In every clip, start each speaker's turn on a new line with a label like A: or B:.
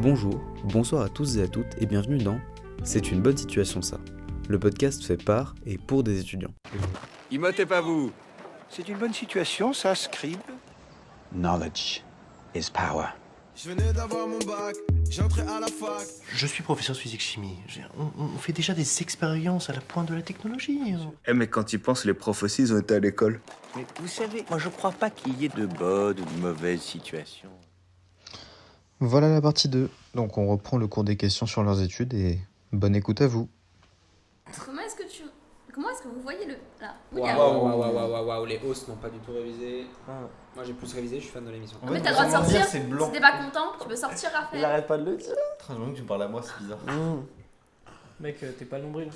A: Bonjour, bonsoir à tous et à toutes et bienvenue dans C'est une bonne situation ça, le podcast fait par et pour des étudiants.
B: Immotez pas vous.
C: C'est une bonne situation, ça, Scribe.
D: Knowledge is power.
E: Je venais d'avoir mon bac, j'entrais à la fac.
F: Je suis professeur de physique-chimie. On fait déjà des expériences à la pointe de la technologie.
B: Mais quand tu penses, les profs aussi, ils ont été à l'école.
C: Mais vous savez, moi je crois pas qu'il y ait de bonnes ou de mauvaises situations.
G: Voilà la partie 2. Donc on reprend le cours des questions sur leurs études et bonne écoute à vous.
H: Comment est-ce que vous voyez le... Là,
I: Waouh, les hosts n'ont pas du tout révisé. Moi j'ai plus révisé, je suis fan de l'émission.
H: Mais t'as le droit de sortir,
F: c'est blanc.
H: si t'es pas content, tu peux sortir Raphaël.
J: Il arrête pas de le dire.
F: Très bien que tu me parles à moi, c'est bizarre.
J: Mec, t'es pas le nombril.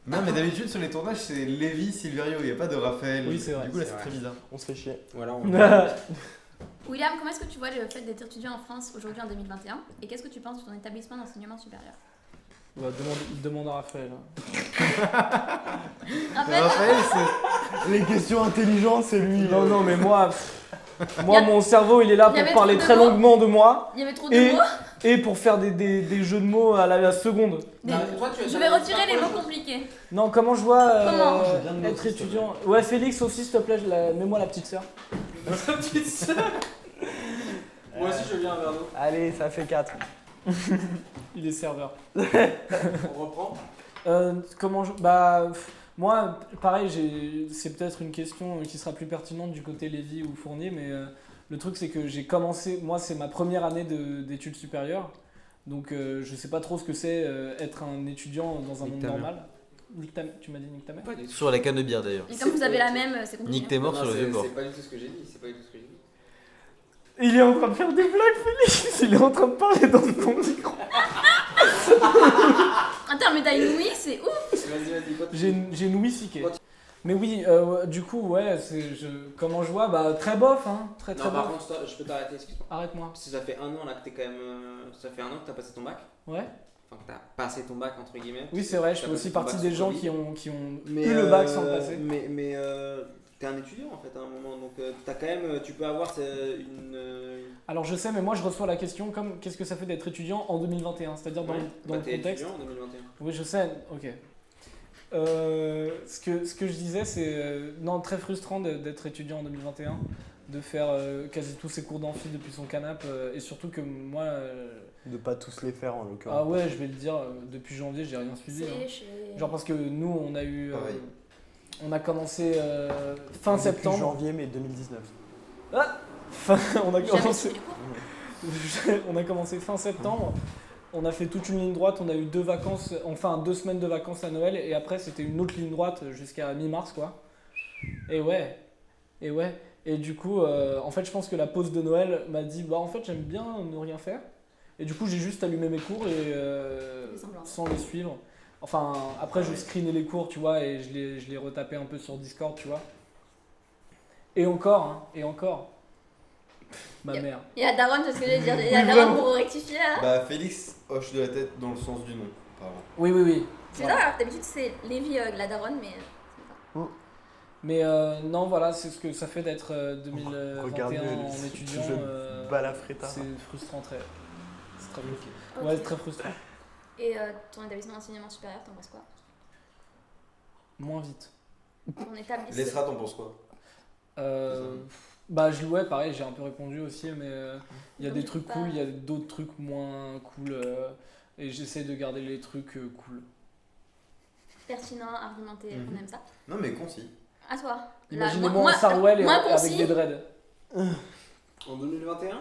F: Non, mais d'habitude sur les tournages, c'est Lévi, Silverio, il n'y a pas de Raphaël.
J: Oui, c'est vrai.
F: Du coup, là,
I: C'est
F: c'est
I: vrai.
F: très bizarre.
J: On se fait chier.
I: Voilà,
H: William, comment est-ce que tu vois le fait d'être étudiant en France aujourd'hui en 2021 et qu'est-ce que tu penses de ton établissement d'enseignement supérieur?
J: Bah, demande à Raphaël.
H: Raphaël,
J: c'est... Les questions intelligentes, c'est lui. Non, mais
H: Il y a-
J: mon cerveau, il est là
H: il y
J: pour
H: avait
J: parler
H: trop de
J: très
H: mots.
J: longuement de moi
H: il y avait trop de mots.
J: et pour faire des jeux de mots à la seconde.
H: Je vais retirer les mots compliqués.
J: Non, comment je vois
H: Comment
J: être étudiant? Ouais, Félix aussi, s'il te plaît, mets-moi la petite sœur.
I: Moi aussi je viens un verre d'eau.
J: Allez, ça fait 4. Il est serveur.
I: On reprend.
J: Moi, pareil, c'est peut-être une question qui sera plus pertinente du côté Lévy ou Fournier, mais le truc c'est que j'ai commencé, moi c'est ma première année d'études supérieures, donc je sais pas trop ce que c'est être un étudiant dans un monde normal. Tu m'as dit nique ta mère?
F: Sur la canne de bière d'ailleurs.
H: Et comme vous avez la même, c'est compliqué.
F: Nique tes morts sur le vieux bord.
I: C'est pas du tout ce que j'ai dit, c'est pas du tout ce que j'ai dit.
J: Il est en train de faire des blagues, Félix. Il est en train de parler dans ton micro.
H: Attends, mais t'as une ouïe, c'est ouf.
I: Vas-y, quoi.
J: J'ai une ouïe siquée. Mais oui, du coup, ouais, comment je vois, bah très bof, hein, très
I: Non, par
J: bof.
I: contre, stop, je peux t'arrêter, excuse-moi.
J: Arrête-moi.
I: Parce que ça fait un an là que t'es quand même. Ça fait un an que t'as passé ton bac.
J: Ouais.
I: Enfin, que t'as passé ton bac entre guillemets.
J: Oui, c'est vrai, je
I: T'as
J: fais aussi
I: passé ton
J: partie
I: bac
J: des
I: sous
J: gens
I: Covid.
J: qui ont eu le bac sans le passer.
I: Mais t'es un étudiant en fait à un moment, donc t'as quand même, tu peux avoir une.
J: Alors je sais, mais moi je reçois la question comme qu'est-ce que ça fait d'être étudiant en 2021, c'est-à-dire dans le
I: t'es
J: contexte.
I: étudiant en 2021.
J: Oui, je sais, ok. Ce que je disais, c'est non, très frustrant d'être étudiant en 2021, de faire quasi tous ses cours d'amphi depuis son canapé, et surtout que moi. De pas tous les faire en l'occurrence. Ah ouais, je vais le dire, depuis janvier, j'ai rien suivi. Genre parce que nous, on a eu. On a commencé fin septembre.
K: Janvier, mais 2019.
J: On a commencé. On a commencé fin septembre. On a fait toute une ligne droite. On a eu 2 semaines de vacances à Noël. Et après, c'était une autre ligne droite jusqu'à mi-mars, quoi. Et ouais. Et du coup, en fait, je pense que la pause de Noël m'a dit, bah en fait, j'aime bien ne rien faire. Et du coup, j'ai juste allumé mes cours et sans les suivre. Enfin, après, je screenais les cours, tu vois, et je les retapais un peu sur Discord, tu vois. Et encore. Ma mère.
H: Il y a Daron, c'est ce que j'allais dire. Il y a
J: Oui,
H: Daron
J: vraiment.
H: pour rectifier là.
F: Bah, Félix hoche de la tête dans le sens du nom, apparemment.
J: Oui.
H: C'est ça, alors d'habitude c'est Lévi la Daron, mais c'est ça.
J: Mais non, voilà, c'est ce que ça fait d'être 2021
K: Regardez,
J: en étudiant.
K: Balafreta.
J: C'est frustrant, c'est très bloqué.
H: Ok.
J: Ouais, c'est très frustrant.
H: Et ton établissement d'enseignement supérieur, t'en penses quoi?
J: Moins vite.
H: Ton établissement.
F: L'ESRA, t'en penses quoi?
J: Bah, pareil, j'ai un peu répondu aussi, mais il y a
H: Donc,
J: des
H: tu
J: trucs
H: peux
J: cool,
H: pas-
J: il y a d'autres trucs moins cool, et j'essaie de garder les trucs cool.
H: Pertinent, argumenté, on aime ça.
F: Non, mais concis.
H: À toi.
J: Imaginez-moi en Sarwell
H: moi
J: avec
H: concis.
J: des dreads.
I: En 2021.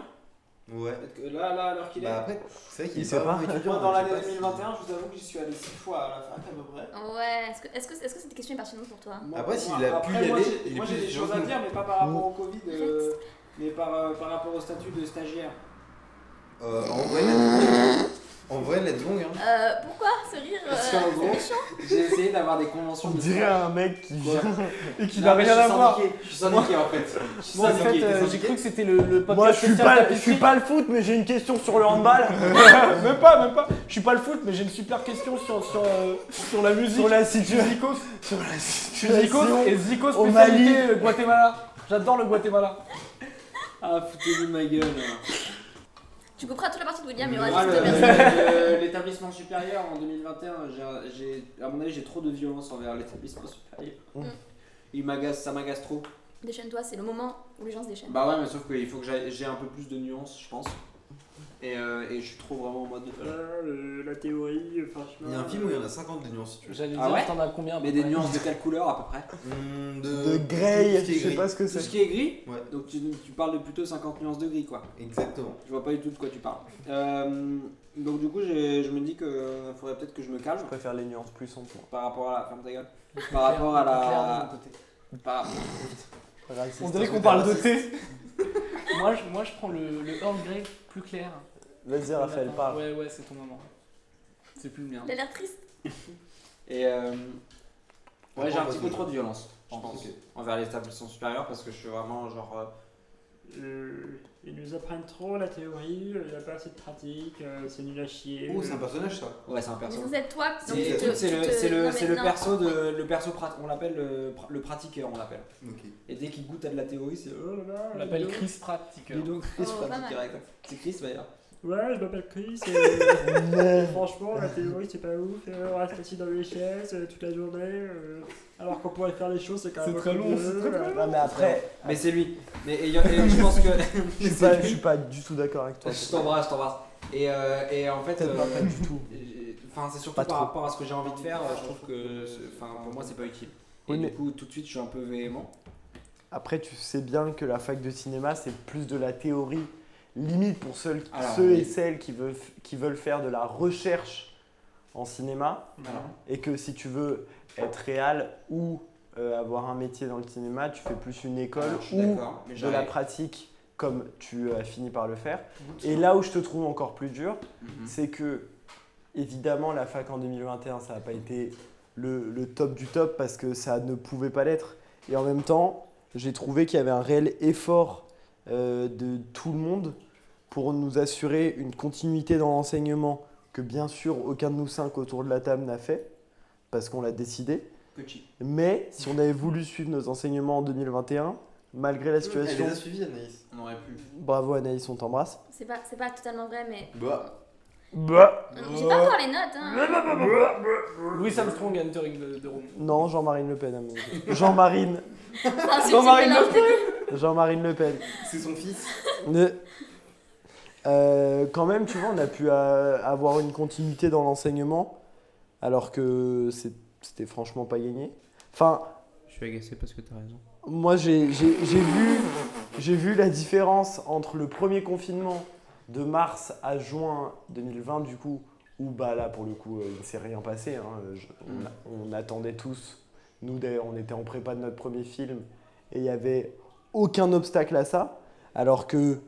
F: Ouais.
I: Peut-être que là, à l'heure qu'il est.
F: Bah, après, c'est vrai qu'il
K: Il
F: est
K: sait pas.
F: étudiant.
I: Moi, dans l'année
F: je sais pas
I: 2021, je vous avoue que j'y suis allé 6 fois à la fac à peu près.
H: Ouais, est-ce que cette question est pertinente pour toi?
F: Après, s'il a pu y
I: moi,
F: aller,
I: j'ai-
F: il est
I: moi j'ai
F: plus
I: des choses à
F: étudiant.
I: dire, mais pas par rapport au Covid, mais par rapport au statut de stagiaire.
F: En vrai, let's go, hein.
H: Pourquoi ce rire
I: Parce qu'en gros,
H: méchant?
I: j'ai essayé d'avoir des conventions
K: On
I: de
K: dirait un mec qui
I: Quoi
K: vient et qui
I: Non,
K: n'a
I: mais
K: rien à voir.
I: Je suis syndiqué en fait. Je suis
J: Moi, en
I: syndiqué,
J: fait,
I: t'es
J: j'ai
I: syndiqué
J: cru que c'était le podcast
K: Moi, je suis
J: spécial
K: pas
J: tapisserie.
K: le foot, mais j'ai une question sur le handball.
J: Même pas. Je suis pas le foot, mais j'ai une super question sur la musique.
K: Sur la situation.
J: Zikos.
K: Sur la
J: Zikos
K: situation.
J: et Zikos
K: au
J: spécialité Guatemala. J'adore le Guatemala.
I: Ah, foutez-vous de ma gueule.
H: Tu couperas toute la partie de William, il y aura
I: Moi,
H: juste deux personnes.
I: l'établissement supérieur en 2021, à mon avis, j'ai trop de violence envers l'établissement supérieur. Ça m'agace trop.
H: Déchaîne-toi, c'est le moment où les gens se déchaînent.
I: Bah ouais, mais sauf qu'il faut que j'ai un peu plus de nuances, je pense. Et je suis trop vraiment en mode la théorie, franchement.
A: Il y a un film où il y en a 50 des nuances si tu veux.
J: J'allais
I: Ah
J: dire,
I: ouais
J: t'en as combien à
I: Mais
J: peu
I: des
J: près
I: nuances de quelle couleur à peu près?
K: De Grey,
A: tout ce qui est
K: je sais
A: gris.
K: pas ce que
I: Tout
K: c'est.
I: ce qui est gris.
A: Ouais.
I: Donc tu parles de plutôt 50 nuances de gris quoi.
A: Exactement.
I: Je vois pas du tout de quoi tu parles. Donc du coup je me dis que faudrait peut-être que je me calme
K: Je préfère les nuances plus sombres.
I: par rapport à la ferme ta gueule. Par rapport à la. Par-
J: On dirait qu'on parle de thé. moi, je prends le Earl Grey plus clair.
K: Vas-y, Raphaël, parle.
J: Ouais, c'est ton moment. C'est plus le mien.
H: Il a l'air triste.
I: Et ouais, j'ai un petit peu trop de violence, je pense, envers l'établissement supérieur parce que je suis vraiment genre.
L: Ils nous apprennent trop la théorie, il n'y a pas assez de pratique, c'est nul à chier.
A: Oh, c'est un personnage ça.
I: Ouais, c'est un
H: Mais
I: perso.
H: vous êtes toi. donc
I: C'est
H: tu te- tu te- non, mais
I: le
H: non.
I: perso de le perso on l'appelle le pratiqueur, on l'appelle.
A: Ok.
I: Et dès qu'il goûte à de la théorie, c'est oh là là.
J: On l'appelle Chris Pratique.
I: Ludo Chris
H: Oh, pas
I: pratiqueur,
H: mal.
I: exact. C'est Chris d'ailleurs.
L: Ouais, je m'appelle Chris et franchement, la théorie c'est pas ouf, on reste assis dans les chaises toute la journée, alors qu'on pourrait faire les choses, c'est quand même.
J: C'est très long, c'est très long.
K: Non, mais après,
I: Mais c'est lui. Mais et je pense que.
K: je suis pas du tout d'accord avec toi.
I: Je t'embrasse. Et en fait.
K: Peut-être pas du tout.
I: Enfin, c'est surtout
K: Pas
I: par
K: trop.
I: rapport à ce que j'ai envie de faire, je trouve que. Enfin, pour moi, c'est pas utile. Et
K: Oui,
I: du
K: mais-
I: coup, tout de suite, je suis un peu véhément.
K: Après, tu sais bien que la fac de cinéma, c'est plus de la théorie, limite pour ceux
I: Alors,
K: et
I: oui.
K: celles qui veulent faire de la recherche en cinéma.
I: Alors.
K: Et que si tu veux être réal ou avoir un métier dans le cinéma, tu fais plus une école
I: Alors, je suis
K: ou
I: d'accord, mais
K: de la
I: j'arrive.
K: pratique comme tu as fini par le faire. Et là où je te trouve encore plus dur,
I: Mhm.
K: c'est que évidemment la fac en 2021, ça n'a pas été le top du top parce que ça ne pouvait pas l'être. Et en même temps, j'ai trouvé qu'il y avait un réel effort de tout le monde pour nous assurer une continuité dans l'enseignement que bien sûr aucun de nous 5 autour de la table n'a fait parce qu'on l'a décidé.
I: Petit.
K: Mais si on avait voulu suivre nos enseignements en 2021, malgré la situation,
A: Elle les a suivis Anaïs.
I: On aurait pu.
K: bravo Anaïs, on t'embrasse.
H: C'est pas totalement vrai, mais.
A: Bah.
H: J'ai pas encore les notes, hein.
J: Louis Armstrong entering the room.
K: Non, Jean-Marine Le Pen. à mon avis. Jean-Marine.
H: Ensuite,
K: Jean-Marine
H: c'est
K: Le
H: Pen.
K: Jean-Marine Le Pen.
A: C'est son fils.
K: Quand même, tu vois, on a pu avoir une continuité dans l'enseignement, alors que c'était franchement pas gagné. Enfin,
A: Je suis agacé parce que t'as raison.
K: moi, j'ai vu la différence entre le premier confinement de mars à juin 2020, du coup, où bah, là, pour le coup, il ne s'est rien passé. Hein. On attendait tous. Nous, d'ailleurs, on était en prépa de notre premier film et il n'y avait aucun obstacle à ça. Alors que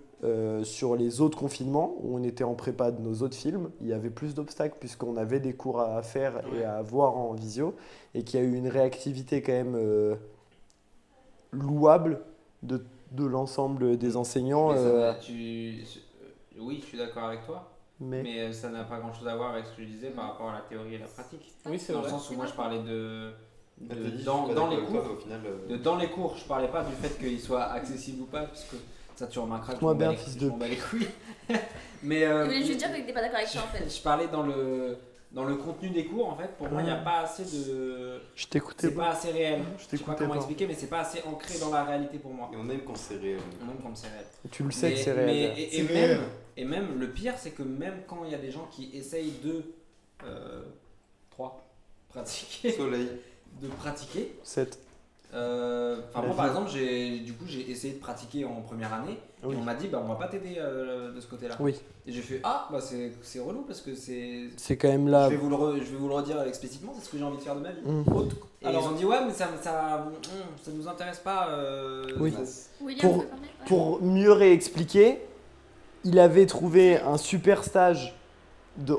K: sur les autres confinements, où on était en prépa de nos autres films, il y avait plus d'obstacles puisqu'on avait des cours à faire et à voir en visio et qu'il y a eu une réactivité quand même louable de l'ensemble des enseignants.
I: Oui, je suis d'accord avec toi. Mais ça n'a pas grand chose à voir avec ce que je disais par rapport à la théorie et la pratique.
J: Oui, c'est
I: Dans
J: vrai.
I: le sens où moi je parlais
A: Dans
I: dans les cours.
A: Au final,
I: Dans les cours, je parlais pas du fait qu'il soit accessible ou pas, parce que ça tu remarqueras que
K: Moi
I: je m'en bats
K: bien,
I: les-
K: fils
I: je
K: de
I: m'en bats les couilles. Mais
H: Il voulait juste dire que t'étais pas d'accord avec ça en fait.
I: je parlais dans le contenu des cours en fait. Pour moi, il n'y a pas assez de.
K: Je t'écoutais
I: C'est pas assez réel.
K: Je
I: Je sais pas
K: t'écoutais
I: comment
K: pas.
I: expliquer, mais c'est pas assez ancré dans la réalité pour moi.
A: Et on aime quand c'est réel.
I: On aime comme c'est réel.
K: Tu le sais que
I: Mais-
K: c'est réel.
I: mais-
A: C'est réel.
I: Et même, le pire, c'est que même quand il y a des gens qui essayent de. 3. Pratiquer.
A: Soleil.
I: De pratiquer.
K: 7.
I: Enfin, moi par exemple, j'ai essayé de pratiquer en première année.
K: Oui.
I: Et on m'a dit, bah on va pas t'aider de ce côté-là.
K: Oui.
I: Et j'ai fait, ah, bah c'est relou parce que c'est.
K: C'est quand même là.
I: Je vais vous le redire explicitement, c'est ce que j'ai envie de faire de ma vie.
K: Mm.
I: Et ils ont dit, ouais, mais ça nous intéresse pas.
K: Oui.
H: William,
K: Pour-
H: tu veux parler ? Ouais.
K: Pour mieux réexpliquer, il avait trouvé un super stage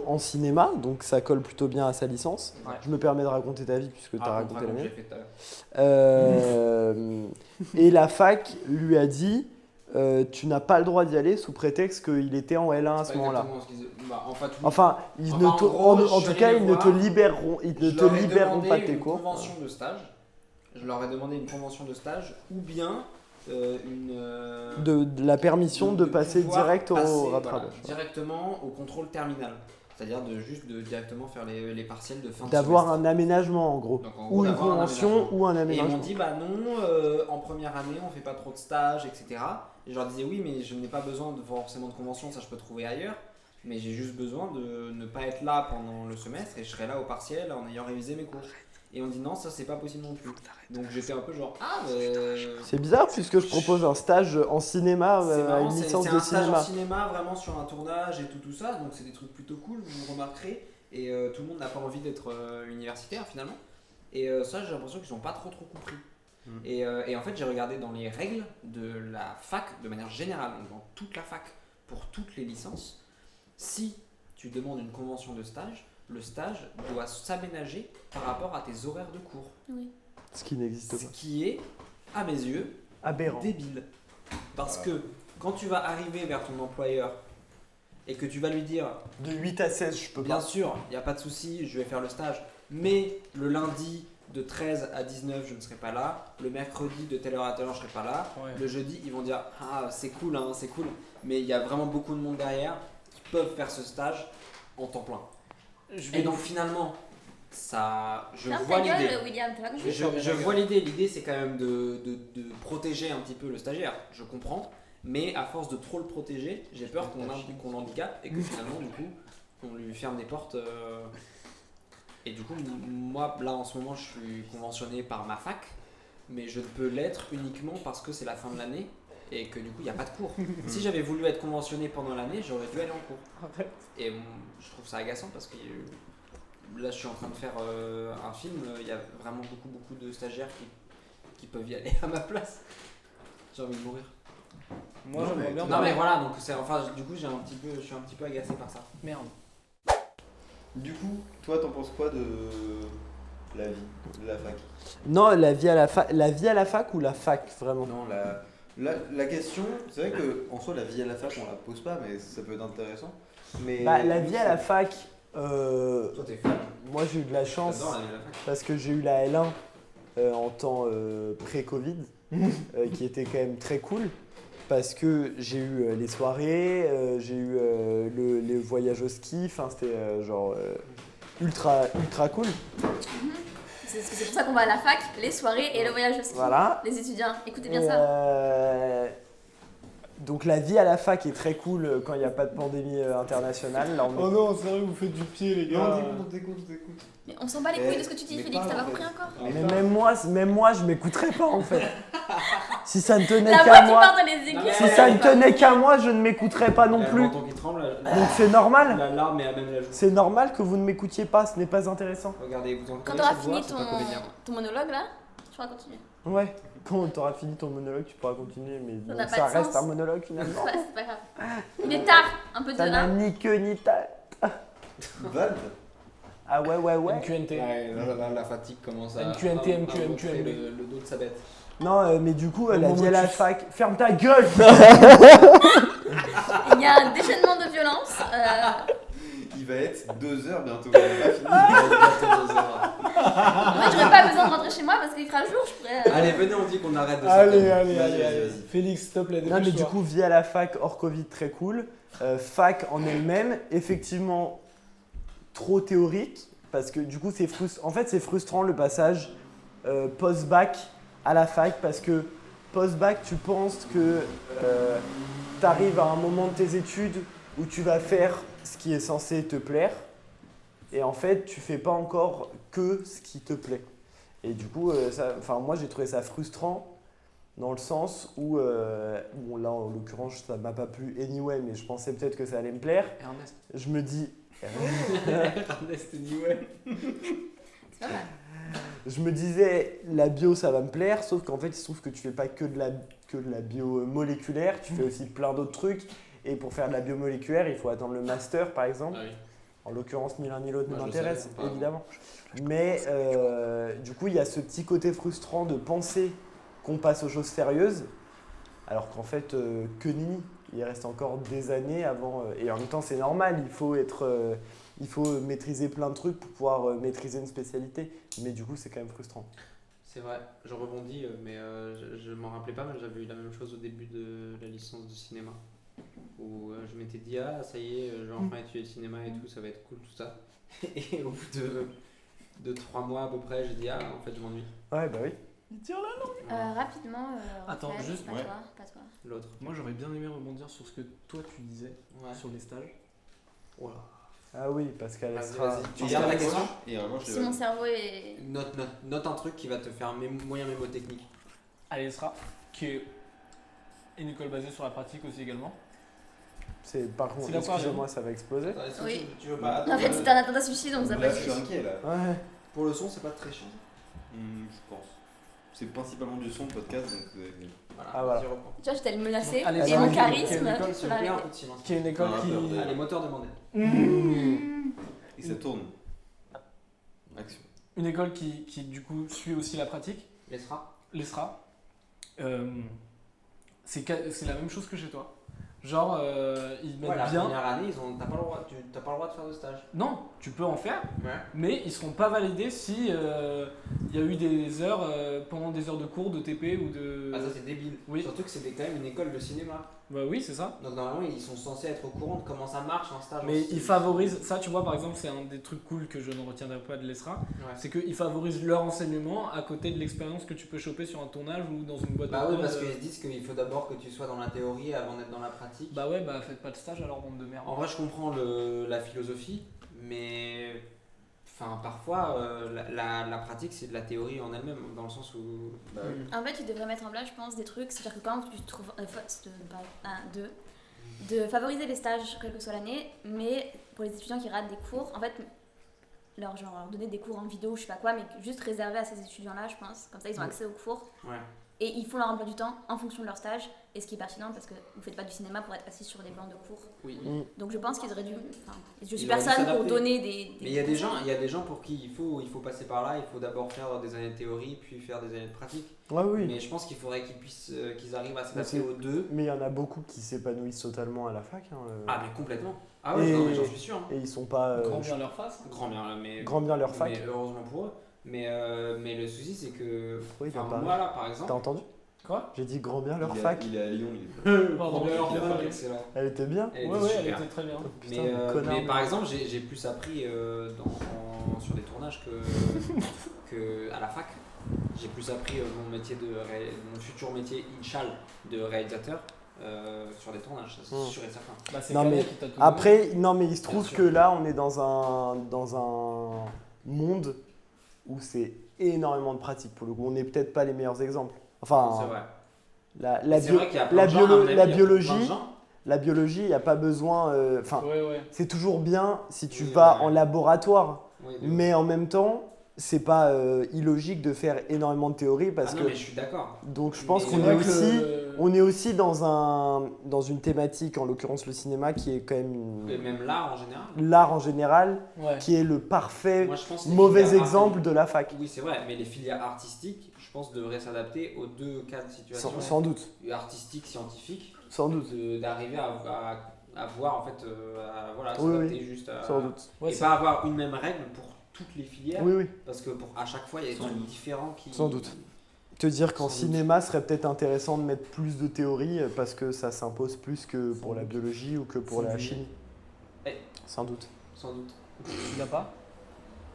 K: en cinéma, donc ça colle plutôt bien à sa licence.
I: Ouais.
K: Je me permets de raconter ta vie puisque tu as
I: Raconte,
K: raconté la
I: j'ai
K: mienne.
I: fait tout à l'heure.
K: Et la fac lui a dit tu n'as pas le droit d'y aller sous prétexte qu'il était en L1 à ce
I: Pas
K: moment-là.
I: exactement ce qu'ils- bah, enfin, tout-
K: Enfin, ils
I: Enfin,
K: ne
I: en
K: te-
I: gros,
K: en
I: je
K: tout
I: suis
K: cas,
I: allé
K: ils
I: les
K: ne te
I: voir.
K: libéreront, ils ne
I: Je
K: te
I: leur ai
K: libéreront
I: demandé
K: pas de tes
I: une
K: cours.
I: convention de stage. Je leur ai demandé une convention de stage ou bien
K: De la permission de passer
I: pouvoir
K: direct
I: passer,
K: au
I: voilà,
K: rattrapage.
I: directement au contrôle terminal. C'est-à-dire de directement faire les partiels de fin de
K: D'avoir
I: semestre.
K: un aménagement en gros.
I: Donc, en gros,
K: Ou une
I: d'avoir un
K: convention
I: aménagement.
K: ou un
I: Et ils
K: aménagement.
I: m'ont dit bah non, en première année on fait pas trop de stages, etc. Et je leur disais oui mais je n'ai pas besoin de forcément de convention, ça je peux trouver ailleurs. Mais j'ai juste besoin de ne pas être là pendant le semestre et je serai là au partiel en ayant révisé mes cours. Et on dit non, ça c'est pas possible non plus. Donc j'étais un peu genre
K: C'est bizarre puisque je propose un stage en cinéma,
I: c'est marrant,
K: une
I: c'est
K: licence
I: un
K: de
I: stage
K: cinéma.
I: en cinéma vraiment sur un tournage et tout ça, donc c'est des trucs plutôt cool, vous remarquerez. Et tout le monde n'a pas envie d'être universitaire finalement. Et ça j'ai l'impression qu'ils n'ont pas trop compris. Et en fait j'ai regardé dans les règles de la fac de manière générale, donc dans toute la fac, pour toutes les licences, si tu demandes une convention de stage, le stage doit s'aménager par rapport à tes horaires de cours.
H: Oui.
K: Ce qui n'existe
I: Ce
K: pas.
I: qui est, à mes yeux,
K: Aberrant.
I: débile. Parce que quand tu vas arriver vers ton employeur et que tu vas lui dire
K: De 8 à 16, je peux
I: bien
K: pas.
I: sûr, il n'y a pas de souci, je vais faire le stage, mais le lundi de 13 à 19 je ne serai pas là, le mercredi de telle heure à telle heure je ne serai pas là,
J: Ouais.
I: le jeudi ils vont dire ah c'est cool, mais il y a vraiment beaucoup de monde derrière qui peuvent faire ce stage en temps plein. Et donc finalement, ça, je
H: Ferme
I: vois
H: ta gueule,
I: l'idée.
H: William, t'as pas compris.
I: Je vois l'idée. L'idée, c'est quand même de protéger un petit peu le stagiaire. Je comprends. Mais à force de trop le protéger, j'ai peur qu'on l'handicape et que finalement, du coup, on lui ferme des portes. Et du coup, moi, là, en ce moment, je suis conventionné par ma fac. Mais je ne peux l'être uniquement parce que c'est la fin de l'année et que du coup, il n'y a pas de cours. Si j'avais voulu être conventionné pendant l'année, j'aurais dû aller en cours. Et je trouve ça agaçant parce que là, je suis en train de faire un film. Il y a vraiment beaucoup de stagiaires qui peuvent y aller à ma place. J'ai envie de mourir.
J: Moi, j'aimerais bien.
I: Non, mais voilà, donc du coup, je suis un petit peu agacé par ça.
J: Merde.
A: Du coup, toi, t'en penses quoi de la vie de la fac?
K: Non, la vie à la fac ou la fac vraiment?
A: Non, la question, c'est vrai qu'en soi, la vie à la fac, on la pose pas, mais ça peut être intéressant. Mais
K: Bah, la vie à la fac,
I: Toi, t'es fan.
K: moi j'ai eu de la chance
I: J'adore la vie à la fac.
K: parce que j'ai eu la L1 en temps pré-Covid, qui était quand même très cool. Parce que j'ai eu les soirées, j'ai eu les voyages au ski, enfin c'était genre ultra cool.
H: C'est pour ça qu'on va à la fac, les soirées et le voyage au ski.
K: Voilà.
H: Les étudiants, écoutez bien
K: Et,
H: ça.
K: Donc la vie à la fac est très cool quand il n'y a pas de pandémie internationale. Là, on est-
J: Oh non, sérieux, vous faites du pied, les gars.
A: on t'écoute.
H: Mais on s'en bat les couilles de ce que tu dis,
A: mais
H: Félix,
A: pas,
H: t'as pas
A: en
H: compris
A: fait.
H: encore.
K: Mais même moi, je m'écouterais pas en fait. Si ça ne tenait
H: La
K: qu'à
H: voix qui
K: moi,
H: part dans les aiguilles.
K: si ça ne tenait qu'à moi, je ne m'écouterais pas non
I: Il y a le
K: plus.
I: menton qui tremble.
K: Donc c'est normal.
I: La larme est à même la joue.
K: C'est normal que vous ne m'écoutiez pas, ce n'est pas intéressant.
I: Regardez, vous entendez
H: Quand t'auras
I: cette voix,
H: fini
I: c'est un comédien.
H: ton monologue là, tu pourras continuer.
K: Ouais, quand tu auras fini ton monologue, tu pourras continuer, mais
H: Ça
K: bon,
H: n'a pas
K: ça
H: de
K: reste
H: sens.
K: un monologue finalement.
H: C'est pas grave. Il est tard, un peu de
K: Ça n'a
H: là.
K: ni queue ni tête.
A: Valve.
K: Ah ouais.
J: MQNT.
I: Ouais, la fatigue commence à.
J: MQNT,
I: à
J: MQNT.
I: montrer le dos de sa bête.
K: Non, mais du coup, la
J: Mon
K: vie à la
J: motus.
K: fac. Ferme ta gueule.
H: Il y a un déchaînement de violence.
A: Il va être 2h bientôt. On va
H: Moi, j'aurais pas besoin de rentrer chez moi parce qu'il fera jour, je pourrais.
I: Allez, venez, on dit qu'on arrête de
J: Allez,
I: s'entendre.
J: allez. Félix, stop la
K: Non, mais du coup, vie à la fac hors Covid, très cool. Fac en elle-même, effectivement, trop théorique. Parce que du coup, c'est frustrant. En fait, c'est frustrant le passage post-bac à la fac. Parce que post-bac, tu penses que tu arrives à un moment de tes études où tu vas faire ce qui est censé te plaire. Et en fait, tu fais pas encore que ce qui te plaît. Et du coup, moi, j'ai trouvé ça frustrant. Dans le sens où, bon là en l'occurrence ça m'a pas plu anyway, mais je pensais peut-être que ça allait me plaire.
I: Ernest.
K: Je me dis,
I: Ernest anyway.
H: C'est pas mal.
K: je me disais la bio ça va me plaire, sauf qu'en fait il se trouve que tu fais pas que de la bio moléculaire, tu fais aussi plein d'autres trucs. Et pour faire de la biomoléculaire, il faut attendre le master par exemple.
I: Ah oui.
K: En l'occurrence, ni l'un ni l'autre ne
I: Moi, je
K: m'intéresse,
I: savais, pardon.
K: évidemment. Mais du coup, il y a ce petit côté frustrant de penser qu'on passe aux choses sérieuses, alors qu'en fait, que nenni. Il reste encore des années avant. Et en même temps, c'est normal, il faut maîtriser plein de trucs pour pouvoir maîtriser une spécialité. Mais du coup, c'est quand même frustrant.
I: C'est vrai, je rebondis, mais je m'en rappelais pas, mais j'avais eu la même chose au début de la licence de cinéma. Où je m'étais dit, ah ça y est, je vais enfin étudier le cinéma et tout, ça va être cool, tout ça. Et au bout de 3 mois à peu près, j'ai dit, ah en fait je m'ennuie.
K: Ouais, bah oui.
H: Rapidement,
J: Attends,
H: Raphaël,
J: juste-
H: pas
J: ouais.
H: toi, pas toi.
I: L'autre.
J: Moi, j'aurais bien aimé rebondir sur ce que toi tu disais sur les stages.
I: Voilà.
K: Ah oui, parce qu'elle
I: Vas-y,
K: sera.
I: vas-y. Tu gardes la question
B: Et moi, je
H: Si mon cerveau est...
I: Note un truc qui va te faire un moyen mémotechnique.
J: Alesra, qui est une école basée sur la pratique aussi également.
K: C'est par contre,
J: C'est la
K: excusez-moi, ça va exploser.
H: Oui.
I: Tu veux pas
H: En fait, c'était un attentat suicide, donc ça
B: Là,
H: va
B: je suis inquiet là.
K: Ouais.
I: Pour le son, c'est pas très chiant.
B: Je pense. C'est principalement du son de podcast, donc.
I: Voilà,
K: Ah, voilà.
I: vas-y, reprends.
H: Tu vois, j'étais le menacer,
J: Allez,
H: et
J: ça
H: mon
J: va,
H: charisme,
I: S'il
H: je
I: vous plaît,
H: l'ai
I: un
H: arrêté.
I: peu de silence.
J: Qui est une école
B: Ah,
J: qui.
B: peur.
I: Allez, moteur demandé.
B: Et ça tourne. Action.
J: Une école qui du coup suit aussi la pratique,
I: Laissera.
J: l'ESRA. C'est la même chose que chez toi. Genre, ils mettent
I: Ouais, la
J: bien.
I: première année, t'as pas le droit de faire de stage.
J: Non, tu peux en faire,
I: Ouais.
J: mais ils seront pas validés si il y a eu des heures pendant des heures de cours de TP ou de.
I: Ah, ça c'est débile.
J: Oui.
I: Surtout que c'était quand même une école de cinéma.
J: Bah oui, c'est ça.
I: Donc normalement, ils sont censés être au courant de comment ça marche un stage.
J: Mais
I: en
J: ils favorisent, ça tu vois par exemple, c'est un des trucs cool que je ne retiendrai pas de l'ESRA,
I: Ouais.
J: c'est qu'ils favorisent leur enseignement à côté de l'expérience que tu peux choper sur un tournage ou dans une boîte
I: Bah
J: de
I: oui,
J: prod,
I: parce qu'ils se disent qu'il faut d'abord que tu sois dans la théorie avant d'être dans la pratique.
J: Bah ouais, bah faites pas de stage alors, bande de merde.
I: En vrai, je comprends la philosophie, mais enfin, parfois, la pratique, c'est de la théorie en elle-même, dans le sens où...
B: Bah,
H: En fait, tu devrais mettre en place, je pense, des trucs. C'est-à-dire que quand tu trouves de favoriser les stages, quelle que soit l'année, mais pour les étudiants qui ratent des cours, en fait, leur donner des cours en vidéo, je sais pas quoi, mais juste réservé à ces étudiants-là, je pense. Comme ça, ils ont accès aux cours.
I: Ouais.
H: Et ils font leur emploi du temps en fonction de leur stage, et ce qui est pertinent parce que vous faites pas du cinéma pour être assis sur des bancs de cours.
I: Oui.
H: Donc je pense qu'ils auraient dû. Enfin, je suis
I: Ils auraient dû
H: personne pour
I: s'adapter.
H: donner des
I: Mais il y a des gens pour qui il faut passer par là, il faut d'abord faire des années de théorie, puis faire des années de pratique.
K: Ouais, oui.
I: Mais je pense qu'il faudrait qu'ils arrivent à
K: Mais
I: s'adapter
K: c'est-
I: aux deux.
K: Mais il y en a beaucoup qui s'épanouissent totalement à la fac. Hein,
I: Ah, mais complètement. Ah ouais,
K: Et-
I: non, mais j'en suis sûr. hein.
K: Et ils sont pas.
J: Grand bien leur face.
I: Grand bien, mais
K: Grand bien leur fac.
I: Mais heureusement pour eux. Mais le souci, c'est que.
K: Oui,
I: enfin,
K: t'as pas-
I: moi, là, par exemple.
K: T'as entendu?
J: Quoi?
K: J'ai dit grand bien leur
B: il est-
K: fac.
B: Il est à Lyon,
J: Pardon,
I: Grand bien leur
J: il a
I: fac,
J: fallu.
I: excellent.
K: Elle était bien.
I: Elle
J: Ouais,
I: était
J: ouais, elle
I: super.
J: était très bien.
K: Putain,
I: Mais,
K: le connard,
I: mais par
K: moi.
I: exemple, j'ai plus appris sur des tournages que à la fac. J'ai plus appris mon futur métier, Inch'Allah, de réalisateur sur des tournages, ça, c'est sûr et certain.
J: Bah, c'est
K: Non,
J: Canet
K: mais
J: qui t'a tout
K: après, non, mais il se
I: Bien
K: trouve
I: sûr.
K: que là, on est dans un monde où c'est énormément de pratique pour le coup. On n'est peut-être pas les meilleurs exemples. Enfin,
I: C'est vrai.
K: la
I: C'est vrai qu'il y a plein
K: la
I: de gens, à mon avis,
K: la
I: il y a plein de
K: biologie,
I: gens.
K: la biologie, il n'y a pas besoin. Enfin,
J: donné. Ouais, ouais.
K: c'est toujours bien si tu
I: Oui,
K: vas
I: ouais.
K: en laboratoire,
I: Oui, de-
K: mais en même temps, c'est pas illogique de faire énormément de théorie parce
I: Ah non,
K: que.
I: mais je suis d'accord.
K: Donc je pense
I: Mais
K: qu'on
I: c'est
K: est
I: vrai que
K: aussi, on est aussi dans une thématique, en l'occurrence le cinéma, qui est quand même
I: Et même l'art en général.
K: l'art en général,
J: Ouais.
K: qui est le parfait
I: Moi, je pense que les
K: mauvais
I: filières
K: exemple de la fac.
I: Oui, c'est vrai, mais les filières artistiques, je pense, devraient s'adapter aux deux cas de situation.
K: Sans doute,
I: Artistique, scientifique,
K: sans doute,
I: d'arriver à voir, en fait, voilà,
K: Oui,
I: s'adapter
K: oui.
I: juste à.
K: sans doute.
J: Ouais,
I: et
J: c'est-
I: pas avoir une même règle pour toutes les filières,
K: Oui, oui,
I: parce que à chaque fois, il y a des trucs différents qui.
K: sans doute. Te dire qu'en
I: Sans doute.
K: cinéma, serait peut-être intéressant de mettre plus de théorie parce que ça s'impose plus que pour la biologie ou que pour
J: Sans
K: la
J: doute.
K: chimie.
I: Eh.
K: Sans doute.
I: Sans doute.
J: Il y a pas?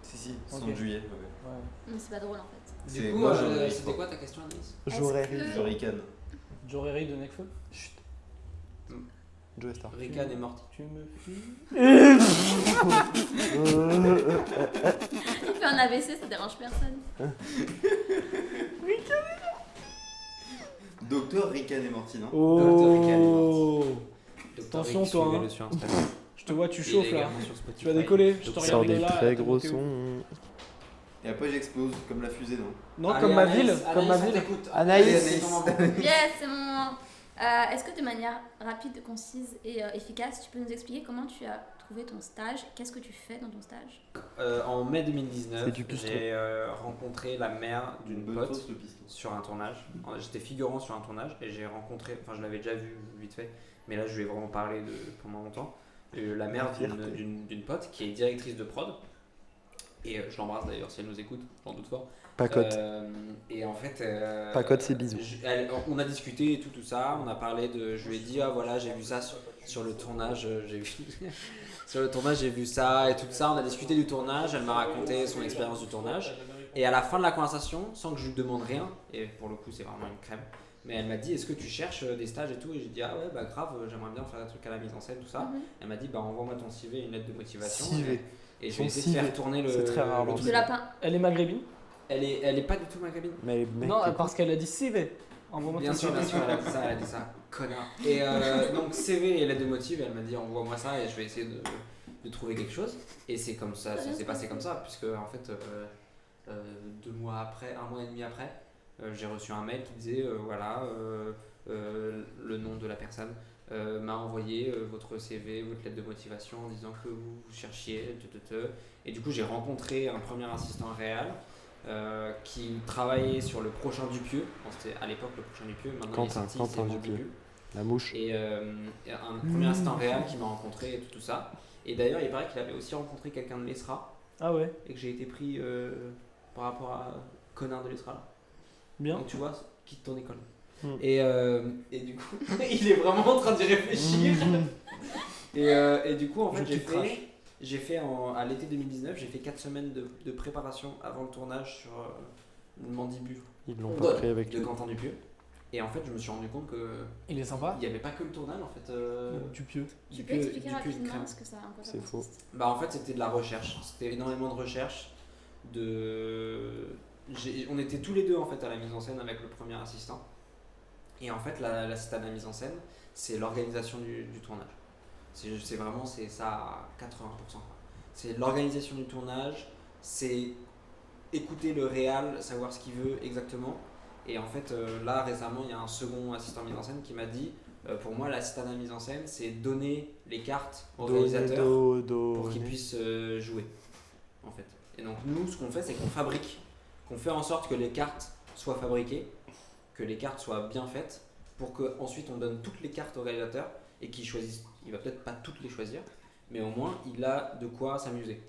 B: Si,
J: Ok.
B: 100 juillet.
J: Ouais.
H: Mais c'est pas drôle en fait.
I: Du
B: C'est-
I: coup,
B: moi, je-
I: c'était quoi ta question, Anaïs?
K: J'aurais
H: Est-ce
K: ri.
H: que-
B: Je ricane.
J: Joe Rary de Necfeu?
K: Chut. Joe Star.
I: Rican est morti.
J: Tu me fuis?
H: Il fait un AVC, ça dérange personne.
B: Docteur Rican est morti, non
J: Oh!
I: Docteur
J: Attention,
I: Rick,
J: toi, hein.
I: suivez-le sur Instagram.
J: Je te vois, tu
I: Il est
J: chauffes là.
I: également sur Spotify.
J: Tu vas décoller, je te
I: Donc,
J: regarde de là. à te
K: gros
J: monter haut.
K: sons.
B: Et après j'explose comme la fusée, non
J: Non,
I: Allez,
J: comme ma
I: Anaïs,
J: ville. Comme ma
I: Anaïs, on
J: ville.
I: t'écoute.
K: Anaïs.
I: Allez, ton moment.
H: Yes, c'est mon moment. Est-ce que de manière rapide, concise et efficace, tu peux nous expliquer comment tu as trouvé ton stage? Qu'est-ce que tu fais dans ton stage?
I: En mai 2019,
K: C'est du plus
I: j'ai rencontré la mère d'une
B: Bonne
I: pote
B: sauce, le piston.
I: sur un tournage. J'étais figurant sur un tournage et j'ai rencontré, enfin je l'avais déjà vu vite fait, mais là je lui ai vraiment parlé pendant longtemps. La mère d'une pote qui est directrice de prod. Et je l'embrasse d'ailleurs si elle nous écoute, j'en doute fort.
K: Pacote.
I: Et en fait.
K: Pacote, c'est bisous.
I: On a discuté et tout ça. On a parlé de. Je lui ai dit, ah voilà, j'ai vu ça sur le tournage. J'ai vu. Sur le tournage, j'ai vu ça et tout ça. On a discuté du tournage. Elle m'a raconté son expérience du tournage. Et à la fin de la conversation, sans que je lui demande rien, et pour le coup, c'est vraiment une crème. Mais elle m'a dit, est-ce que tu cherches des stages et tout? Et j'ai dit, ah ouais, bah grave, j'aimerais bien faire des trucs à la mise en scène, tout ça. Elle m'a dit, bah envoie-moi ton CV et une lettre de motivation. Et je vais essayer de faire tourner le.
K: C'est très rare.
H: Le lapin.
J: Elle est maghrébine?
I: Elle est pas du tout maghrébine.
K: Mais mec,
J: Non, parce qu'elle a dit CV. Envoie-moi
I: Bien
J: ton
I: sûr,
J: CV.
I: elle a dit ça, connard. Et donc CV et lettre de motive, elle m'a dit envoie-moi ça et je vais essayer de trouver quelque chose. Et c'est comme ça s'est passé comme ça, puisque en fait 2 mois après, 1 mois et demi après, j'ai reçu un mail qui disait voilà le nom de la personne m'a envoyé votre CV, votre lettre de motivation en disant que vous cherchiez et du coup j'ai rencontré un premier assistant réel qui travaillait sur le prochain Dupieux. Bon, c'était à l'époque le prochain Dupieux, maintenant il est sorti, c'est
K: Quentin Dupieux. La mouche.
I: Et un premier assistant réel qui m'a rencontré et tout ça. Et d'ailleurs il paraît qu'il avait aussi rencontré quelqu'un de l'ESRA.
J: Ah ouais.
I: Et que j'ai été pris par rapport à connard de l'ESRA.
J: Bien.
I: Donc tu vois, quitte ton école. Et du coup, il est vraiment en train d'y réfléchir. Et du coup, en fait, j'ai fait à l'été 2019, j'ai fait 4 semaines de préparation avant le tournage sur le Mandibule.
K: Ils l'ont pas pris avec
I: de Quentin Dupieux. Et en fait, je me suis rendu compte que.
J: Il est sympa.
I: Il n'y avait pas que le tournage en fait.
J: Dupieux.
H: Tu peux expliquer rapidement ce que ça a.
K: C'est faux.
I: Bah en fait, c'était de la recherche. C'était énormément de recherche. On était tous les deux en fait à la mise en scène avec le premier assistant. Et en fait, l'assistant à la mise en scène, c'est l'organisation du tournage. C'est vraiment ça à 80%. C'est l'organisation du tournage, c'est écouter le réal, savoir ce qu'il veut exactement. Et en fait, là récemment, il y a un second assistant mise en scène qui m'a dit pour moi, l'assistant à la mise en scène, c'est donner les cartes aux réalisateurs pour qu'ils puissent jouer. En fait. Et donc, nous, ce qu'on fait, c'est qu'on fait en sorte que les cartes soient fabriquées, que les cartes soient bien faites, pour qu'ensuite on donne toutes les cartes au réalisateur et qu'il choisisse. Il va peut-être pas toutes les choisir, mais au moins il a de quoi s'amuser.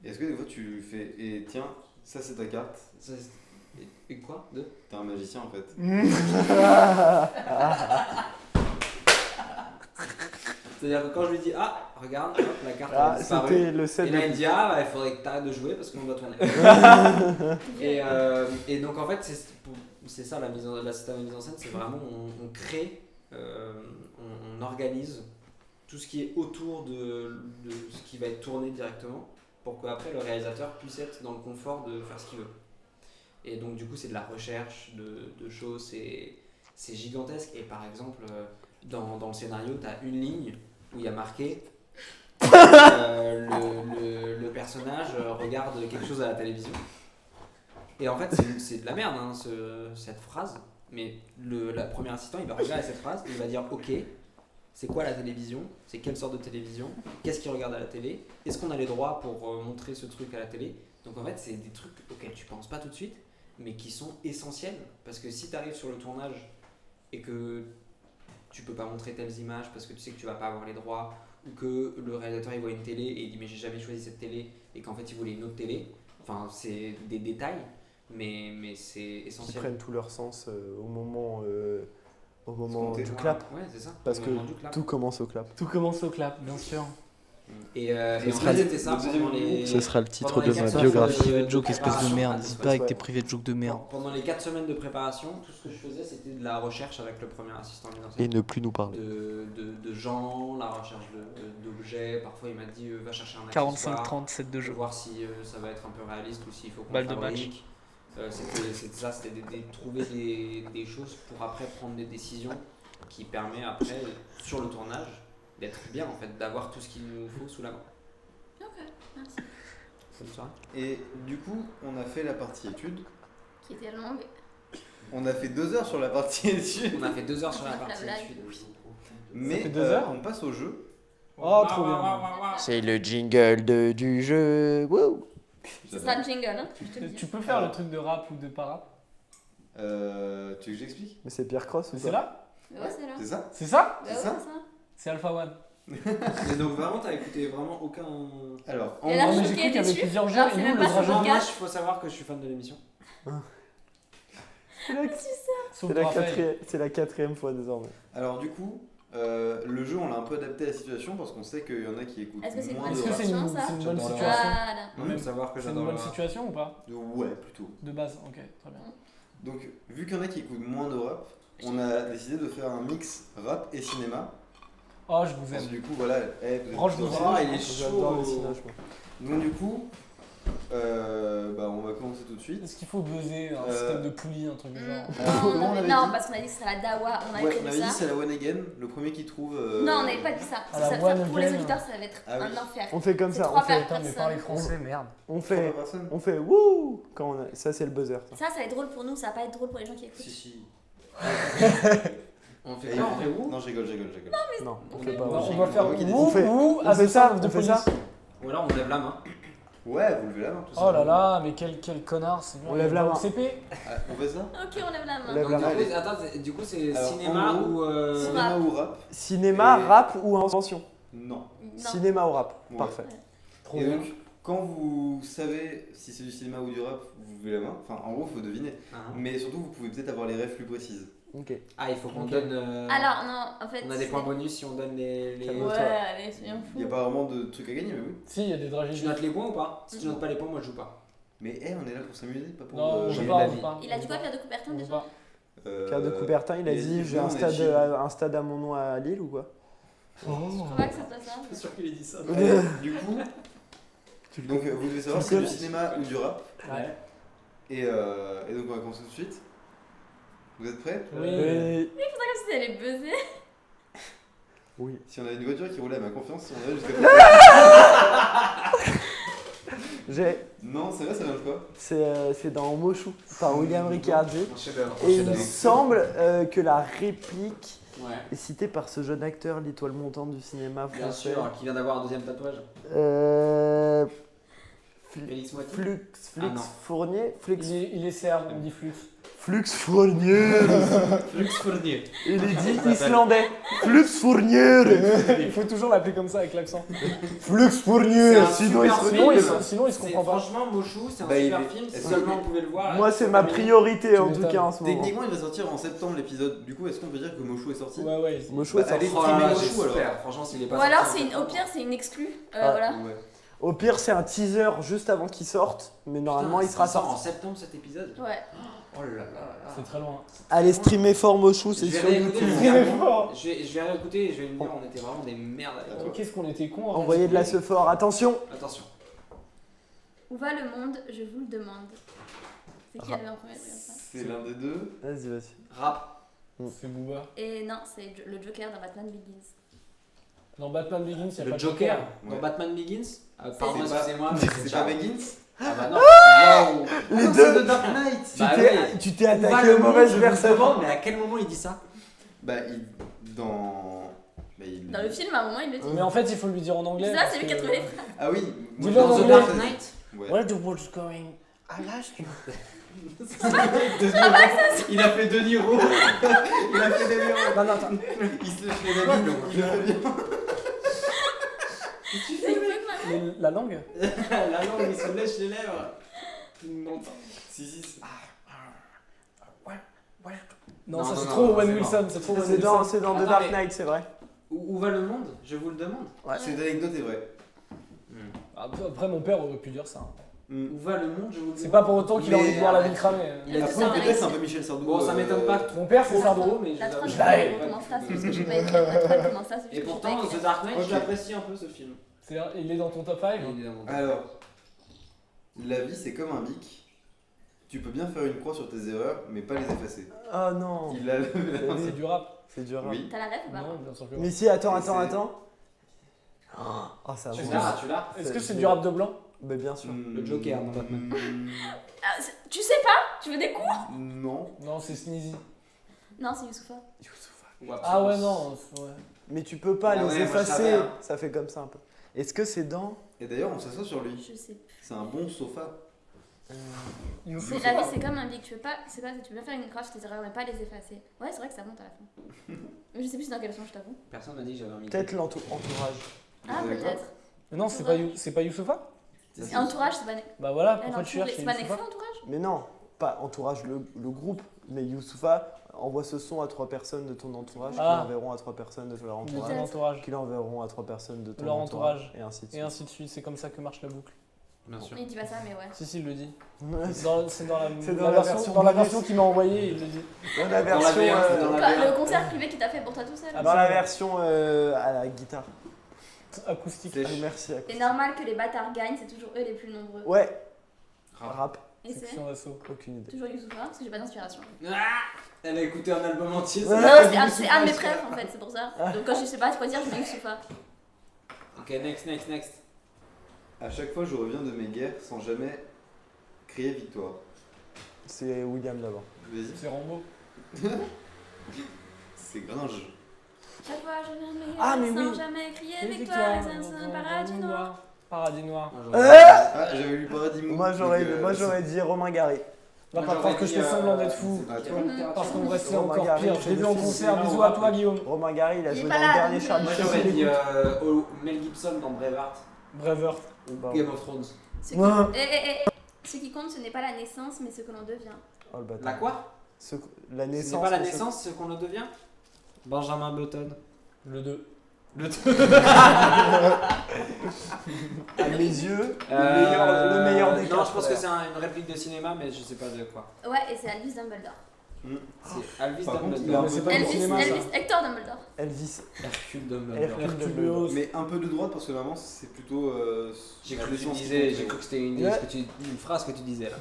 B: Est-ce que des fois tu fais et tiens, ça c'est ta carte
I: et quoi
B: T'es un magicien en fait.
I: C'est-à-dire que quand je lui dis ah regarde hop, la carte a disparu,
K: c'était le set
I: et là il dit ah bah, il faudrait que t'arrêtes de jouer parce qu'on doit tourner. et donc en fait c'est ça la mise en scène, c'est vraiment on crée, on organise tout ce qui est autour de ce qui va être tourné directement pour qu'après le réalisateur puisse être dans le confort de faire ce qu'il veut. Et donc du coup c'est de la recherche de choses, c'est gigantesque. Et par exemple dans le scénario tu as une ligne où il y a marqué le personnage regarde quelque chose à la télévision. Et en fait c'est de la merde hein, cette phrase, mais le premier assistant il va regarder cette phrase et il va dire ok, c'est quoi la télévision, c'est quelle sorte de télévision, qu'est-ce qu'il regarde à la télé, est-ce qu'on a les droits pour montrer ce truc à la télé. Donc en fait c'est des trucs auxquels tu penses pas tout de suite mais qui sont essentiels, parce que si tu arrives sur le tournage et que tu peux pas montrer telles images parce que tu sais que tu vas pas avoir les droits, ou que le réalisateur il voit une télé et il dit mais j'ai jamais choisi cette télé et qu'en fait il voulait une autre télé, enfin c'est des détails mais c'est essentiel.
K: Ils prennent tout leur sens au moment du
I: Ouais,
K: clap.
I: Ouais, c'est ça.
K: Parce que tout commence au clap.
J: Tout commence au clap, bien sûr.
I: Et en fait c'était ça pendant les...
K: Ce sera le titre de ma
J: Private
K: biographie.
J: joke, espèce de merde. N'hésite pas avec tes private jokes de merde.
I: Pendant les 4 semaines de préparation, tout ce que je faisais c'était de la recherche avec le premier assistant mise en scène.
K: Et ne plus nous parler.
I: De gens, la recherche d'objets. Parfois il m'a dit va chercher un accessoire
J: 45-37 de jeu.
I: voir si ça va être un peu réaliste ou s'il faut qu'on
J: Balle
I: le
J: de match.
I: fabrique. C'était trouver des choses pour après prendre des décisions qui permet après sur le tournage d'être bien en fait, d'avoir tout ce qu'il nous faut sous la main.
H: Ok, merci.
I: Bonne soirée.
B: Et du coup, on a fait la partie études.
H: Qui était longue.
B: On a fait 2 heures sur la partie études.
I: On a fait 2 heures sur la
H: La
I: partie
H: blague.
I: études.
B: Mais
J: fait 2 heures
B: on passe au jeu.
J: Oh, trop bien.
K: C'est le jingle du jeu. Wouh.
H: Ce sera le jingle, hein, je te le dis.
J: Tu peux faire le truc de rap ou de para?
B: Tu veux que j'explique?
K: Mais c'est Pierre Cross ou
J: C'est là?
H: Ouais, c'est là.
B: C'est ça?
J: C'est ça?
H: Bah ouais,
B: ça
H: c'est ça.
J: C'est Alpha One.
I: Mais donc vraiment, t'as écouté vraiment aucun.
B: Alors,
H: Il a l'air
J: mais j'ai
H: choqué,
J: cru qu'il y avait
H: déçu.
J: plusieurs
H: Alors,
J: genres
H: c'est
J: et
H: même
J: nous,
H: pas
J: le
H: son
J: dragon.
I: Moi,
H: podcast.
I: il faut savoir que je suis fan de l'émission.
J: Sauf Raphaël.
K: C'est la quatrième fois désormais.
B: alors du coup, le jeu, on l'a un peu adapté à la situation parce qu'on sait qu'il y en a qui écoutent
H: Est-ce que c'est une
B: moins
H: bonne
B: de
J: Est-ce que
B: rap.
J: c'est une,
H: situation, ça
J: c'est une bonne
I: J'adore le
J: situation
H: Voilà.
I: Il faut savoir que
J: C'est une
I: j'adore
J: bonne
I: le rap.
J: situation ou pas?
B: Ouais, plutôt.
J: De base, ok, très bien.
B: Donc, vu qu'il y en a qui écoutent moins de rap, on a décidé de faire un mix rap et cinéma.
J: Oh, je vous
B: Parce
J: aime.
B: que du coup, voilà, vous êtes
J: Franchement,
B: plutôt
J: c'est
B: rap.
I: Ah, il est
K: J'adore le
I: chaud.
K: cinéma, je crois.
B: Donc du coup, on va commencer tout de suite.
J: Est-ce qu'il faut buzzer un système de poulie, un truc du genre?
B: Comment on avait
H: Non,
B: dit
H: parce qu'on a dit que ce serait la Dawa, on avait
B: Ouais, on
H: prévu
B: avait dit
H: ça.
B: c'est la one again, le premier qui trouve.
H: Non, on n'avait pas dit ça.
J: Ah, la
H: Ça,
J: one
H: pour les
J: again.
H: auditeurs, ça va être
B: Ah oui.
H: un enfer.
K: On fait comme
H: C'est
K: ça.
H: trois
K: On fait,
J: Putain, mais parlez
H: personnes.
J: français, merde.
K: on
B: Trois
K: fait,
B: personnes.
K: on fait wouh quand on a. Ça, c'est le buzzer. ça.
H: Ça va être drôle pour nous, ça va pas être drôle pour les gens qui écoutent.
B: Si.
I: On fait
B: Et
I: quoi?
B: on
I: On fait où?
B: Non, je rigole.
K: Non, on fait pas.
J: Non,
K: ouais.
J: on doit faire
B: On fait-
J: ouh,
K: on fait-
J: ouh,
K: on
J: avec
K: fait ça,
J: de
K: on fait
J: police.
K: ça.
I: Ou alors on lève la main.
B: Ouais, vous levez la main. tout
J: Oh là
B: simplement.
J: là, mais quel connard, c'est
K: On lève la main.
J: CP.
B: Ah, on fait ça
H: Ok, on lève la main.
K: On lève la
I: Donc,
K: main.
I: du coup, attends, du coup, c'est
B: Alors,
I: cinéma
B: en gros,
I: ou.
B: Cinéma ou rap
K: Cinéma,
B: Et-
K: rap ou invention?
B: Non.
H: Non.
K: Cinéma ou rap.
B: Ouais.
K: Parfait.
J: Trop
B: Et
J: bien.
B: donc, quand vous savez si c'est du cinéma ou du rap, vous levez la main. Enfin, en gros, faut deviner.
I: Ah.
B: Mais surtout, vous pouvez peut-être avoir les refs plus précises.
K: Ok.
I: Ah, il faut qu'on
J: Ok.
I: donne.
H: Alors, non, en fait.
I: On a des points bonus si on donne les.
K: Calme-toi.
H: Ouais, allez, soyons
B: Il n'y a
H: fous.
B: pas vraiment de trucs à gagner, mais oui.
J: Si, il y a des
I: Tu
J: dragées.
I: notes les points ou pas? Si tu notes pas les points, moi je joue pas.
B: Mais on est là pour s'amuser, pas pour.
J: Non, on
I: j'ai
J: veut
I: eu
J: pas,
I: la
J: on veut
I: vie.
J: pas.
H: Il a dit quoi, Pierre de Coubertin
J: On veut
H: déjà
J: pas.
K: Pierre de Coubertin, il a dit j'ai un stade à mon nom à Lille ou quoi?
H: Je crois pas que ça soit ça.
I: C'est sûr qu'il a dit ça.
B: Du coup, donc vous devez savoir si c'est du cinéma ou du rap.
J: Ouais.
B: Et donc on va commencer tout de suite. Vous êtes prêts
J: Oui.
K: Oui.
H: Comme si elle allait buzzer.
K: Oui.
B: Si on avait une voiture qui roulait à ma confiance, on irait jusqu'à.
K: J'ai.
B: Non, c'est vrai, ça vient de quoi
K: C'est dans Mochou par William Riccardi.
I: Un chef-d'œuvre.
K: Et il semble que la réplique
I: Ouais.
K: est citée par ce jeune acteur, l'étoile montante du cinéma
I: Bien
K: français.
I: sûr, qui vient d'avoir un deuxième tatouage. Félix Moiti.
K: Flux
I: Ah non.
K: Fournier. Flux
J: Il est serbe, on dit flux.
K: Flux Fournier.
I: Flux Fournier.
K: Il est dit
I: s'appelle
K: islandais. Flux Fournier.
J: Il faut toujours l'appeler comme ça avec l'accent.
K: Flux Fournier.
I: C'est un
K: Sinon il
I: super
K: se
I: film.
J: Sinon, il se comprend pas.
I: Franchement, Mochou, c'est un
B: Bah,
I: super
B: il est-
I: film. Si
B: est-ce
I: seulement
B: que-
I: on pouvait le voir.
K: Moi c'est ma priorité en tout
J: m'étonnes.
K: cas en ce moment.
B: Techniquement, il va sortir en septembre l'épisode. Du coup, est-ce qu'on peut dire que Mochou est sorti
J: Ouais, ouais.
K: Mochou
B: Bah,
K: est sorti.
B: allez,
I: Oh là
B: streamer
I: là,
B: Mochou alors.
I: j'espère. Franchement, s'il est pas
H: Ou alors,
I: sorti,
H: au pire, c'est une exclue.
K: Ah.
H: Voilà.
B: Ouais.
K: Au pire c'est un teaser juste avant qu'il sorte, mais normalement
I: Putain,
K: il sera
I: sort en
K: sorti.
I: septembre cet épisode.
H: Ouais.
I: Oh là là là.
J: C'est très loin.
K: Allez streamer fort Mochou, c'est
I: Je vais
K: sur
I: réécouter,
K: YouTube.
I: je vais
J: Mais
I: dire,
J: fort.
I: je vais réécouter et je vais me dire on était vraiment des merdes avec toi.
J: Qu'est-ce qu'on était cons.
K: Envoyez de la ce fort, attention.
I: Attention.
H: Où va le monde, je vous le demande. C'est qui avait en premier regarde ça.
B: C'est l'un des deux.
K: Vas-y, vas-y.
I: Rap.
J: C'est Booba.
H: Et non, c'est le Joker dans Batman Begins.
J: Dans Batman Begins, il y a
I: Le
J: pas de
I: Joker.
B: Ouais.
I: Dans Batman Begins. Pardon,
B: C'est pas-
I: excusez-moi. mais
B: C'est pas Begins
I: Ah bah non. Waouh.
K: Les
B: non,
K: deux.
B: c'est The Dark Knight.
I: Bah
K: Tu t'es
I: Où va
K: attaqué
I: le
K: aux
I: monde,
K: mauvaises
I: je vous
K: personnes.
I: demande, mais à quel moment il dit ça?
B: Bah, dans. Bah, il...
H: Dans le film, à un moment, il le dit.
J: Mais en fait, il faut lui dire en anglais.
H: C'est ça, c'est lui qui a trouvé les phrases.
B: Ah oui,
J: Dis-le
B: moi,
J: en
B: je
J: anglais.
B: pense
I: The
B: que
I: Dark
B: c'est-
I: Knight.
B: Ouais.
J: Where the world's going? I lost you.
I: Il a fait De Niro.
B: Il a fait des erreurs.
J: Non, non, attends.
B: Il se lèche les lèvres. Je le fais bien.
H: C'est une
J: La langue?
I: La langue, il se lèche les lèvres. Non.
B: Si.
J: Non,
I: Non,
J: ça
I: non,
J: c'est
I: non,
J: trop
I: non,
J: Owen
I: c'est
J: Wilson. C'est trop Owen
K: C'est dans,
J: Wilson.
K: c'est dans The
I: Attends,
K: Dark
I: mais-
K: Knight, c'est vrai.
I: Où va le monde? Je vous le demande.
B: Cette anecdote est vraie.
J: Après, mon père aurait pu dire ça.
I: Où va le monde? Je vous le demande.
J: C'est pas pour autant qu'il a
B: Mais-
J: envie de voir la ville cramée.
I: Il a dit
B: Après,
I: ça.
B: peut-être c'est un peu Michel Sardou.
I: Bon, ça m'étonne pas.
J: Mon père, c'est Sardou.
I: mais
H: La
I: je-
H: tranche
J: je
H: de
J: l'ai.
H: comment ça, c'est parce que j'ai pas écrit. La tranche comment ça, c'est parce que
I: Et
H: j'ai
I: pourtant,
H: pas écrit.
I: The Dark Knight,
B: Ok.
I: je l'apprécie un peu ce film.
J: Il est dans ton top 5?
I: Il est dans mon top.
B: Alors, la vie c'est comme un bic. Tu peux bien faire une croix sur tes erreurs, mais pas les effacer.
K: Oh non.
B: Il a levé la main.
J: C'est du rap.
K: C'est dur.
B: Oui.
H: T'as la ref ou pas?
J: Non, bien sûr que non.
K: Mais si, attends.
B: Et c'est-
K: Oh, ça
I: Tu
K: va.
I: l'as, tu l'as.
J: Est-ce que c'est du rap de blanc?
K: Bah bien sûr.
I: Le Joker dans Batman.
H: Ah, tu sais pas? Tu veux des coups?
B: Non.
J: Non, c'est Sneezy.
H: Non, c'est Youssoufa.
J: Ah ouais, non. Ouais.
K: Mais tu peux pas
I: Ah
K: les
I: ouais, moi, je
K: effacer.
I: savais, hein.
K: Ça fait comme ça un peu. Est-ce que c'est dans
B: Et d'ailleurs, on s'assoit sur lui.
H: Je sais plus.
B: C'est un bon sofa.
J: Youssouf,
H: La vie, c'est comme un bic. Tu veux pas, c'est pas, tu veux bien faire une croix sur tes erreurs, mais pas les effacer. Ouais, c'est vrai que ça monte à la fin. Mais je sais plus dans quel sens, je t'avoue.
I: Personne m'a dit que j'avais un micro.
K: Peut-être l'entourage.
H: Ah, peut-être.
J: Non, c'est pas Youssoufa.
H: Entourage, c'est pas.
J: Bah voilà,
H: Elle
J: pourquoi tu
H: entourée.
J: cherches
H: C'est pas
J: Youssoufa
H: Nekfeu, entourage?
K: Mais non, pas entourage le groupe, mais Youssoufa envoie ce son à 3 personnes de ton entourage, qui l'enverront à 3 personnes de leur entourage, qui l'enverront à 3 personnes de ton entourage, et ainsi de suite.
J: Et ainsi de suite, c'est comme ça que marche la boucle.
I: Bien sûr.
H: Il dit pas ça, mais ouais.
J: Si, il le dit.
K: C'est
J: dans la version qu'il m'a envoyée, il le dit.
K: Dans la version.
H: Le concert privé qu'il t'a fait pour toi tout seul.
K: Dans la version à la guitare.
J: Acoustique.
K: Merci.
H: C'est normal que les bâtards gagnent, c'est toujours eux les plus nombreux.
K: Ouais. Rap.
H: Et c'est
J: Section d'assaut.
K: Aucune idée.
H: toujours Youssoufa, parce que j'ai pas d'inspiration.
I: Elle a écouté un album entier.
H: Non, c'est un de mes préfs en fait, c'est pour ça. Donc quand je sais pas quoi dire, je mets Youssoufa.
I: Ok, next.
B: À chaque fois, je reviens de mes guerres sans jamais crier victoire.
K: C'est William d'abord.
B: Vas-y.
J: C'est Rambo.
B: C'est Gringe.
H: Chaque fois, je viens de mes guerres sans jamais crier victoire, et ça paradis noir.
J: Paradis noir.
B: Ah, j'avais lu Paradis Mou.
K: Moi j'aurais dit Romain Gary.
J: Va pas croire que je fais semblant d'être fou. Parce qu'on me restait
K: Romain
J: encore
K: Gary,
J: pire. Je l'ai vu en concert. Bisous à toi, Guillaume.
K: Romain Gary, il a
H: Il est
K: joué
H: pas
K: dans
H: là,
K: le dernier
H: donc,
K: Charlie
I: Moi
K: Chaplin.
I: j'aurais dit Mel Gibson dans Braveheart.
J: Braveheart.
I: Game of Thrones.
H: Ce qui compte, ce n'est pas la naissance, mais ce que l'on devient.
K: Oh, le bâtard.
I: La quoi?
K: La
I: Ce
K: naissance.
I: n'est pas la naissance, ce qu'on le devient? Benjamin Button.
J: Le 2.
I: Le 2.
K: À mes yeux, le meilleur des
I: Non,
K: quatre.
I: je pense que c'est une réplique de cinéma, mais je sais pas de quoi.
H: Ouais, et c'est Albus Dumbledore.
I: C'est Alvis
B: Par contre,
I: Dumbledore.
J: Mais c'est pas du cinéma, ça.
H: Hector Dumbledore.
K: Elvis.
I: Hercule Dumbledore.
J: Herculeos.
B: Mais un peu de droite parce que vraiment, c'est plutôt.
I: J'ai
B: la
I: cru que tu
B: naissance qui
I: disais,
B: compte.
I: j'ai cru que c'était une phrase que tu disais là.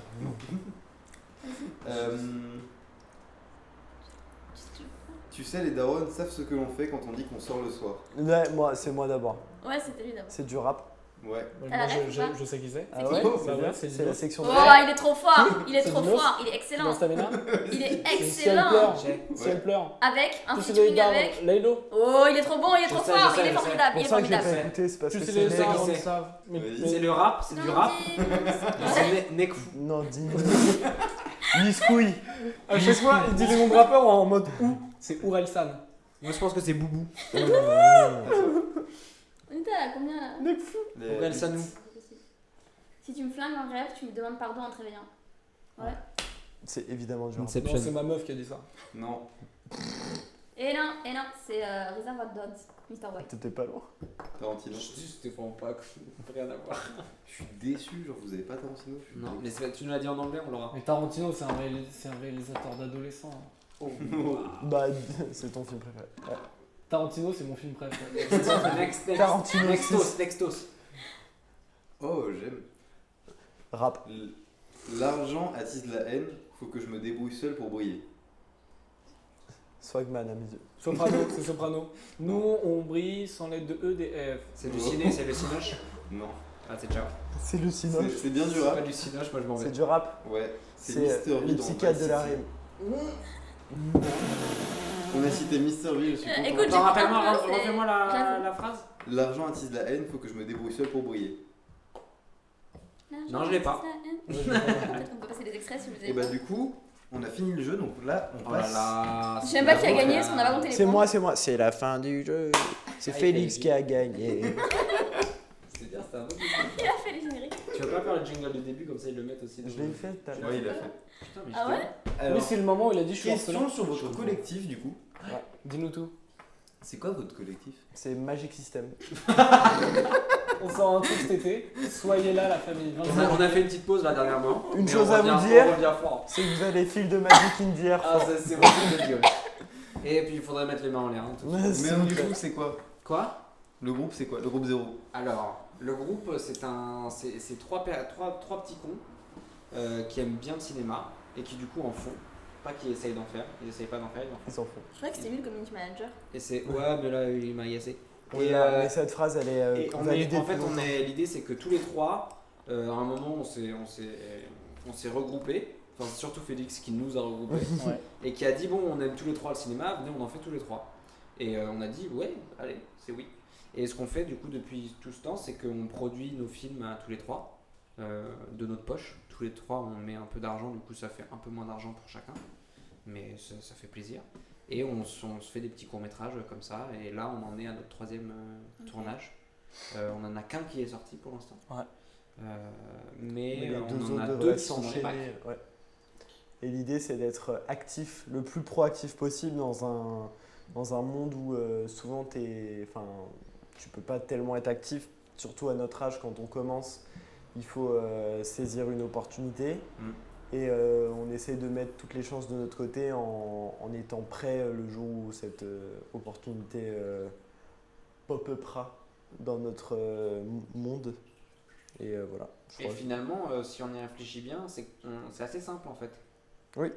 B: Tu sais, les darons savent ce que l'on fait quand on dit qu'on sort le soir.
K: Ouais, c'est moi d'abord.
H: Ouais, c'était lui d'abord.
K: C'est du rap.
B: Ouais.
J: Moi,
H: la ref ou pas
J: je sais qui c'est.
K: Ah ouais?
J: Bah ouais, c'est
K: C'est la section de
H: Oh,
K: rap.
H: il est trop fort! Il est
J: C'est
H: trop
J: Dinos.
H: fort! Il est excellent!
J: Dans Stamina.
H: Il est
J: Si elle
H: excellent!
J: pleure.
I: J'ai-
J: Si elle pleure.
H: Avec un
J: Tu sais
H: featuring
J: les
H: avec.
J: Laylo.
H: Oh, il est trop bon, il est trop
I: sais,
H: fort!
I: je sais,
H: Il est
I: je sais.
H: formidable!
K: C'est
H: Il est
K: pour ça que je l'ai
H: formidable!
K: pas écouté, c'est parce
J: Tu
K: que
J: sais
K: c'est
J: les
I: sais
K: mec.
I: qui
J: darons
I: c'est.
J: savent. Mais
B: Vas-y.
I: C'est le rap, c'est du rap. C'est Nekfou.
K: Non, dis. Niscouille.
J: à chaque fois, il dit les noms de rappeurs en mode ou. C'est Ourelsan.
I: Moi je pense que c'est Boubou.
H: On était à combien là?
I: Aurel Sanou.
H: Si tu me flingues en rêve, tu me demandes pardon en te réveillant. Ouais.
K: C'est évidemment du rap.
J: Non, c'est ma meuf qui a dit ça.
B: Non.
H: Et non, c'est Reservoir Dogs, Mr. White.
K: T'étais pas loin.
B: Tarantino.
I: C'était vraiment pas rien à voir.
B: Je suis déçu, genre vous avez pas Tarantino. Je suis
I: Non,
B: déçu.
I: mais tu nous l'as dit en anglais, on l'aura.
J: Mais Tarantino, c'est un réalisateur d'adolescent.
K: Bah, c'est ton film préféré. Ouais.
J: Tarantino, c'est mon film préféré.
K: Tarantino.
I: Nextos.
B: Oh, j'aime.
K: Rap.
B: L'argent attise la haine, faut que je me débrouille seul pour briller.
K: Swagman à mes yeux.
J: Soprano, c'est Soprano. Nous, on brille sans l'aide de E, D, F.
I: C'est du ciné, c'est le cinoche.
B: Non.
I: Ah, c'est ciao.
K: C'est le cinoche.
B: C'est bien du
I: C'est pas
B: rap.
I: du cinoche, moi je m'en vais.
K: C'est du rap.
B: Ouais. C'est
K: C'est
B: Mister V
K: le
B: dans
K: psychiatre
B: Vice
K: de la
B: City.
K: rime.
B: On a cité Mister V, je suis content.
H: Écoute,
I: Attends, rappelle-moi,
H: un peu, c'est-
I: refais-moi
H: j'avoue.
I: la phrase.
B: L'argent attise la haine, faut que je me débrouille seul pour briller.
I: Non, je l'ai pas.
H: Peut-être qu'on peut passer des extraits si vous
B: Et
H: avez.
B: bah du coup, on a fini le jeu, donc là on
I: Oh là
B: passe.
I: là.
H: Je sais même pas qui a gagné parce qu'on a pas compté les
K: C'est
H: points.
K: moi. C'est la fin du jeu. C'est
I: Ah,
K: Félix
I: il
K: qui a gagné.
I: C'est bien, c'était un bon
H: Il a fait les génériques.
I: Tu vas pas faire le jingle du début comme ça ils le mettent aussi.
K: Je l'ai fait tout à l'heure.
B: Ouais, il a fait.
I: Putain, mais
H: Ah ouais?
B: Alors,
J: Oui, c'est le moment où il a dit je suis
B: question
J: orphelin.
B: sur votre collectif du coup.
J: Dis-nous tout.
B: C'est quoi votre collectif?
K: C'est Magic System.
J: On sort un truc cet été. Soyez là, la famille.
I: On a fait une petite pause là dernièrement.
K: Une
I: mais
K: chose
I: on
K: à
I: revient-
K: vous dire.
I: On revient fort.
K: C'est que vous avez les fils de Magic India.
I: Ah, ça c'est vraiment de gueule. Et puis il faudrait mettre les mains en l'air. hein, tout de suite.
B: Mais donc, du coup, c'est quoi?
I: Quoi?
B: Le groupe, c'est quoi? Le groupe 0.
I: Alors, le groupe, c'est trois petits cons qui aiment bien le cinéma et qui du coup en font. Pas qui essayent d'en faire, ils essayent pas d'en faire, ils en font.
K: Ils s'en font.
H: Je croyais que c'était lui le community manager.
I: Et c'est. Ouais, mais là il m'a agacé.
K: Oui,
I: Et,
K: mais cette phrase, elle est
I: et
K: validée
I: en fait,
K: depuis longtemps.
I: l'idée c'est que tous les trois, à un moment, on s'est regroupés. Enfin, surtout Félix qui nous a regroupés
J: Ouais.
I: et qui a dit bon, on aime tous les trois le cinéma, venez, on en fait tous les trois. Et on a dit ouais, allez, c'est oui. Et ce qu'on fait du coup depuis tout ce temps, c'est qu'on produit nos films à tous les trois. de notre poche. Tous les 3, on met un peu d'argent, du coup ça fait un peu moins d'argent pour chacun, mais ça fait plaisir. Et on se fait des petits courts-métrages comme ça, et là on en est à notre 3e tournage. On en a qu'un qui est sorti pour l'instant.
K: Ouais.
I: Mais
K: les
I: on en a
K: autres
I: 2 qui sont dans les bacs.
K: ouais. Et l'idée, c'est d'être actif, le plus proactif possible dans un monde où souvent tu peux pas tellement être actif, surtout à notre âge quand on commence. Il faut saisir une opportunité et on essaie de mettre toutes les chances de notre côté en étant prêt le jour où cette opportunité pop-upera dans notre monde. Et voilà.
I: Et finalement, si on y réfléchit bien, c'est assez simple en fait.
K: Oui.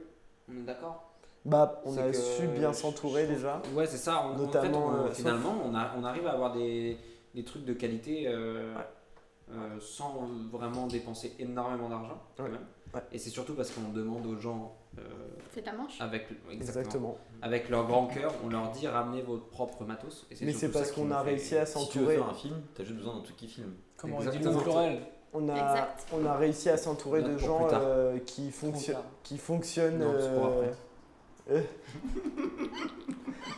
I: On est d'accord.
K: On a su bien s'entourer déjà.
I: Ouais, c'est ça.
K: Notamment,
I: en fait, finalement, on arrive à avoir des trucs de qualité sans vraiment dépenser énormément d'argent. Quand même.
K: Ouais.
I: Et c'est surtout parce qu'on demande aux gens.
H: Fais ta manche.
K: Exactement.
I: Avec leur grand cœur, on leur dit ramenez votre propre matos. Et
K: mais c'est parce qu'on a réussi à s'entourer.
B: Si tu veux faire un film, t'as juste besoin d'un truc qui filme.
J: Comment on dit le Florel.
K: On a réussi à s'entourer de gens qui fonctionnent.
B: Non, c'est pour après.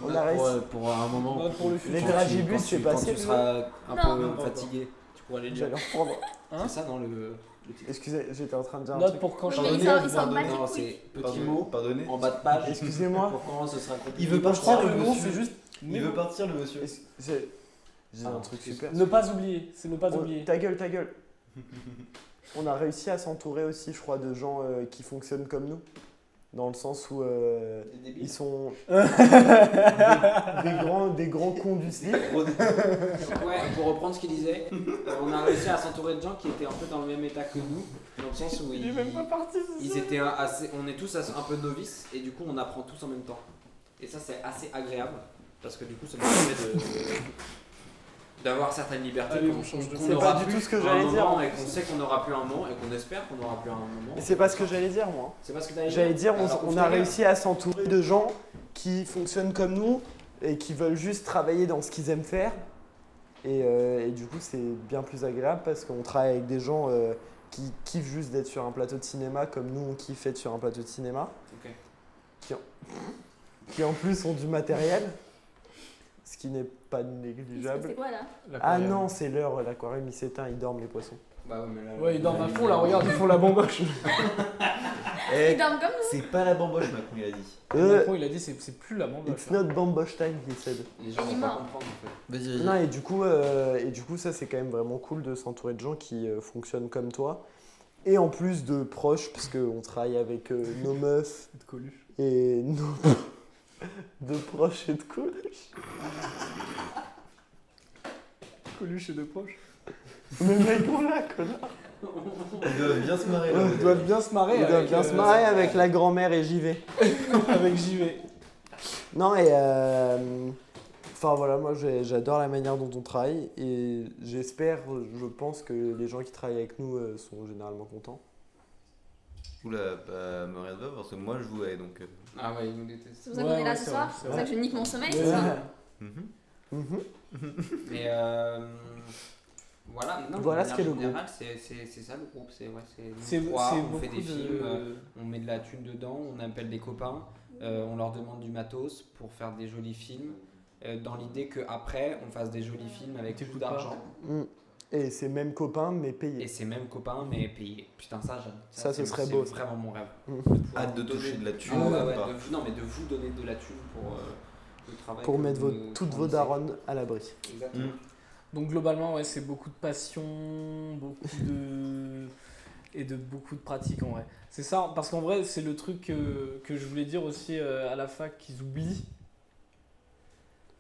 K: On a réussi.
I: Pour un moment.
J: Pour le futur.
K: Les dragibus, c'est passé.
I: Quand tu seras un peu fatigué, tu pourras les lire.
K: J'allais reprendre.
I: C'est ça, non, le titre.
K: Excusez, j'étais en train de dire un
J: Note
K: truc.
J: pour quand je
H: Oui,
I: Non, c'est petit mot en bas de page.
K: Excusez-moi.
I: Pour quand ce sera compliqué.
B: Il veut partir le
J: nom,
B: monsieur.
J: c'est juste.
B: Il veut partir le monsieur.
K: J'ai un truc super.
J: Ne pas oublier, c'est ne pas oublier.
K: Ta gueule. On a réussi à s'entourer aussi, je crois, de gens qui fonctionnent comme nous. Dans le sens où ils sont des grands cons du slip.
I: Ouais, pour reprendre ce qu'il disait, on a réussi à s'entourer de gens qui étaient un peu dans le même état que nous, dans le sens où
J: Il est même pas parti,
I: ils étaient on est tous un peu novices et du coup on apprend tous en même temps. Et ça c'est assez agréable parce que du coup ça nous permet d'avoir certaines libertés
J: Allez,
I: qu'on
J: on change de
K: C'est
I: n'aura
K: pas du
I: plus
K: tout ce que
I: à un
K: j'allais dire.
I: moment et qu'on sait qu'on n'aura plus un moment et qu'on espère qu'on n'aura plus un moment.
K: Mais c'est pas ce que j'allais dire, moi.
I: C'est pas ce que t'allais dire.
K: J'allais dire,
I: Alors,
K: on a réussi à s'entourer de gens qui fonctionnent comme nous et qui veulent juste travailler dans ce qu'ils aiment faire. Et du coup, c'est bien plus agréable parce qu'on travaille avec des gens qui kiffent juste d'être sur un plateau de cinéma comme nous, on kiffe être sur un plateau de cinéma.
I: Ok.
K: Qui en plus ont du matériel, ce qui n'est pas négligeable.
H: C'est quoi là?
K: Ah non, c'est l'heure, l'aquarium il s'éteint, ils dorment les poissons.
I: Bah ouais, mais là,
J: Ouais, ils dorment à fond là, regarde, ils font la bamboche.
H: Ils dorment comme nous.
B: C'est pas la bamboche, Macron, il a dit.
J: Macron, il a dit c'est plus la bamboche.
K: It's not bamboche time, he said.
I: les gens vont pas comprendre en fait.
B: Vas-y.
K: Non, et du coup, ça c'est quand même vraiment cool de s'entourer de gens qui fonctionnent comme toi. Et en plus de proches, parce qu'on travaille avec nos meufs
J: De Coluche.
K: et nos de proches et de Coluche.
J: Coluche et de proches.
K: Mais mec, on l'a, connard.
B: Ils doivent bien se marrer.
J: Ils doivent bien se marrer.
K: Ils doivent bien se marrer avec la grand-mère et JV.
J: Avec JV.
K: Non, et enfin voilà, moi j'adore la manière dont on travaille et j'espère, je pense que les gens qui travaillent avec nous sont généralement contents.
B: Oula, bah, me regarde pas parce que moi je jouais donc.
I: Ah ouais, ils nous détestent.
H: C'est pour ça qu'on est là ce soir. C'est pour ça que je nique mon sommeil ce soir.
I: Mais voilà, non,
K: Voilà
I: de
K: ce qu'est le
I: manière générale, c'est ça le groupe.
J: C'est
I: nous trois, on
J: beaucoup
I: fait des
J: de-
I: films, on met de la thune dedans, on appelle des copains, on leur demande du matos pour faire des jolis films, dans l'idée qu'après on fasse des jolis films avec plus d'argent.
K: Et ces mêmes copains mais payés.
I: Et ces mêmes copains mais payés. Putain, ça,
K: Ça, ce serait
I: c'est
K: beau.
I: vraiment mon rêve.
B: Hâte de toucher de la thune.
I: Ah ouais,
B: pas.
I: non, mais de vous donner de la thune pour le travail.
K: Pour
I: que
K: mettre
I: vous nous
K: toutes vos
I: fournissez.
K: daronnes à l'abri.
I: Exactement.
J: Donc globalement, ouais, c'est beaucoup de passion, beaucoup de et de beaucoup de pratique en vrai. C'est ça, parce qu'en vrai, c'est le truc que je voulais dire aussi à la fac qu'ils oublient.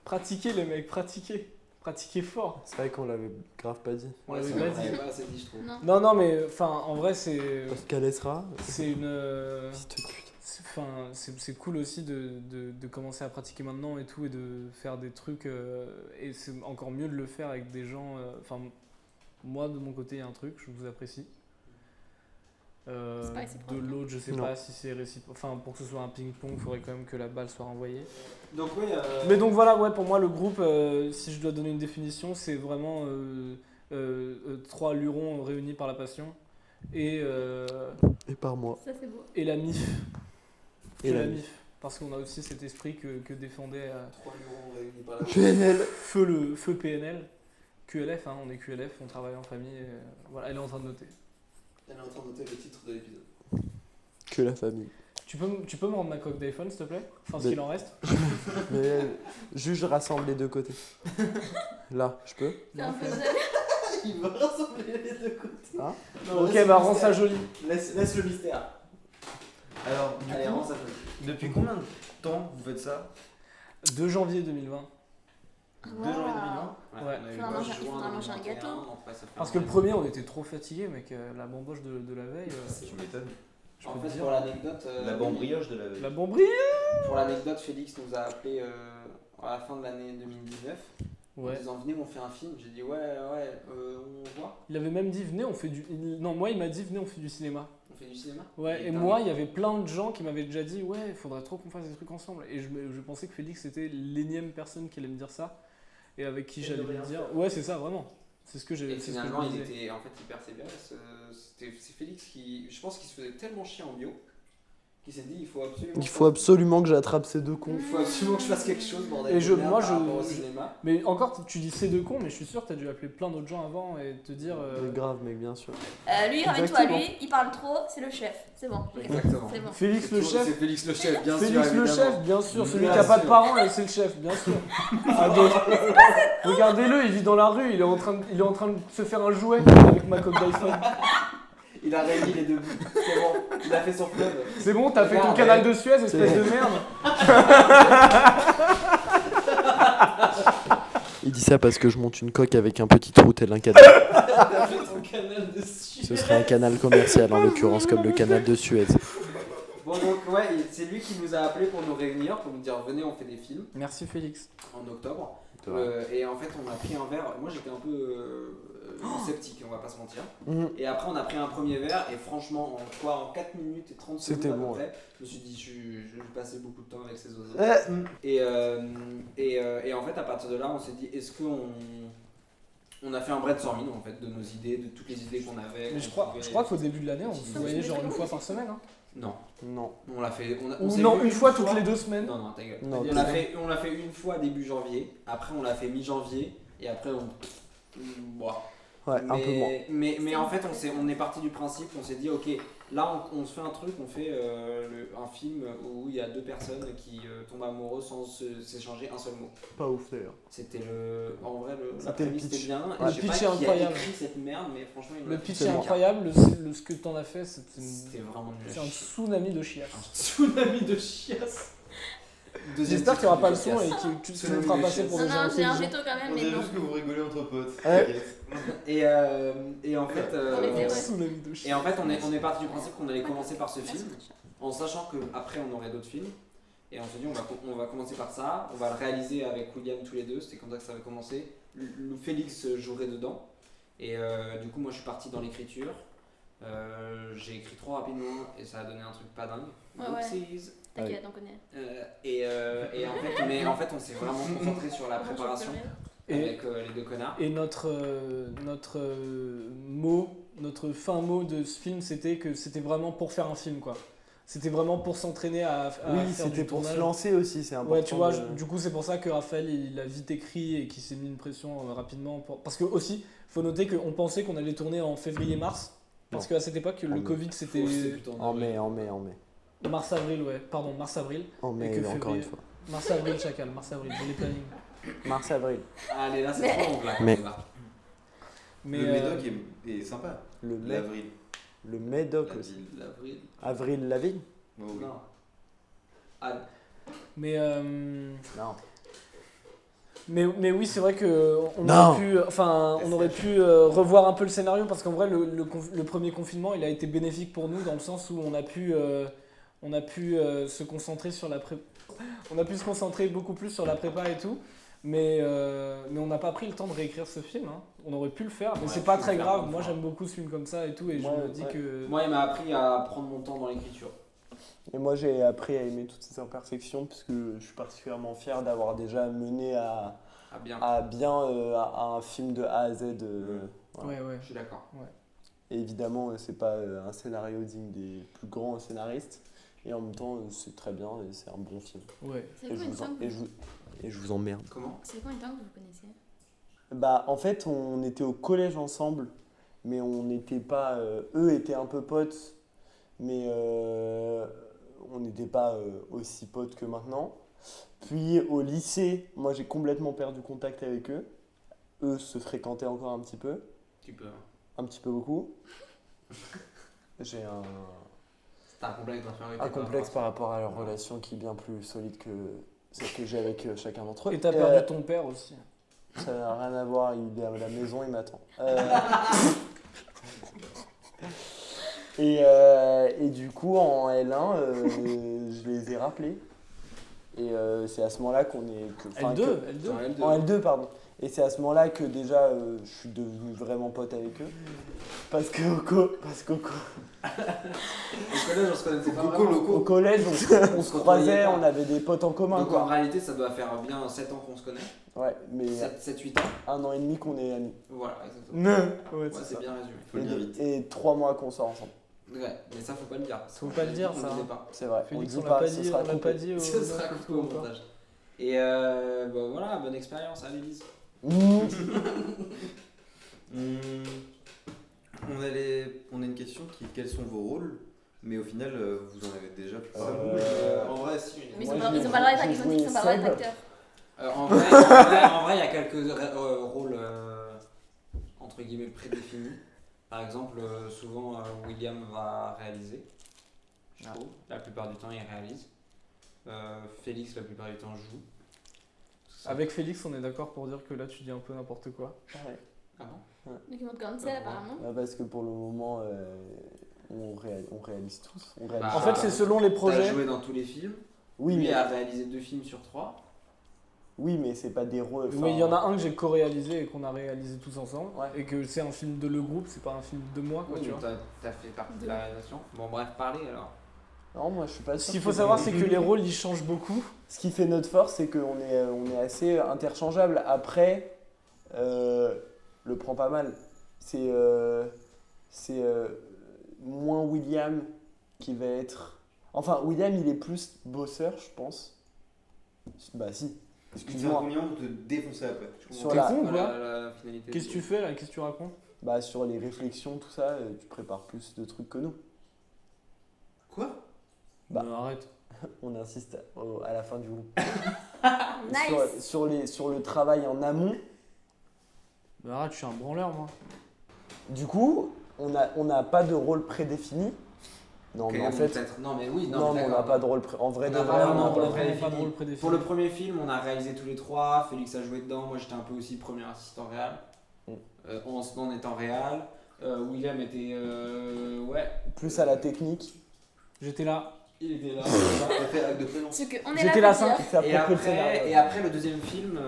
J: Pratiquer les mecs, pratiquer fort.
K: C'est vrai qu'on l'avait grave pas dit.
J: On l'avait
I: c'est
J: pas
I: vrai,
J: dit.
I: pas assez dit, je trouve.
J: Non, mais enfin, en vrai, c'est
K: Calessera.
J: c'est une
K: Petite pute.
J: c'est cool aussi de commencer à pratiquer maintenant et tout et de faire des trucs et c'est encore mieux de le faire avec des gens enfin moi de mon côté il y a un truc, je vous apprécie.
H: C'est pas réciproque,
J: De
H: non
J: l'autre je sais
K: Non.
J: pas si c'est réciproque, enfin pour que ce soit un ping-pong il faudrait quand même que la balle soit renvoyée.
I: Donc oui.
J: Mais donc voilà, ouais, pour moi le groupe, si je dois donner une définition, c'est vraiment trois lurons réunis par la passion. et
K: par moi.
H: Ça, c'est beau.
J: et la MIF.
K: Et la
J: MIF. Parce qu'on a aussi cet esprit que défendait
I: 3 euros réunis par la
K: PNL.
J: feu PNL. QLF, hein, on est QLF, on travaille en famille. Voilà, elle est en train de noter.
I: Elle est en train de noter le titre de l'épisode.
K: Que la famille.
J: Tu peux me rendre ma coque d'iPhone, s'il te plaît? Enfin, ce
K: Mais-
J: qu'il en reste.
K: Mais juge rassemble les deux côtés. Là, je peux?
H: C'est un peu
I: Il va rassembler les deux côtés.
K: Hein?
I: Non,
J: Ok,
I: laisse
J: bah
I: le
J: rends ça
I: mystère.
J: joli.
I: Laisse le mystère.
B: Alors, du
I: Allez,
B: coup,
I: rends ça joli.
B: depuis combien de temps vous faites ça?
J: 2 janvier 2020.
B: 2 janvier 2020?
J: Ouais.
B: On a eu
H: Faudra
B: quoi,
H: manger-
B: juin
H: faudra manger un
B: 2021,
H: gâteau.
B: après, ça fait
J: Parce que
B: un
J: le
B: an.
J: premier, on était trop fatigués, mec. La bamboche de la veille.
B: Tu m'étonnes.
J: Je
I: En
J: peux
I: fait,
J: te dire.
I: pour l'anecdote,
B: La bambrioche de la veille.
J: La bambrioche.
I: pour l'anecdote, Félix nous a appelé à la fin de l'année 2019 en
J: Ouais.
I: disant venez, on fait un film. J'ai dit ouais, on voit.
J: Il avait même dit, venez, on fait du. Non, moi, il m'a dit, venez, on fait du cinéma.
I: On fait du cinéma.
J: Ouais, et
I: t'as
J: moi,
I: un-
J: il y avait plein de gens qui m'avaient déjà dit, ouais, il faudrait trop qu'on fasse des trucs ensemble. Et je pensais que Félix était l'énième personne qui allait me dire ça. Et avec qui
I: Et
J: j'allais
I: de rien
J: lui dire.
I: faire.
J: Ouais, c'est ça, vraiment. C'est ce que j'ai.
I: Et
J: c'est ce que je
I: finalement,
J: me
I: il
J: disais.
I: était en fait hyper sévère. C'est Félix qui, je pense qu'il se faisait tellement chier en bio qu'il s'est dit
K: Il faut absolument que j'attrape ces deux cons.
I: Il faut absolument que je fasse quelque chose, bordel.
J: Et
I: de merde
J: moi,
I: par rapport au cinéma.
J: Mais encore, tu dis c'est deux cons, mais je suis sûr que t'as dû appeler plein d'autres gens avant et te dire.
K: Mais grave, mec, bien sûr.
H: Lui, ramène-toi,
J: Exactement.
H: lui, il parle trop, c'est le chef. C'est bon.
I: Exactement.
H: C'est bon.
J: Félix le chef.
I: C'est Félix le chef, bien sûr.
J: Félix le
I: évidemment.
J: chef, bien sûr. Celui
I: Bien
J: qui a pas de
I: sûr.
J: parents, c'est le chef, bien sûr. Ah, donc, regardez-le, il vit dans la rue, il est en train de se faire un jouet avec ma coque d'iPhone.
I: Il a réuni les deux bouts. C'est bon, il a fait son fleuve.
J: C'est bon, t'as fait ton
I: Regarde,
J: canal
I: ouais.
J: de Suez, espèce
K: C'est
J: de merde.
K: Il dit ça parce que je monte une coque avec un petit trou tel un canal.
I: T'as fait ton canal de Suez.
K: Ce serait un canal commercial en l'occurrence, comme le canal de Suez.
I: Bon, donc, ouais, c'est lui qui nous a appelé pour nous réunir, pour nous dire venez, on fait des films
J: Merci Félix.
I: en octobre.
K: C'est vrai.
I: Et en fait, on a pris un verre. Moi, j'étais un peu sceptique, on va pas se mentir.
K: Mhm.
I: Et après, on a pris un premier verre, et franchement, en 4 minutes et 30 secondes,
K: C'était
I: à peu
K: bon,
I: près, je me suis dit, je vais passer beaucoup de temps avec ces oiseaux.
K: Eh,
I: Et en fait, à partir de là, on s'est dit, est-ce qu'on. On a fait un brainstorming en fait de nos idées, de toutes les idées qu'on avait.
J: Mais
I: qu'on
J: je
I: pouvait-
J: crois qu'au début de l'année, on se voyait genre une fois par semaine. Hein.
I: Non,
K: Non.
I: on l'a fait. On
J: Ou
I: s'est
J: non,
I: vu
J: une fois toutes les 2 semaines.
I: Non, ta gueule.
K: Non,
I: on l'a fait une fois début janvier, après on l'a fait mi-janvier, et après on. Bon.
K: Ouais, un peu moins.
I: Mais en fait, on est parti du principe, on s'est dit, ok, là on se fait un truc, on fait un film où il y a 2 personnes qui tombent amoureuses sans s'échanger un seul mot.
K: Pas ouf d'ailleurs.
I: C'était le. En vrai, la
K: C'était le
I: prémisse
K: pitch.
I: était bien.
K: Ouais.
I: Et
J: Le
I: je sais
J: pitch
I: pas
J: est
I: qui a
J: incroyable.
I: écrit cette merde, mais franchement, il
J: Le
I: l'a
J: pitch
I: fait
J: est
I: bien.
J: incroyable, ce que t'en as fait,
I: C'était vraiment nul.
J: c'est un tsunami de chiasse.
I: Tsunami de chiasse.
J: J'espère qu'il n'y aura pas le son et que tu nous
I: Tsunami
J: feras
I: de
J: passer
I: chiasse.
J: pour
H: Non,
J: des gens
H: non, j'ai un
J: intelligents.
H: veto quand même,
B: On
H: mais
B: dirait
H: non.
B: juste que vous rigolez entre potes.
K: Ouais.
B: T'inquiète.
I: Et en fait,
H: On les fait, ouais.
J: Tsunami de chiasse.
I: et en fait, on est parti du principe qu'on allait commencer par ce film, en sachant qu'après on aurait d'autres films. Et on s'est dit, on va commencer par ça, on va le réaliser avec William tous les deux, c'était comme ça que ça avait commencé. Félix jouerait dedans. Et du coup, moi je suis parti dans l'écriture. J'ai écrit trop rapidement et ça a donné un truc pas dingue.
H: Ouais, ouais.
I: Oopsies.
H: T'inquiète, on connaît.
I: Et en fait, on s'est vraiment concentré sur la préparation avec les 2 connards.
J: Et notre mot, notre fin mot de ce film, c'était que c'était vraiment pour faire un film, quoi. C'était vraiment pour s'entraîner à
K: Oui,
J: faire
K: c'était
J: du
K: pour se
J: tournage.
K: lancer aussi, c'est important.
J: Ouais, tu vois,
K: de-
J: du coup, c'est pour ça que Raphaël, il a vite écrit et qu'il s'est mis une pression rapidement. Parce que aussi, faut noter qu'on pensait qu'on allait tourner en février-mars. Parce qu'à cette époque, le
K: mai.
J: Covid, c'était
K: En mai.
J: mars-avril, ouais. Pardon, mars-avril.
K: En
J: Et
K: mai,
J: que
K: encore
J: février.
K: une fois.
J: Mars-avril, chacal, mars-avril, j'ai les plannings.
K: Mars-avril.
I: Allez, là c'est trop long là.
K: Mais-
J: Mais,
B: Le Médoc est sympa.
K: Le mai.
B: L'avril.
K: Le Médoc
I: La
K: aussi.
I: ville, l'avril.
K: Avril Lavigne.
B: Oh, oui.
I: Non. Anne.
J: mais,
K: Non.
J: mais oui, c'est vrai que on
K: Non.
J: aurait pu revoir un peu le scénario parce qu'en vrai, le premier confinement, il a été bénéfique pour nous dans le sens où on a pu se concentrer sur la prépa. On a pu se concentrer beaucoup plus sur la prépa et tout. Mais on n'a pas pris le temps de réécrire ce film. Hein. On aurait pu le faire, mais
I: Ouais,
J: c'est pas
I: pu
J: très
I: le faire,
J: grave.
I: enfin.
J: Moi, j'aime beaucoup ce film comme ça et tout, et je
K: Ouais,
J: me dis
K: ouais.
J: que.
I: Moi, il m'a appris à prendre mon temps dans l'écriture.
K: Et moi, j'ai appris à aimer toutes ces imperfections parce que je suis particulièrement fier d'avoir déjà mené à
I: Ah bien.
K: à un film de A à Z. Voilà.
J: Ouais, ouais.
I: Je suis d'accord.
K: Et évidemment, c'est pas un scénario digne des plus grands scénaristes. Et en même temps, c'est très bien et c'est un bon film.
J: Ouais.
H: C'est combien de temps que vous-
K: Et je vous emmerde.
I: Comment?
H: C'est combien de temps que vous vous connaissez?
K: Bah, en fait, on était au collège ensemble, mais on n'était pas. Eux étaient un peu potes, mais on n'était pas aussi potes que maintenant. Puis au lycée, moi j'ai complètement perdu contact avec eux. Eux se fréquentaient encore un petit peu.
I: Tu peux.
K: Un petit peu beaucoup. J'ai
I: T'as un complexe d'infériorité.
K: un complexe par rapport à leur relation qui est bien plus solide que celle que j'ai avec chacun d'entre eux.
J: Et t'as perdu ton père aussi.
K: Ça n'a rien à voir, il est à la maison, il m'attend. Et du coup, en L1, je les ai rappelés. Et c'est à ce moment-là qu'on est...
J: L2.
K: En L2, pardon. Et c'est à ce moment-là que déjà, je suis devenu vraiment pote avec eux. Parce qu'au
I: Au collège, on se connaissait pas vraiment.
K: au collège, on se croisait, on avait des potes en commun.
I: Donc
K: quoi.
I: en réalité, ça doit faire bien 7 ans qu'on se connaît.
K: Ouais, mais
I: 7-8 ans.
K: 1 an et demi qu'on est amis.
I: Voilà, exactement.
K: Ouais,
I: C'est bien résumé.
K: Et 3 mois qu'on sort ensemble.
I: Ouais, mais ça faut pas le dire.
J: Faut pas le dire,
I: On
J: ça.
I: le disait pas.
K: C'est vrai.
J: Félix,
K: on
J: on
K: dit
J: l'a
K: pas,
J: pas
K: ce
J: dit,
K: sera
J: on l'a
K: coupé.
J: pas dit au.
I: Ça sera coupé au montage. Et bah voilà, bonne expérience à l'Élysée.
B: On a une question qui est quels sont vos rôles, mais au final vous en avez déjà plus.
I: En vrai, si.
H: Mais ils ont pas le droit d'être acteurs. Ils ont pas le droit d'être acteurs.
I: En vrai, il y a quelques rôles entre guillemets prédéfinis. Par exemple, souvent William va réaliser. Je trouve. La plupart du temps, il réalise. Félix, la plupart du temps, joue.
J: Avec Félix, on est d'accord pour dire que là, tu dis un peu n'importe quoi.
K: Ouais.
I: Ah bon?
H: Donc ils vont te cancel apparemment.
K: Parce que pour le moment, on réalise tous. On réalise
J: En fait, c'est selon les
I: T'as
J: projets.
I: joué dans tous les films.
K: Oui,
I: Lui
K: mais,
I: a réalisé 2 films sur 3.
K: oui, mais c'est pas des rôles.
J: Oui, il y en a un que j'ai co-réalisé et qu'on a réalisé tous ensemble.
K: Ouais.
J: Et que c'est un film de le groupe, c'est pas un film de moi, quoi, tu vois.
I: T'as fait partie de la réalisation. Bon, bref, parlez alors.
K: Non, moi je suis pas sûr.
J: Ce qu'il faut savoir, c'est que les rôles, ils changent beaucoup.
K: Ce qui fait notre force, c'est qu'on est assez interchangeable. Après, le prend pas mal. C'est moins William qui va être. Enfin, William, il est plus bosseur, je pense. Bah, si.
B: Il fait un
K: Excuse-moi.
B: compliment pour te défoncer après.
K: Sur
J: T'es
K: la-
J: con ou quoi
I: La finalité.
J: Qu'est-ce que tu fais là? Qu'est-ce que tu racontes?
K: Bah, sur les réflexions, tout ça, tu prépares plus de trucs que nous.
B: Quoi?
K: Bah.
J: Arrête.
K: On insiste à la fin du groupe.
H: Nice.
K: Sur le travail en amont.
J: Bah arrête, je suis un branleur, moi.
K: Du coup, on n'a pas de rôle prédéfini. Non,
I: Ok,
K: mais en
I: ou
K: fait.
I: peut-être. Non, mais oui,
K: Non, mais on n'a pas de rôle en vrai de
I: On a
K: vrai.
I: pas
K: on a
I: vraiment
K: pas
I: de
K: de
I: rôle
K: rôle.
J: Pas de rôle prédéfini.
I: Pour le premier film, on a réalisé tous les 3. Félix a joué dedans. Moi, j'étais un peu aussi premier assistant réal. En étant réal. William était. Ouais.
K: Plus à la technique.
J: J'étais là.
I: Il était là.
B: T'as fait acte de présence.
H: C'est qu'on est
J: J'étais
H: là
J: la
H: pour dire.
J: 5.
K: C'est après le scénario.
I: Et après le deuxième film,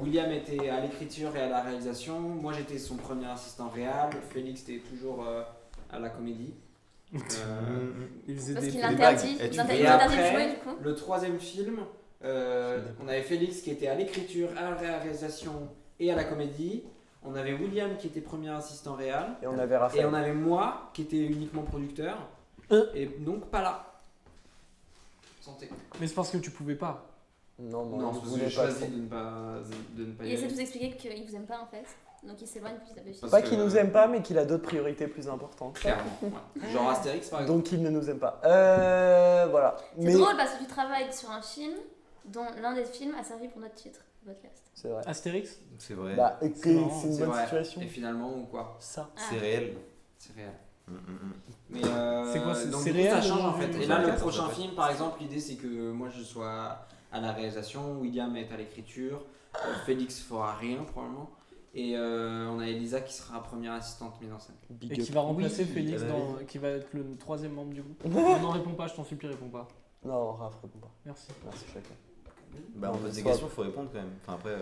I: William était à l'écriture et à la réalisation. Moi, j'étais son premier assistant réal. Félix était toujours à la comédie.
J: Il faisait
H: Parce
J: des.
H: qu'il
B: des
H: interdit.
B: blagues. Et tu
H: Il
B: fais-
I: Et
H: interdit de
I: après,
H: jouer du coup.
I: le troisième film, on avait Félix qui était à l'écriture, à la réalisation et à la comédie. On avait William qui était premier assistant réal.
K: Et on avait
I: Et
K: Raphaël.
I: on avait moi qui était uniquement producteur. Et donc pas là. Santé.
J: Mais c'est parce que tu pouvais pas.
K: Non, mais
I: Non,
K: on
I: parce que
K: voulait
I: j'ai
K: pas.
I: choisi de ne pas
H: Il
I: y
H: essaie de
I: aller.
H: vous expliquer qu'il vous aime pas en fait. Donc il s'éloigne petit à petit.
I: Parce
K: Pas
I: que-
K: qu'il nous aime pas, mais qu'il a d'autres priorités plus importantes.
I: Clairement. Ouais. Genre Astérix par exemple.
K: Donc il ne nous aime pas. Voilà.
H: C'est
K: Mais
H: drôle parce que tu travailles sur un film dont l'un des films a servi pour notre titre de podcast.
K: c'est vrai.
J: Astérix?
B: C'est vrai.
K: Bah, et que
J: C'est marrant,
K: c'est une
I: C'est
K: bonne
I: vrai.
K: situation.
I: Et finalement ou quoi?
K: Ça.
B: C'est réel.
I: C'est réel.
B: Mm, mm, mm.
I: Mais
J: C'est quoi,
I: donc,
J: c'est
I: du coup,
J: réel,
I: ça change
J: le
I: en fait.
J: nom
I: Et
J: du
I: là, le
J: podcast,
I: prochain
B: en fait.
I: film, par exemple, l'idée c'est que moi je sois à la réalisation, William est à l'écriture, Félix fera rien probablement, et on a Elisa qui sera première assistante mise en scène.
K: Big
J: Et
K: up.
J: qui va remplacer
B: Oui,
J: Félix,
B: elle
J: qui va être le troisième membre du groupe. Non, réponds pas, je t'en supplie, réponds pas.
K: Non, Raph, réponds pas.
J: Merci.
K: Merci chacun.
B: Bah, on pose des
K: Soit-
B: questions, faut répondre quand même. Enfin, après.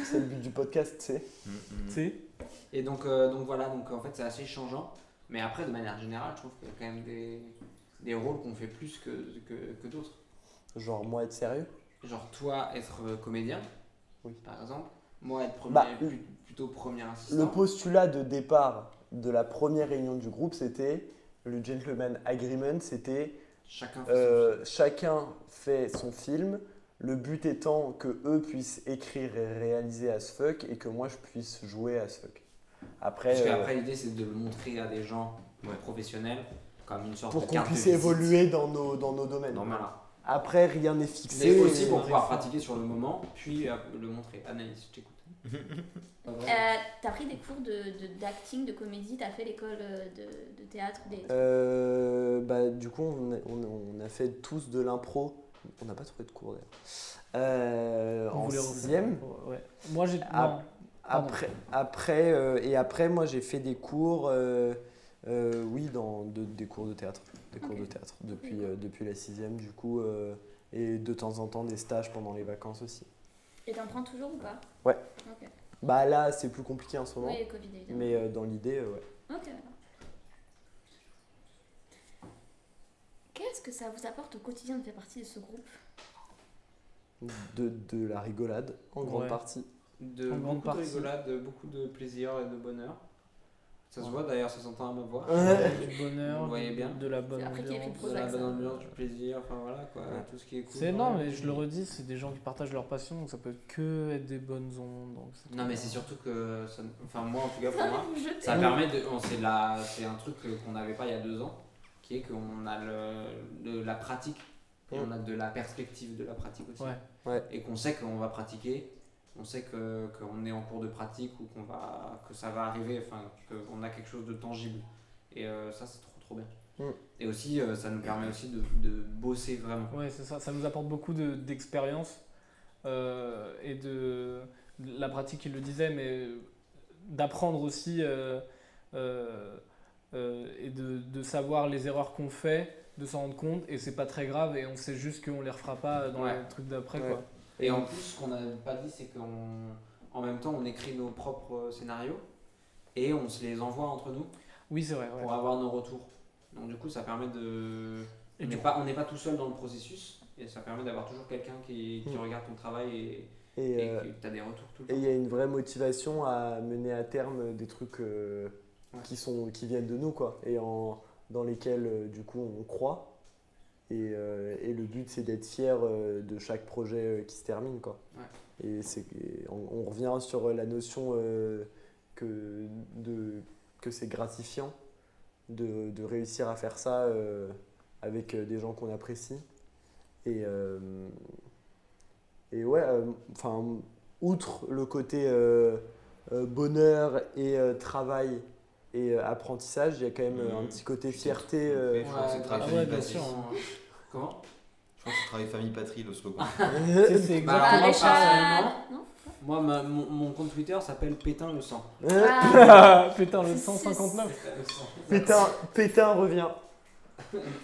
K: C'est le but du podcast, c'est.
J: C'est
I: Et donc voilà, donc en fait c'est assez changeant, mais après de manière générale, je trouve qu'il y a quand même des rôles qu'on fait plus que d'autres.
K: Genre, moi être sérieux.
I: Genre toi être comédien,
K: Oui.
I: par exemple, moi être
K: Bah,
I: plutôt premier assistant.
K: Le postulat de départ de la première réunion du groupe, c'était le gentleman agreement, c'était chacun fait son film, le but étant que eux puissent écrire et réaliser as fuck et que moi je puisse jouer as fuck.
I: Après, l'idée c'est de le montrer à des gens professionnels comme une sorte
K: pour
I: de
K: qu'on
I: carte
K: puisse
I: de visite.
K: évoluer dans nos domaines.
I: Voilà.
K: Après, rien n'est fixé.
I: Mais aussi pour pouvoir pratiquer sur le moment, puis le montrer. Anaïs, je t'écoute.
H: T'as pris des cours d'acting, de comédie, t'as fait l'école de théâtre
K: Du coup, on a fait tous de l'impro. On n'a pas trouvé de cours d'ailleurs. En 6e.
J: Ouais. Moi, j'ai.
K: Après, moi, j'ai fait des cours. Des cours de théâtre. Cours de théâtre depuis la 6e, du coup. Et de temps en temps, des stages pendant les vacances aussi.
H: Et t'en prends toujours ou pas?
K: Ouais.
H: Ok.
K: Bah là, c'est plus compliqué en ce moment.
H: Oui, Covid évidemment.
K: Mais dans l'idée, ouais.
H: Ok, d'accord. Qu'est-ce que ça vous apporte au quotidien de faire partie de ce groupe?
K: De la rigolade, en grande partie.
I: Beaucoup de rigolade, beaucoup de plaisir et de bonheur. Ça se voit d'ailleurs, ça s'entend à ma voix.
J: Du bonheur,
I: vous voyez bien.
J: de la bonne ambiance.
I: De la bonne ambiance, du plaisir, enfin voilà quoi, tout ce qui est cool.
J: C'est énorme, mais je le redis, c'est des gens qui partagent leur passion, donc ça peut que être des bonnes ondes. Donc
I: non, mais c'est surtout que, moi en tout cas pour moi, ça permet de. C'est un truc qu'on n'avait pas il y a 2 ans, qui est qu'on a de la pratique et on a de la perspective de la pratique aussi.
K: Ouais.
I: Et qu'on sait qu'on va pratiquer. On sait qu'on est en cours de pratique ou que ça va arriver, enfin qu'on a quelque chose de tangible. Et ça c'est trop bien. Et aussi ça nous permet aussi de bosser vraiment.
J: Ouais, c'est ça, ça nous apporte beaucoup d'expérience et de la pratique, il le disait, mais d'apprendre aussi et de savoir les erreurs qu'on fait, de s'en rendre compte, et c'est pas très grave et on sait juste qu'on les refera pas dans les trucs d'après quoi.
I: Et en plus, ce qu'on n'a pas dit, c'est qu'en même temps, on écrit nos propres scénarios et on se les envoie entre nous.
J: Oui, c'est vrai.
I: Pour avoir nos retours. Donc du coup, ça permet de... On n'est pas tout seul dans le processus et ça permet d'avoir toujours quelqu'un qui regarde ton travail et que tu as des retours tout le temps.
K: Et il y a une vraie motivation à mener à terme des trucs qui viennent de nous, quoi. Et dans lesquels, du coup, on croit. Et le but, c'est d'être fier de chaque projet qui se termine, quoi. Ouais. Et on revient sur la notion que c'est gratifiant de réussir à faire ça avec des gens qu'on apprécie. Et ouais, outre le côté bonheur et travail et apprentissage, il y a quand même un petit côté fierté.
B: Je crois que c'est travail
J: bien sûr.
I: Comment?
B: Je crois que c'est travail famille-patrie, le slogan.
J: C'est exactement
I: ça. Moi, mon compte Twitter s'appelle Pétain le sang.
J: Pétain le 159.
K: Pétain revient.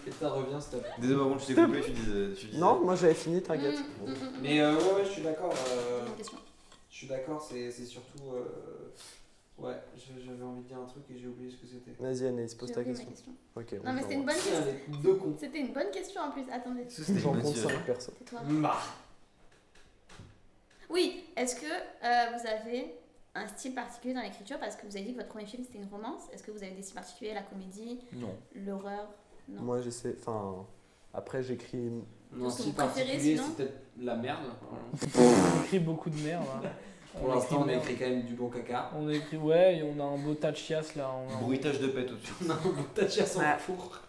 I: Pétain revient, stop.
B: Désolé, par contre, je t'ai coupé, tu disais.
K: Non, moi j'avais fini, t'inquiète.
I: Mais ouais, je suis d'accord. Je suis d'accord, c'est surtout. Ouais, j'avais envie de dire un truc et j'ai oublié ce que c'était.
K: Vas-y Anaïs, pose ta question.
H: Ok. Non mais c'était une bonne question. C'était une bonne question en plus, attendez.
K: J'en compte 5 personnes.
H: C'est toi. Oui, est-ce que vous avez un style particulier dans l'écriture? Parce que vous avez dit que votre premier film c'était une romance. Est-ce que vous avez des styles particuliers? La comédie?
K: Non.
H: L'horreur? Non.
K: Moi j'essaie, après j'écris...
I: Non, style particulier c'est peut-être la merde.
J: On écrit beaucoup de merde. Hein.
I: Pour l'instant, on écrit quand même du bon caca.
J: On écrit, ouais, et on a un beau tas de chiasse là.
B: Bruitage de pète au-dessus.
I: On a un beau tas de chiasse en cours.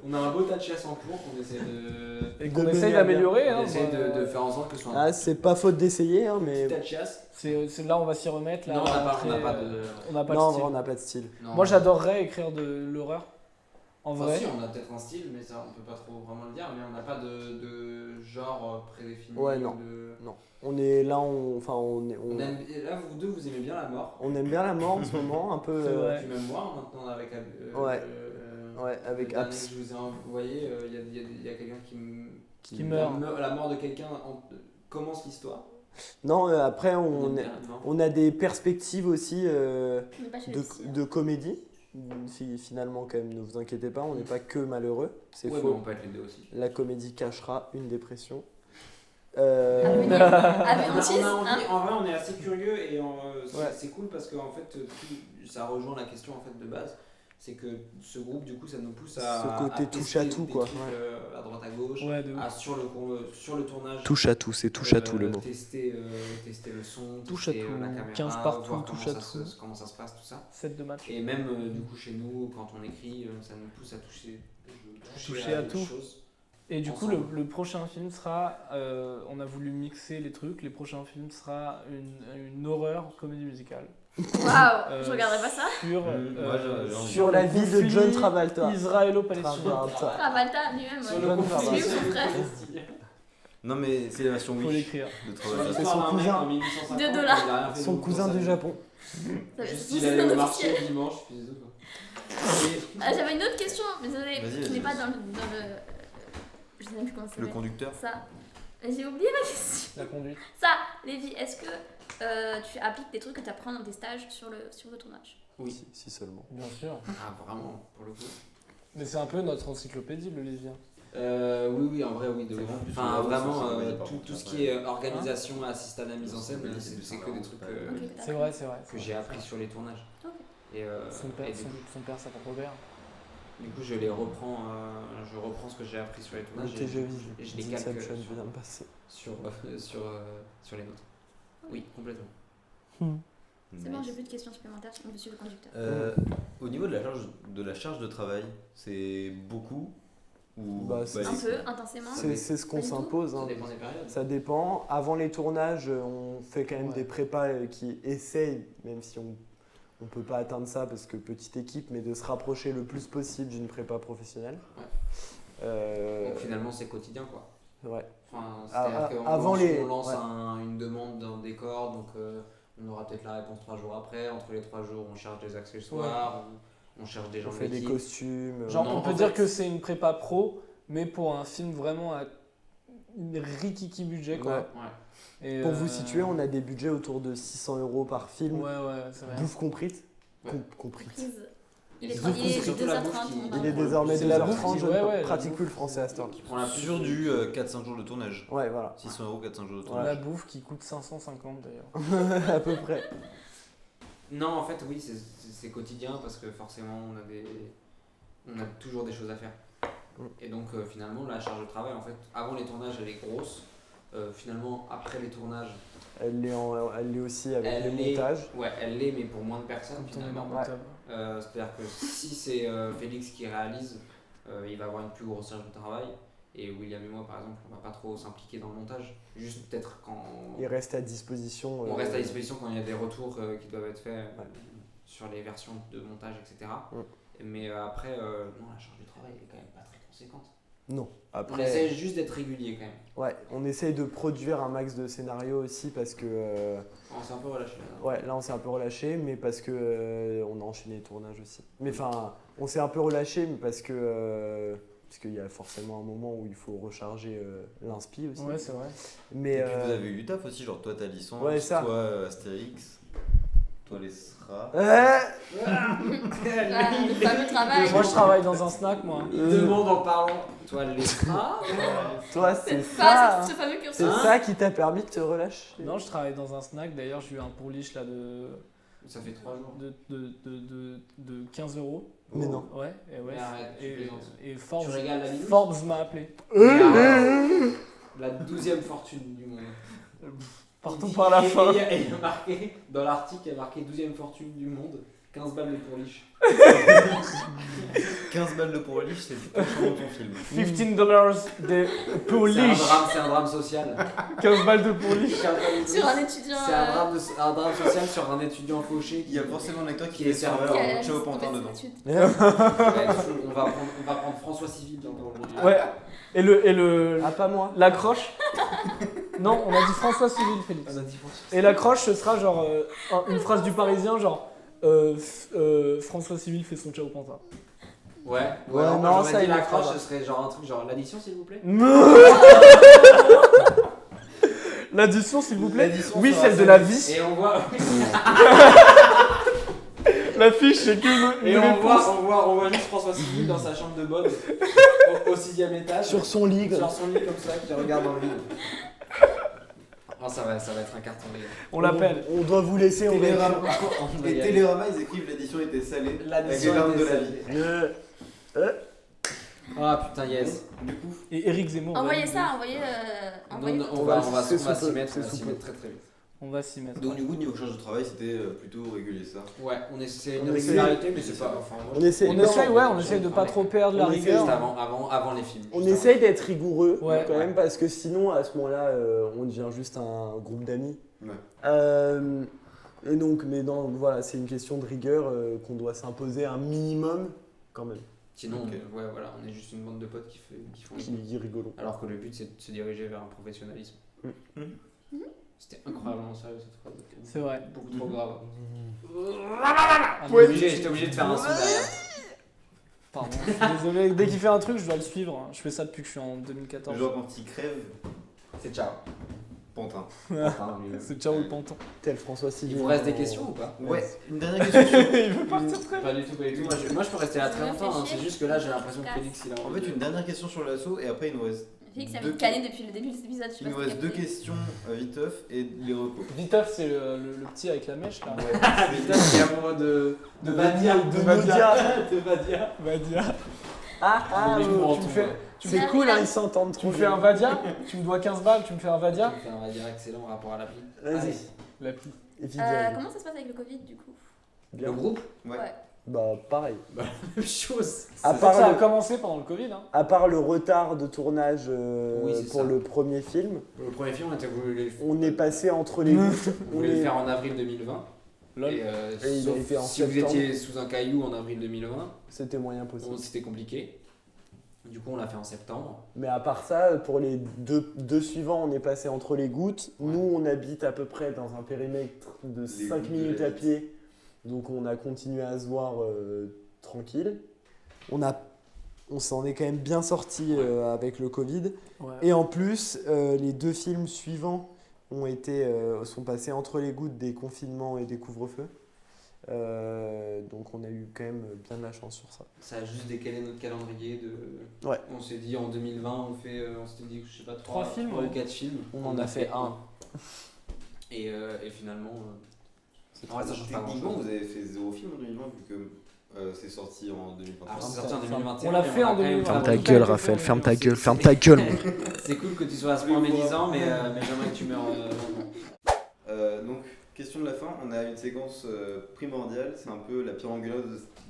I: On a un beau tas de chiasse en cours qu'on essaie de.
J: Et qu'on essaye d'améliorer.
I: On essaie de faire en sorte que ce soit.
K: C'est pas faute d'essayer, hein, mais.
I: Petit tas de chiasse.
J: C'est là, on va s'y remettre. Là,
I: non, on n'a pas
K: de style.
J: Non, moi, j'adorerais écrire de l'horreur. En vrai.
I: Si, on a peut-être un style, mais ça, on peut pas trop vraiment le dire. Mais on n'a pas de genre prédéfini.
K: Ouais, non. Non. On est là,
I: là, vous deux, vous aimez bien la mort.
K: On aime bien la mort en ce moment, un peu.
I: Puis même moi, maintenant, avec.
K: Ouais, avec Abs.
I: Je vous ai envoyé, il y a quelqu'un
J: qui meurt.
I: La mort de quelqu'un commence l'histoire.
K: Non, après, on a des perspectives aussi de comédie. Finalement, quand même, ne vous inquiétez pas, on n'est pas que malheureux. C'est faux.
I: Mais on peut être les deux aussi.
K: La comédie cachera une dépression.
I: En vrai, on est assez curieux et c'est cool parce que en fait, ça rejoint la question en fait de base. C'est que ce groupe, du coup, ça nous pousse à
K: Ce côté touche à tout, quoi.
I: À droite à gauche, sur le tournage.
K: Touche à tout, c'est touche à tout le mot.
I: Tester le son,
J: touche à
I: tester
J: tout,
I: la caméra,
J: 15 partout,
I: voir
J: touche à tout.
I: comment ça se passe, tout ça.
J: 7 de match.
I: Et même du coup, chez nous, quand on écrit, ça nous pousse à toucher
J: à tout.
I: Choses.
J: Et du coup, le prochain film sera, on a voulu mixer les trucs, les prochains films sera une horreur comédie musicale.
H: Waouh, je regarderai pas ça.
K: Sur la vie de John Travolta.
J: Israélo-palestinien.
H: Travolta lui-même,
K: Sur le conflit.
H: lui ou son frère.
B: Non, mais c'est la version
J: Faut
B: Wish
J: l'écrire.
B: de Travolta.
K: C'est son cousin.
H: $2.
K: Son cousin du Japon.
I: Juste il allait au marché le dimanche, puis c'est tout quoi.
H: J'avais une autre question, mais désolé, qui n'est pas dans le. Je sais même plus comment ça
B: Le conducteur.
H: Ça. J'ai oublié ma question.
J: La conduite.
H: Ça, Lévi, est-ce que tu appliques des trucs que tu apprends dans tes stages sur le tournage?
I: Oui,
K: si seulement.
J: Bien sûr.
I: Ah, vraiment, pour le coup.
J: Mais c'est un peu notre encyclopédie, le Lévi.
I: Oui, en vrai, oui. Enfin, vraiment, tout ce qui est organisation, assistant à la mise en scène, c'est que des trucs
J: c'est vrai.
I: que j'ai appris sur les tournages. Et,
J: son père s'appelle Robert.
I: Du coup, je reprends ce que j'ai appris sur les tournages et je les calque sur les nôtres. Oui, complètement.
H: C'est bon, j'ai plus de questions supplémentaires sur monsieur le conducteur.
B: Au niveau de la charge de travail, c'est beaucoup ou
H: un peu, intensément.
K: C'est ce qu'on s'impose.
I: Ça dépend des périodes.
K: Ça dépend. Avant les tournages, on fait quand même des prépas qui essayent, même si on ne peut pas atteindre ça parce que petite équipe, mais de se rapprocher le plus possible d'une prépa professionnelle.
I: Donc finalement, c'est quotidien quoi.
K: Ouais.
I: Enfin, c'est-à-dire qu'on lance une demande dans le décor, donc on aura peut-être la réponse 3 jours après. Entre les 3 jours, on cherche des accessoires, on cherche des gens de l'équipe.
K: On fait des costumes.
J: Genre, on peut dire que c'est une prépa pro, mais pour un film vraiment à rikiki budget quoi.
K: Et pour vous situer, on a des budgets autour de 600 € par film.
J: C'est vrai.
K: Bouffe comprise. Comprise.
H: Il est 2h30.
K: Il est désormais 2h30, je ne pratique plus le français à ce temps.
B: Sur du 4-5 jours de tournage.
K: Ouais, voilà.
B: 600 €, 4-5 jours de tournage.
J: La bouffe qui coûte 550 d'ailleurs.
K: À peu près.
I: Non, en fait, oui, c'est quotidien parce que forcément, on a toujours des choses à faire. Et donc, finalement, la charge de travail, en fait, avant les tournages, elle est grosse. Finalement, après les tournages,
K: elle l'est aussi avec les montages.
I: Ouais, elle l'est, mais pour moins de personnes. C'est-à-dire que si c'est Félix qui réalise, il va avoir une plus grosse charge de travail. Et William et moi, par exemple, on va pas trop s'impliquer dans le montage. Juste peut-être quand.
K: Il reste à disposition.
I: On reste à disposition quand il y a des retours qui doivent être faits sur les versions de montage, etc. Mais après, non, la charge de travail est quand même pas très conséquente.
K: Non. Après,
I: on essaie juste d'être régulier quand même.
K: Ouais, on essaye de produire un max de scénarios aussi parce que.
I: On s'est un peu relâché là.
K: Ouais, là on s'est un peu relâché, mais parce que on a enchaîné les tournages aussi. Mais enfin, on s'est un peu relâché, mais parce que. Parce qu'il y a forcément un moment où il faut recharger l'inspi aussi.
J: Ouais, c'est vrai.
K: Mais,
B: et puis vous avez eu du taf aussi, genre toi ta licence, toi Astérix, toi les SRA.
H: Le fameux travail.
J: Moi je travaille dans un snack, moi.
I: Il demande en parlant, toi les SRA.
K: Toi c'est ça.
H: Ce fameux cursus.
K: C'est ça qui t'a permis de te relâcher.
J: Non, je travaille dans un snack, d'ailleurs j'ai eu un pourliche là de.
I: Ça fait 3 jours.
J: De 15 €.
K: Mais non.
J: Ouais, et Forbes,
I: tu régales la minute.
J: Forbes m'a appelé.
I: La 12e fortune du monde.
J: Partons par la fin.
I: Et il y a marqué, dans l'article, il y a marqué 12e fortune du monde, 15 balles de pourliche.
B: 15 balles de pourliche, c'est pas dans ton film.
J: $15 de pourliche.
I: C'est un drame social.
J: 15 balles de pourliche.
H: Sur un étudiant.
I: C'est un drame social sur un étudiant fauché.
B: Il y a forcément un acteur qui est serveur en Ciao Pantin dedans.
I: On va prendre François Civil dans le.
J: Ouais. Et le.
K: Ah, pas moi.
J: L'accroche. Non, on a dit François Civil, Félix.
I: On a dit François.
J: Et l'accroche, ce sera genre une phrase du Parisien, genre François Civil fait son Ciao Pantin.
I: Ouais,
K: non, ça
I: dit
K: il
I: l'accroche, ce serait genre un truc genre l'addition s'il vous plaît.
J: L'addition s'il vous plaît.
I: Oui,
J: celle de la vie.
I: Et on voit.
J: L'affiche c'est que
I: et on voit juste François Civil dans sa chambre de bonne au 6e étage.
K: Sur son lit
I: comme ça, qui regarde dans le vide. Oh, ça va être un carton, les gars.
J: On l'appelle.
K: On doit vous laisser, on va écrire.
B: Et Télérama, ils écrivent l'édition était salée. Avec les
I: L'addition
B: larmes de
I: était
B: la
I: salée.
B: vie.
I: Ah putain, yes.
B: Du coup,
J: Et Eric Zemmour.
H: Envoyez ça, envoyez.
I: Non, on va s'y mettre très très vite.
J: On va s'y mettre.
B: donc du coup, niveau charge de travail, c'était plutôt régulier ça.
I: Ouais, c'est une
K: On
I: régularité,
K: essaye.
I: mais c'est pas. Enfin,
K: On essaye,
J: On essaye de pas trop perdre la
K: On essaye
J: rigueur.
I: Juste avant les films.
K: On
I: juste
K: essaye d'être rigoureux
J: Ouais.
K: quand même parce que sinon à ce moment-là on devient juste un groupe d'amis.
B: Ouais.
K: Et donc voilà, c'est une question de rigueur qu'on doit s'imposer un minimum quand même.
I: Sinon,
B: Ok.
I: ouais, voilà, on est juste une bande de potes qui font
K: Qui rigolons.
I: Alors que le but c'est de se diriger vers un professionnalisme. C'était incroyablement sérieux cette phrase.
J: C'est vrai.
I: Beaucoup trop grave.
J: Ah,
I: J'étais obligé de faire un son derrière.
J: Pardon, je suis désolé. Dès qu'il fait un truc, je dois le suivre. Je fais ça depuis que je suis en 2014.
B: Genre quand il crève,
I: C'est ciao.
B: pantin.
J: C'est ciao le pantin.
K: Tel François Civil.
I: Il vous reste des questions ou pas?
B: Ouais, une dernière question sur...
J: Il veut partir très
I: Pas du tout, pas du tout. Moi je peux rester là très longtemps, hein. C'est juste que là j'ai l'impression que Félix il a
B: En
I: envie
B: fait,
I: de-
B: une dernière question sur l'assaut et après il nous reste...
H: Félix a
B: Deux-
H: mis cané depuis le début de cet épisode. Je sais
B: Il nous
H: pas si
B: reste
H: t'as
B: 2
H: capté.
B: questions viteuf et les recours.
J: Viteuf, c'est le petit avec la mèche là.
I: Ah putain, c'est amoureux de
J: Vadia.
K: De Vadia.
I: de Vadia.
J: Vadia.
I: Mais je m'en
J: Tu me
I: rends
J: fais,
I: compte,
K: C'est cool, hein, ils s'entendent
J: tu
K: trop.
J: me fais un Vadia. Tu me dois 15 balles. Tu me fais un Vadia.
I: Tu me fais un Vadia excellent rapport à l'appli.
K: Vas-y.
I: Allez.
J: L'appli.
K: Et puis, direct.
H: Comment ça se passe avec le Covid du coup?
K: Bien.
I: Le groupe?
B: Ouais.
K: Bah pareil.
I: Même chose.
K: À
J: Ça a
K: part, le,
J: commencé pendant le Covid. Hein.
K: à part le retard de tournage
I: Oui, c'est
K: pour
I: ça.
K: le premier film,
I: Pour le premier film,
K: on est passé entre les gouttes.
I: on voulait le faire en avril 2020.
J: Lol.
I: Et,
K: Et il a été en
I: si vous
K: septembre.
I: étiez sous un caillou en avril 2020,
K: C'était moyen possible.
I: c'était compliqué. Du coup, on l'a fait en septembre.
K: Mais à part ça, pour les deux suivants, on est passé entre les gouttes.
I: Ouais.
K: Nous, on habite à peu près dans un périmètre de
B: Les
K: 5
B: gouttes de
K: minutes
B: la
K: à
B: vie.
K: pied. Donc on a continué à se voir tranquille. On s'en est quand même bien sorti avec le Covid.
J: Ouais.
K: Et en plus, les 2 films suivants sont passés entre les gouttes des confinements et des couvre-feux. Donc on a eu quand même bien de la chance sur ça.
I: Ça a juste décalé notre calendrier de.
K: Ouais.
I: On s'est dit en 2020, on s'était dit, je sais pas,
J: 3 films,
I: ou
J: ouais.
I: 4 films.
K: On en a fait un.
I: Et finalement. En vrai, ça change pas
B: Techniquement,
I: grand-chose.
B: vous avez fait 0 film en 2020 vu que c'est sorti en 2021.
I: Alors, c'est sorti en 2021.
J: On l'a
I: mais
J: fait
I: a
J: en
I: quand même
J: 2020.
A: Ferme
I: pas-
A: ta gueule, Raphaël, ferme ta gueule, ferme ta gueule.
I: C'est cool que tu sois à ce point médisant, mais j'aimerais que tu meurs. Longtemps.
B: Donc, question de la fin, on a une séquence primordiale, c'est un peu la pierre angulaire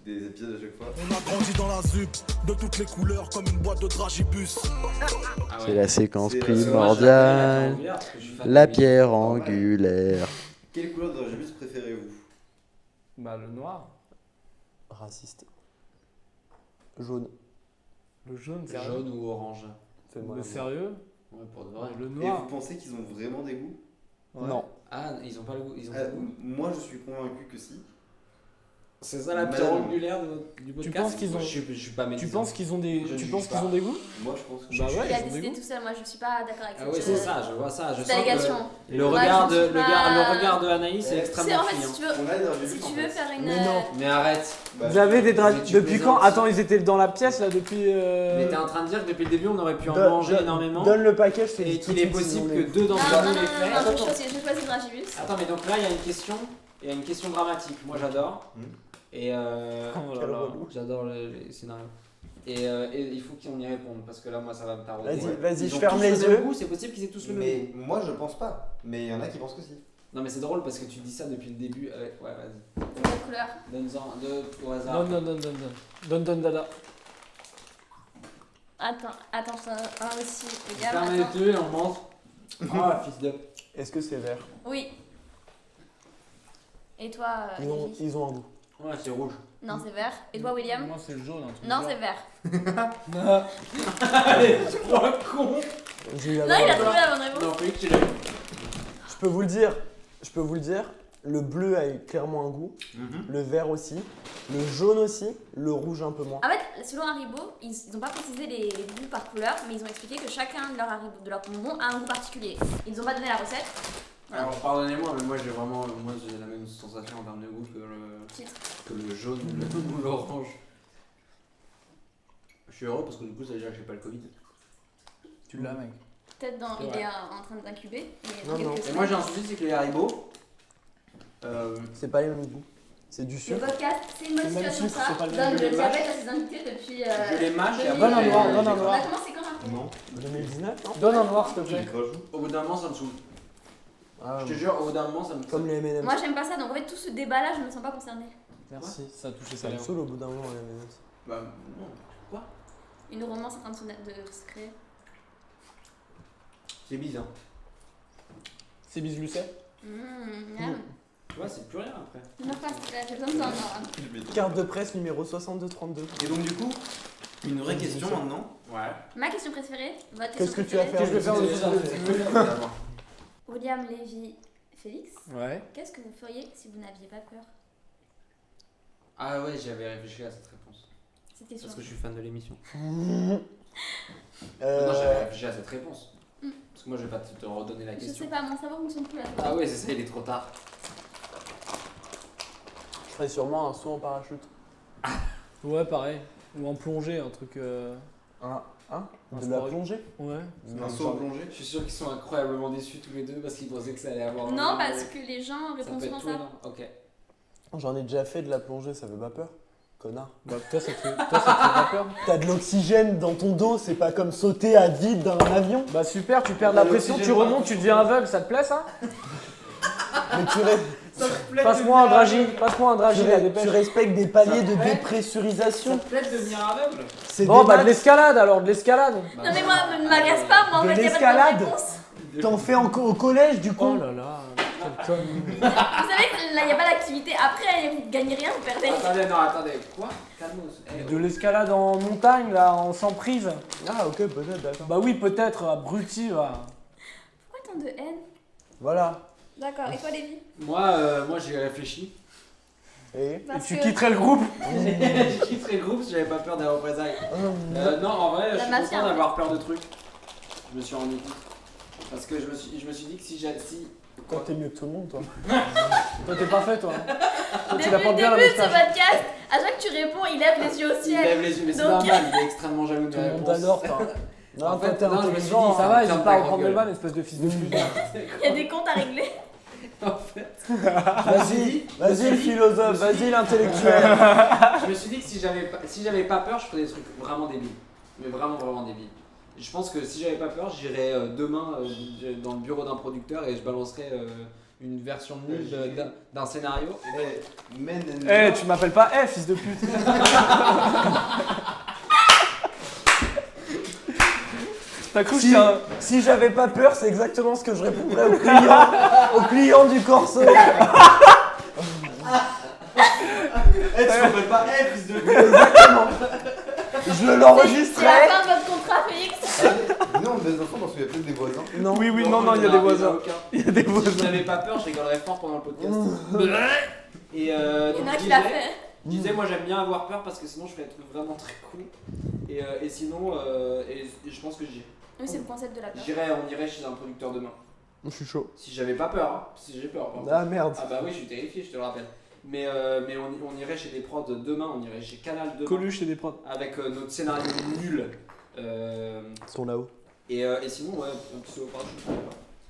B: des épisodes à chaque fois.
E: On a grandi dans la ZUP, de toutes les couleurs, comme une boîte de dragibus.
I: Ah
A: C'est
I: ouais.
A: la séquence
B: C'est-
A: primordiale.
I: Moi, je suis fan
A: La
I: de
A: pierre
B: Pas mal.
A: angulaire.
B: Quelle couleur de dragibus préférez-vous?
J: Bah le noir.
K: Raciste. Jaune.
J: Le jaune, sérieux.
I: Jaune ou orange?
K: Fais-moi
J: Le
K: la main.
J: sérieux.
I: Ouais, pour de vrai.
J: Le
B: Et
J: noir.
B: vous pensez qu'ils ont vraiment des goûts?
J: Ouais.
K: Non.
I: Ah, ils ont pas le goût. Ils ont pas le goût.
B: Moi je suis convaincu que si.
I: C'est ça la pierre
B: Madame.
I: angulaire du podcast.
J: penses qu'ils ont-
I: Je suis pas
J: Tu
I: médisant.
J: penses qu'ils ont des,
I: Je
J: tu
I: juge
J: penses qu'ils
I: pas.
J: ont des goûts?
B: Moi je pense que
J: Bah ouais.
H: Il a
J: ils ont des
H: décidé
J: goûts.
H: tout seul, moi je suis pas d'accord avec
I: Ah
H: cette
I: oui, c'est ça, je vois ça. Je
H: cette
I: sens que
H: allégation.
I: le
H: Moi,
I: regard
H: je
I: de
H: suis pas-
I: le regard de Anaïs est
B: C'est
I: extrêmement
H: C'est en fait,
I: fuyant.
H: si tu veux,
B: on a des dragibus
H: si tu
B: en
H: veux
B: fait.
H: faire une.
K: Mais non.
I: Mais arrête.
B: Bah,
K: Vous avez des
I: Mais tu
K: depuis quand?
I: plaisantes.
K: Attends,
J: Ils étaient dans la pièce là depuis.
I: Mais t'es en train de dire que depuis le début on aurait pu en
K: Donne-
I: manger
K: donne-
I: énormément
K: Donne le paquet, je te dis
I: et
K: tout
I: qu'il
K: de
I: est
K: suite si
I: possible
K: on
I: que
K: est-
I: 2 d'entre
H: Non,
I: nous
H: non,
I: les
H: non,
I: fassent.
H: non, je choisis Dragibus.
I: Attends, mais donc là il y a une question, dramatique. Moi j'adore. Et
J: Oh là
K: Quel
J: là.
K: relou.
I: j'adore les scénarios. Et il faut qu'on y réponde parce que là moi ça va me tarauder.
K: Vas-y,
I: Ils
K: je
I: ont
K: ferme
I: tous
K: les
I: le même
K: yeux.
I: goût, c'est possible qu'ils aient tous le même
B: Mais
I: goût.
B: moi je pense pas. Mais il y en a qui pensent que si.
I: Non mais c'est drôle parce que tu dis ça depuis le début. Ouais, vas-y.
H: Quelle couleur?
I: Donne-en deux au hasard.
J: Donne dada.
H: Attends, ça un aussi, les gars.
I: Ferme les
H: attends.
I: yeux et on mange. Ah, fils de.
K: Est-ce que c'est vert?
H: Oui. Et toi, Lily
K: Ils ont un goût.
I: Ouais, c'est rouge.
H: Non, c'est vert. Et toi, William?
J: Moi c'est le jaune. Un truc
H: Non,
J: vert.
H: c'est vert.
I: Allez, tu crois con.
K: J'ai eu la
H: Non, il a
K: bonne.
H: trouvé la bonne réponse.
I: Non, Félix, tu l'as eu.
K: Je peux vous le dire. Le bleu a clairement un goût. Le vert aussi. Le jaune aussi. Le rouge un peu moins.
H: En fait, selon Haribo, ils n'ont pas précisé les goûts par couleur, mais ils ont expliqué que chacun de leurs bonbons a un goût particulier. Ils n'ont pas donné la recette. Voilà.
I: Alors pardonnez-moi, mais moi j'ai la même sensation en termes de goût
H: Titre.
I: que le jaune ou l'orange. Je suis heureux parce que du coup ça veut dire que j'ai pas le Covid.
J: Tu l'as mec.
H: Peut-être
J: C'est
H: il
J: vrai.
H: est en train d'incuber.
K: Non, non.
I: Et moi j'ai un souci, c'est que les Haribo.
K: C'est pas les mêmes goûts. C'est du
H: Le
K: sucre.
H: podcast, c'est une bonne
J: C'est le même
H: situation
J: sucre,
H: ça.
J: c'est pas le
H: Donne
J: même.
H: le
I: Je les mâche.
H: diabète à ses invités depuis.
I: Je les mâche et après.
J: Donne un noir, donne un
H: On
J: noir.
H: a commencé quand après
B: Non.
K: 2019, non?
J: Donne un noir, s'il te plaît.
I: Au bout d'un moment, ça me saoule.
K: Ah,
I: Je te jure, au bout d'un moment, ça me
K: Comme les M&M's.
H: Moi j'aime pas ça, donc en fait tout ce débat là, je me sens pas concernée.
J: Merci, ça a touché
K: Ça
J: ça.
K: me saoule au bout d'un moment, les M&M's.
I: Bah, non. Quoi?
H: Une romance en train de se créer.
I: C'est bizarre.
J: C'est bis Lucet.
H: Miam.
I: Tu vois, c'est plus rien après.
H: Ne meurs pas s'il te plaît, j'ai besoin de toi.
K: Carte de presse numéro 6232.
B: Et donc du coup, une vraie question maintenant.
I: Ouais.
H: Ma question préférée, votre
K: Qu'est-ce que
H: question
K: tu vas faire?
J: Qu'est-ce que je vais faire de ça?
H: William Lévy Félix,
J: Ouais.
H: qu'est-ce que vous feriez si vous n'aviez pas peur?
I: Ah ouais, j'avais réfléchi à cette réponse.
H: Cette question.
I: Parce que je suis fan de l'émission.
K: Euh,
I: Non, j'avais réfléchi à cette réponse. Parce que moi, je vais pas te redonner la
H: Je
I: question.
H: sais pas, mon cerveau fonctionne plus là.
I: Ah ouais, c'est ça, il est trop tard.
K: Je ferais sûrement un saut en parachute.
J: Ouais, pareil. Ou en plongée, un truc.
K: Un
J: Un
K: de la
J: sport-
K: plongée?
J: Ouais.
B: Un saut en plongée.
I: Je suis sûr qu'ils sont incroyablement déçus tous les deux parce qu'ils pensaient que ça allait avoir.
H: Non, parce que les gens
I: ça
H: répondent
I: peut être
H: souvent
I: tout
H: ça.
I: et non. Ok.
K: J'en ai déjà fait de la plongée, ça fait pas peur. Connard.
J: Bah, toi, ça te fait pas peur?
K: T'as de l'oxygène dans ton dos, c'est pas comme sauter à vide dans un avion.
J: Bah, super, tu perds de la pression, tu remontes, tu deviens aveugle, ça te plaît ça?
K: Mais
J: Passe-moi un dragine, il y a des
K: tu
J: pêches.
K: respectes des paliers
I: Ça
K: de
I: plaît
K: dépressurisation.
I: te plaît de devenir aveugle?
K: C'est
J: Bon,
K: des
J: bah, de
K: maths.
J: l'escalade alors, de l'escalade.
H: Non mais moi, ne m'agace pas, moi en
K: De
H: fait, y a pas de
K: l'escalade.
H: bonne réponse.
K: T'en fais au collège du coup.
J: Oh là là, quel con.
H: Vous savez que là, y a pas d'activité. Après, vous gagnez rien, vous perdez.
I: Attendez. Quoi? Calmos.
J: De l'escalade en montagne, là, en sans prise.
K: Ah ok, peut-être, d'accord.
J: Bah oui, peut-être, abruti, va.
H: Pourquoi tant de haine?
K: Voilà.
H: D'accord, et toi Lévi?
I: Moi j'ai réfléchi.
K: Et
J: Et
H: Parce
J: tu
H: que
J: quitterais le groupe?
I: Je quitterais le groupe si j'avais pas peur des représailles. Non, en vrai, je
H: La
I: suis
H: mafia.
I: content d'avoir peur de trucs. Je me suis rendu compte. Parce que je me suis dit que si.
K: toi t'es mieux que tout le monde toi.
J: Toi, t'es parfait, toi. Toi, tu la
H: Depuis
J: portes
H: le
J: bien la
H: début de ce
J: moustache.
H: podcast, à chaque fois que tu réponds, il lève les yeux au
I: Il
H: ciel.
I: lève les yeux, mais c'est
H: Donc-
I: normal, il est extrêmement jaloux de
K: Tout
I: mes
K: le monde
I: réponses.
K: t'adore toi. Non,
I: En
K: toi
I: fait,
K: t'es
I: non, je me suis
K: intelligent.
I: dit,
J: Ça va,
I: ferme
J: n'hésite
I: ta
J: pas à
I: gueule.
J: prendre le ban, espèce de fils de pute.
H: Il y a des comptes à régler.
I: En fait,
K: Vas-y le philosophe, vas-y l'intellectuel.
I: je me suis dit que si j'avais pas peur, je ferais des trucs vraiment débiles. Mais vraiment débiles. Je pense que si j'avais pas peur, j'irais demain dans le bureau d'un producteur et je balancerais une version nulle d'un scénario.
J: Eh, tu m'appelles pas fils de pute. T'as cru que j'étais un...
K: Si j'avais pas peur, c'est exactement ce que je répondrais au client du Corso.
B: Eh, tu m'appelles pas fils de pute.
K: Exactement. Je
H: C'est la
K: l'enregistrais.
H: fin de votre contrat, Félix.
B: Nous on a des enfants parce qu'il y a peut-être des voisins.
K: Non.
J: Oui, non, il y a des voisins. Il y a des
I: Si
J: voisins.
I: je n'avais pas peur, je rigolerais fort pendant le podcast. Et
H: Il y
I: donc
H: en a
I: je
H: qui l'a
I: disais-
H: fait.
I: Je disais, moi j'aime bien avoir peur parce que sinon je ferais des trucs vraiment très cool. Et sinon, et je pense que
H: Oui, c'est le concept de la peur.
I: on irait chez un producteur demain.
K: Je suis chaud.
I: Si j'avais pas peur, hein. Si j'ai peur. pardon.
K: Ah merde.
I: Ah bah oui, je suis terrifié, je te le rappelle. Mais on irait chez des prods demain, on irait chez Canal demain.
J: Coluche et des prods.
I: Avec notre scénario nul.
K: Ils sont là-haut.
I: Et sinon, ouais, un petit saut au parachute.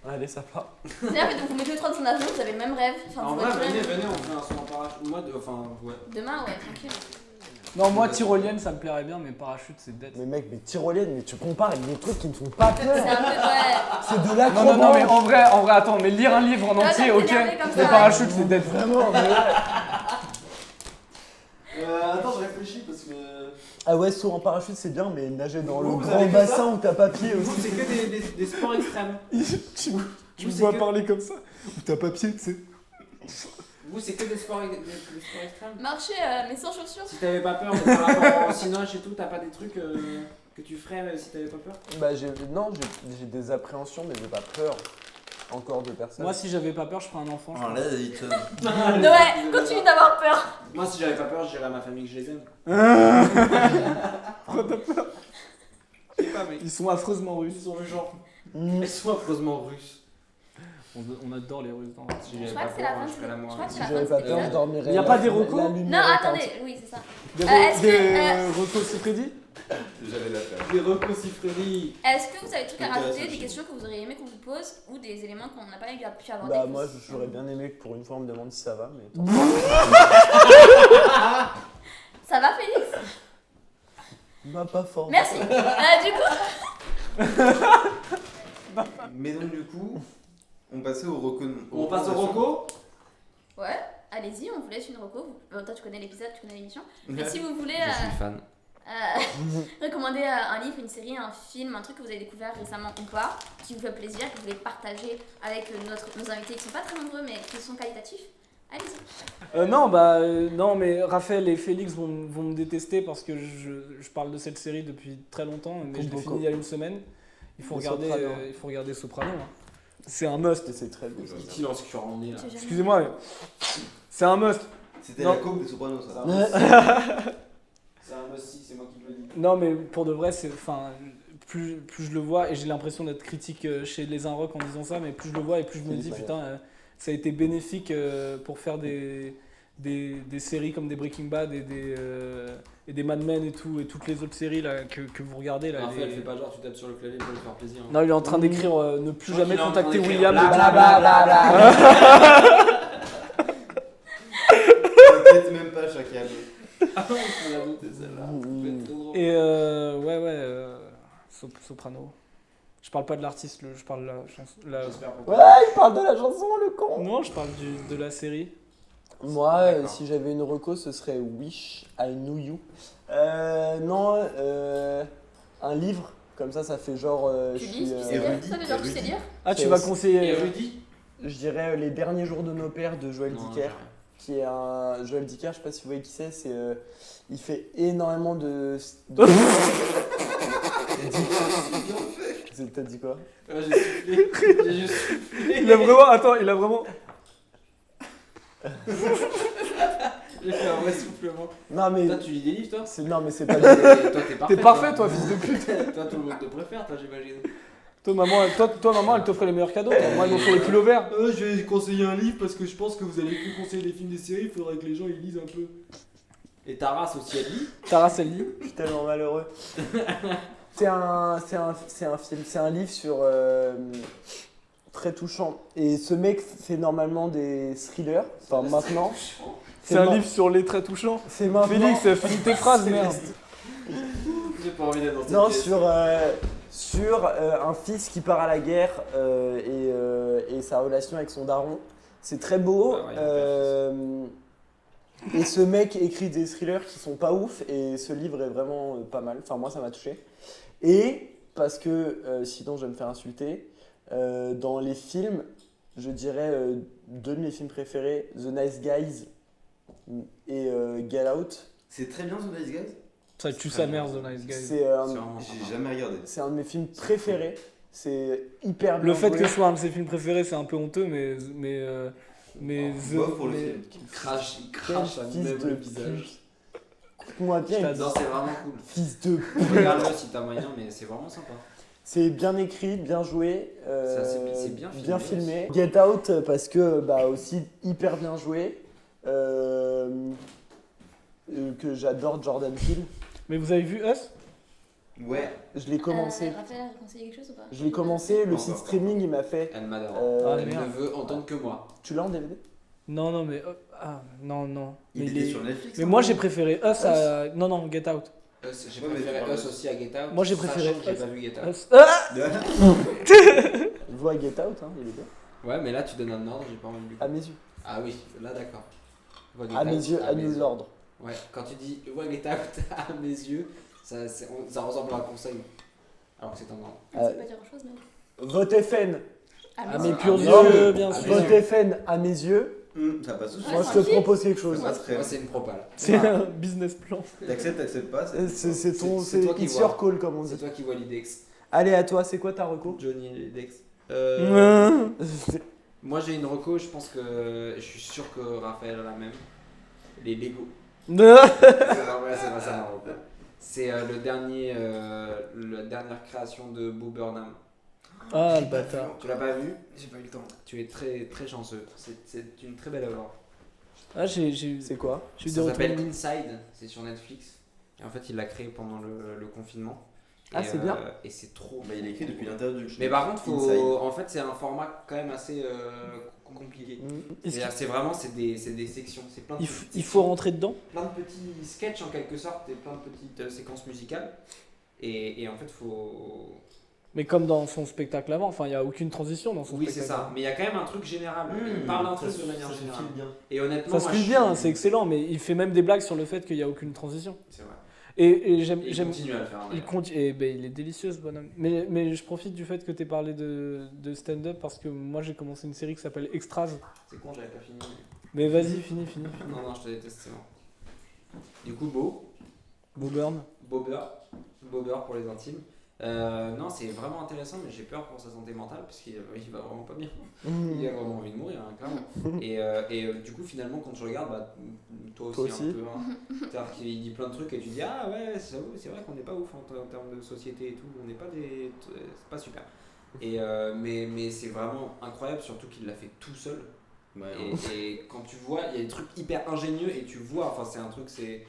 K: Allez, ça part.
H: C'est-à-dire que donc vous mettez les trois dans son avion, vous avez le même rêve. Enfin,
I: En
H: vous
I: vrai,
H: voyez.
I: venez, on fait un saut en parachute. Moi, ouais.
H: Demain, ouais, tranquille.
J: Non, moi, tyrolienne, ça me plairait bien, mais parachute, c'est dead.
K: Mais mec, mais tyrolienne, mais tu compares avec des trucs qui ne font pas
H: C'est
K: peur.
H: un peu, ouais.
K: C'est de
J: Non,
K: l'acrobranche.
J: non, mais en vrai, attends, mais lire un livre en
H: Là,
J: entier,
H: ça me
J: ok.
H: fait énerver comme
J: Mais
H: ça.
J: parachute, c'est dead.
K: Vraiment, mais...
I: Attends, je réfléchis parce que.
K: Ah ouais, saut en parachute c'est bien, mais nager dans le
I: Vous
K: grand
I: avez fait
K: bassin
I: ça
K: où t'as pas pied
I: Vous,
K: aussi.
I: c'est que des sports extrêmes.
J: Tu me
I: c'est
J: vois
I: que-
J: parler comme ça. Où t'as pas pied, tu sais.
I: Vous, c'est que des sports extrêmes.
H: Marcher, mais sans chaussures.
I: Si t'avais pas peur par rapport au cinoche et tout, t'as pas des trucs que tu ferais si t'avais pas peur?
K: Bah j'ai des appréhensions, mais j'ai pas peur encore de personne.
J: Moi, si j'avais pas peur, je ferais un enfant. je
B: Oh
J: crois.
B: là, il te.
H: Ouais, continue d'avoir peur.
I: Moi, si j'avais pas peur, je dirais à ma famille que je les aime.
J: Pourquoi t'as peur?
I: Je sais pas, mec.
J: Ils sont affreusement russes.
I: Ils sont genre. Ils sont affreusement russes.
J: On adore les Russes. Non.
I: Si
H: Je
I: j'avais
H: crois
I: pas
H: que c'est la
I: peur,
H: fin.
I: je ferais l'amour.
H: Je crois que
K: Si
H: c'est la
K: j'avais
H: fin.
K: pas peur, je dormirais.
J: Y a pas des recos
K: la
H: Non,
K: lumière éteinte.
H: attendez, oui, c'est ça.
J: Des
H: Est-ce que,
J: Rocco Siffredi?
B: J'allais la faire.
I: Des reconcifreries.
H: Est-ce que vous avez des trucs à
B: Intéressant,
H: rajouter, des
B: Chimie.
H: questions que vous auriez aimé qu'on vous pose ou des éléments qu'on n'a pas pu aborder?
K: Bah, moi, j'aurais bien aimé que pour une fois on me demande si ça va, mais.
H: Ça va, Félix?
K: Bah, pas fort.
H: Merci. Du coup,
B: Mais donc, du coup, on passait au reco.
I: On passe au reco.
H: ouais, allez-y, on vous laisse une reco. Toi, tu connais l'épisode, tu connais l'émission. Mais
B: Ouais.
H: si vous voulez
I: Je suis fan.
H: recommander un livre, une série, un film, un truc que vous avez découvert récemment ou pas, qui vous fait plaisir, que vous voulez partager avec nos invités qui sont pas très nombreux mais qui sont qualitatifs, allez-y.
J: Non, mais Raphaël et Félix vont me détester parce que je parle de cette série depuis très longtemps, mais je l'ai fini il y a une semaine. Il faut regarder Soprano. Hein. C'est un must.
K: C'est très beau.
I: Qui lance cœur en nez là.
J: Excusez-moi, mais c'est un must.
B: C'était
J: Non.
B: la coupe des Sopranos, ça.
I: C'est un must, c'est moi qui le dis.
J: Non, mais pour de vrai, plus je le vois, et j'ai l'impression d'être critique chez les Inrock en disant ça, mais plus je le vois et plus je me dis, putain, ça a été bénéfique pour faire des séries comme des Breaking Bad et des Mad Men et tout, et toutes les autres séries là, que vous regardez. Là,
I: Raphaël, fais pas genre, tu tapes sur le clavier pour lui faire plaisir. Hein.
J: Non, il est en train d'écrire ne plus
I: Je crois
J: jamais
I: qu'il est en train
J: contacter
I: d'écrire
J: William.
B: T'inquiète même pas, Chacal.
I: Ah ouais, on l'a noté celle-là.
J: Et Soprano. Je parle pas de l'artiste, je parle de la chanson.
K: Ouais, il parle de la chanson, le con.
J: Non, je parle de la série.
K: Moi, si j'avais une reco, ce serait Wish, I Knew You. Un livre, comme ça fait genre.
H: Tu lis, tu sais lire? Toi, déjà, tu sais lire?
J: Ah, tu vas conseiller.
I: Et Rudy?
K: Je dirais Les derniers jours de nos pères de Joël
I: Non,
K: Dicker. Qui est un. Joël Dicker, je sais pas si vous voyez qui c'est, il fait énormément de... T'as dit quoi?
I: Ouais, j'ai soufflé. J'ai juste soufflé.
J: Il a vraiment.
I: J'ai fait un vrai soufflement.
K: Non mais...
I: Toi, tu lis des livres, toi?
K: Non mais c'est pas...
I: Toi, t'es parfait.
J: T'es parfait, toi, fils de pute.
I: Toi, tout le monde te préfère, toi, j'imagine.
J: Toi, maman, elle t'offrait les meilleurs cadeaux. Moi, elle m'offrait les kilos verts.
I: Je vais conseiller un livre parce que je pense que vous allez plus conseiller des films, des séries. Il faudrait que les gens ils lisent un peu. Et ta race aussi, elle lit.
J: Taras, elle lit.
K: Je suis tellement malheureux. C'est un film, c'est un livre sur très touchant. Et ce mec fait normalement des thrillers. Enfin maintenant.
J: C'est un livre sur les traits touchants.
K: C'est maintenant.
J: Félix, finis tes phrases, merde.
I: J'ai pas envie d'être dans cette
K: Non,
I: pièce.
K: sur un fils qui part à la guerre et sa relation avec son daron. C'est très beau. Et ce mec écrit des thrillers qui sont pas ouf et ce livre est vraiment pas mal. Enfin, moi, ça m'a touché. Et parce que sinon, je vais me faire insulter. Dans les films, je dirais deux de mes films préférés, The Nice Guys et Get Out.
B: C'est très bien, The Nice Guys.
J: Ça tue sa mère, The Nice Guys.
K: J'ai
B: jamais regardé.
K: C'est un de mes films préférés. C'est hyper bien
J: Le fait
K: joué.
J: que ce soit un de ses films préférés, c'est un peu honteux, mais
B: Bof pour le film.
I: Il crache à
K: Fils
I: même
K: de
I: le visage.
K: Écoute-moi bien.
I: Non, c'est vraiment cool.
K: Fils de
I: Regarde-le si t'as moyen, mais c'est vraiment sympa.
K: C'est bien écrit, bien joué,
I: c'est bien filmé.
K: Get Out parce que aussi hyper bien joué. Que j'adore Jordan Peele.
J: Mais vous avez vu Us?
B: Ouais.
K: Je l'ai commencé.
H: Raphaël a conseillé quelque chose ou pas?
K: Je l'ai commencé, le site streaming il m'a fait.
I: Elle m'adore.
J: Ah,
I: Elle
J: merde.
I: ne veut entendre que moi.
K: Tu l'as en DVD?
J: Non, mais. Non.
B: Il était sur Netflix.
J: Mais moi j'ai préféré Us à. Non, Get Out.
I: J'ai préféré Us aussi à Get Out.
J: Moi j'ai préféré
I: sachant que j'ai pas vu Get Out.
J: Us.
K: Vois Get Out, hein, il est bien.
I: Ouais, mais là tu donnes un ordre, j'ai pas envie de lui.
K: À mes yeux.
I: Ah oui, là d'accord. Vois Get
K: À
I: Out,
K: mes yeux, à nous l'ordre.
I: Ouais, quand tu dis vois Get Out à mes yeux, ça ressemble à un conseil. Alors que c'est un ordre.
H: Ça veut pas dire grand chose, mais.
K: Vote FN.
J: À mes purs
K: Non,
J: yeux, bien
I: à
J: sûr.
I: mes
K: Vote
I: yeux.
K: FN à mes yeux.
B: Ça passe aussi.
K: Moi je te propose quelque chose.
B: Ça passe très
I: Moi
B: bien.
I: c'est une propale.
J: C'est un business plan.
B: T'acceptes pas.
K: C'est ton.
I: c'est toi qui
K: It's
I: vois.
K: your call comme on
I: C'est
K: dit.
I: toi qui vois l'IDEX.
K: Allez, à toi, c'est quoi ta reco?
I: Johnny et l'IDEX.
J: Mmh.
I: Moi j'ai une reco, je pense que je suis sûr que Raphaël a la même. Les Lego. C'est pas ça ma reco. C'est la dernière création de Bo Burnham.
J: Ah, le bâtard.
I: Tu l'as pas vu?
B: J'ai pas eu le temps.
I: Tu es très très chanceux. C'est une très belle œuvre.
J: Ah, j'ai
K: C'est quoi?
J: eu des
I: Ça s'appelle
J: retours.
I: Inside, c'est sur Netflix. Et en fait, il l'a créé pendant le confinement.
K: Ah, c'est bien.
I: Et c'est trop.
B: Bah, il est écrit depuis l'intérieur du
I: Mais par contre,
B: Inside.
I: en fait, c'est un format quand même assez compliqué. C'est vraiment des sections. C'est plein de
J: Il faut rentrer dedans.
I: plein de petits sketchs en quelque sorte et plein de petites séquences musicales. Et en fait, faut.
J: Mais comme dans son spectacle avant, enfin, il n'y a aucune transition dans son
I: Oui,
J: spectacle.
I: c'est ça. Mais il y a quand même un truc général. Il parle d'un truc de manière
B: ça se
I: générale.
B: file bien.
I: Et honnêtement,
J: Ça se
I: moi,
J: file
I: je
J: bien,
I: suis-
J: c'est excellent, mais il fait même des blagues sur le fait qu'il n'y a aucune transition.
I: C'est vrai.
J: Et
I: Il continue à le faire. d'ailleurs.
J: il est délicieux ce bonhomme. Mais je profite du fait que tu aies parlé de stand-up parce que moi j'ai commencé une série qui s'appelle Extras.
I: C'est con, j'avais pas fini.
J: Mais vas-y, finis.
I: Non, je te déteste, c'est bon. Du coup,
J: Boburn.
I: Bobber pour les intimes. Non, c'est vraiment intéressant, mais j'ai peur pour sa santé mentale parce qu'il va vraiment pas bien. Il a vraiment envie de mourir, hein, clairement. Et du coup, finalement, quand tu regardes, bah, toi aussi. Un peu. Hein. C'est-à-dire qu'il dit plein de trucs et tu dis ah ouais, c'est vrai qu'on n'est pas ouf en termes de société et tout. On n'est pas c'est pas super. Mais c'est vraiment incroyable, surtout qu'il l'a fait tout seul.
B: Ouais,
I: Et quand tu vois, il y a des trucs hyper ingénieux et tu vois, enfin c'est un truc, c'est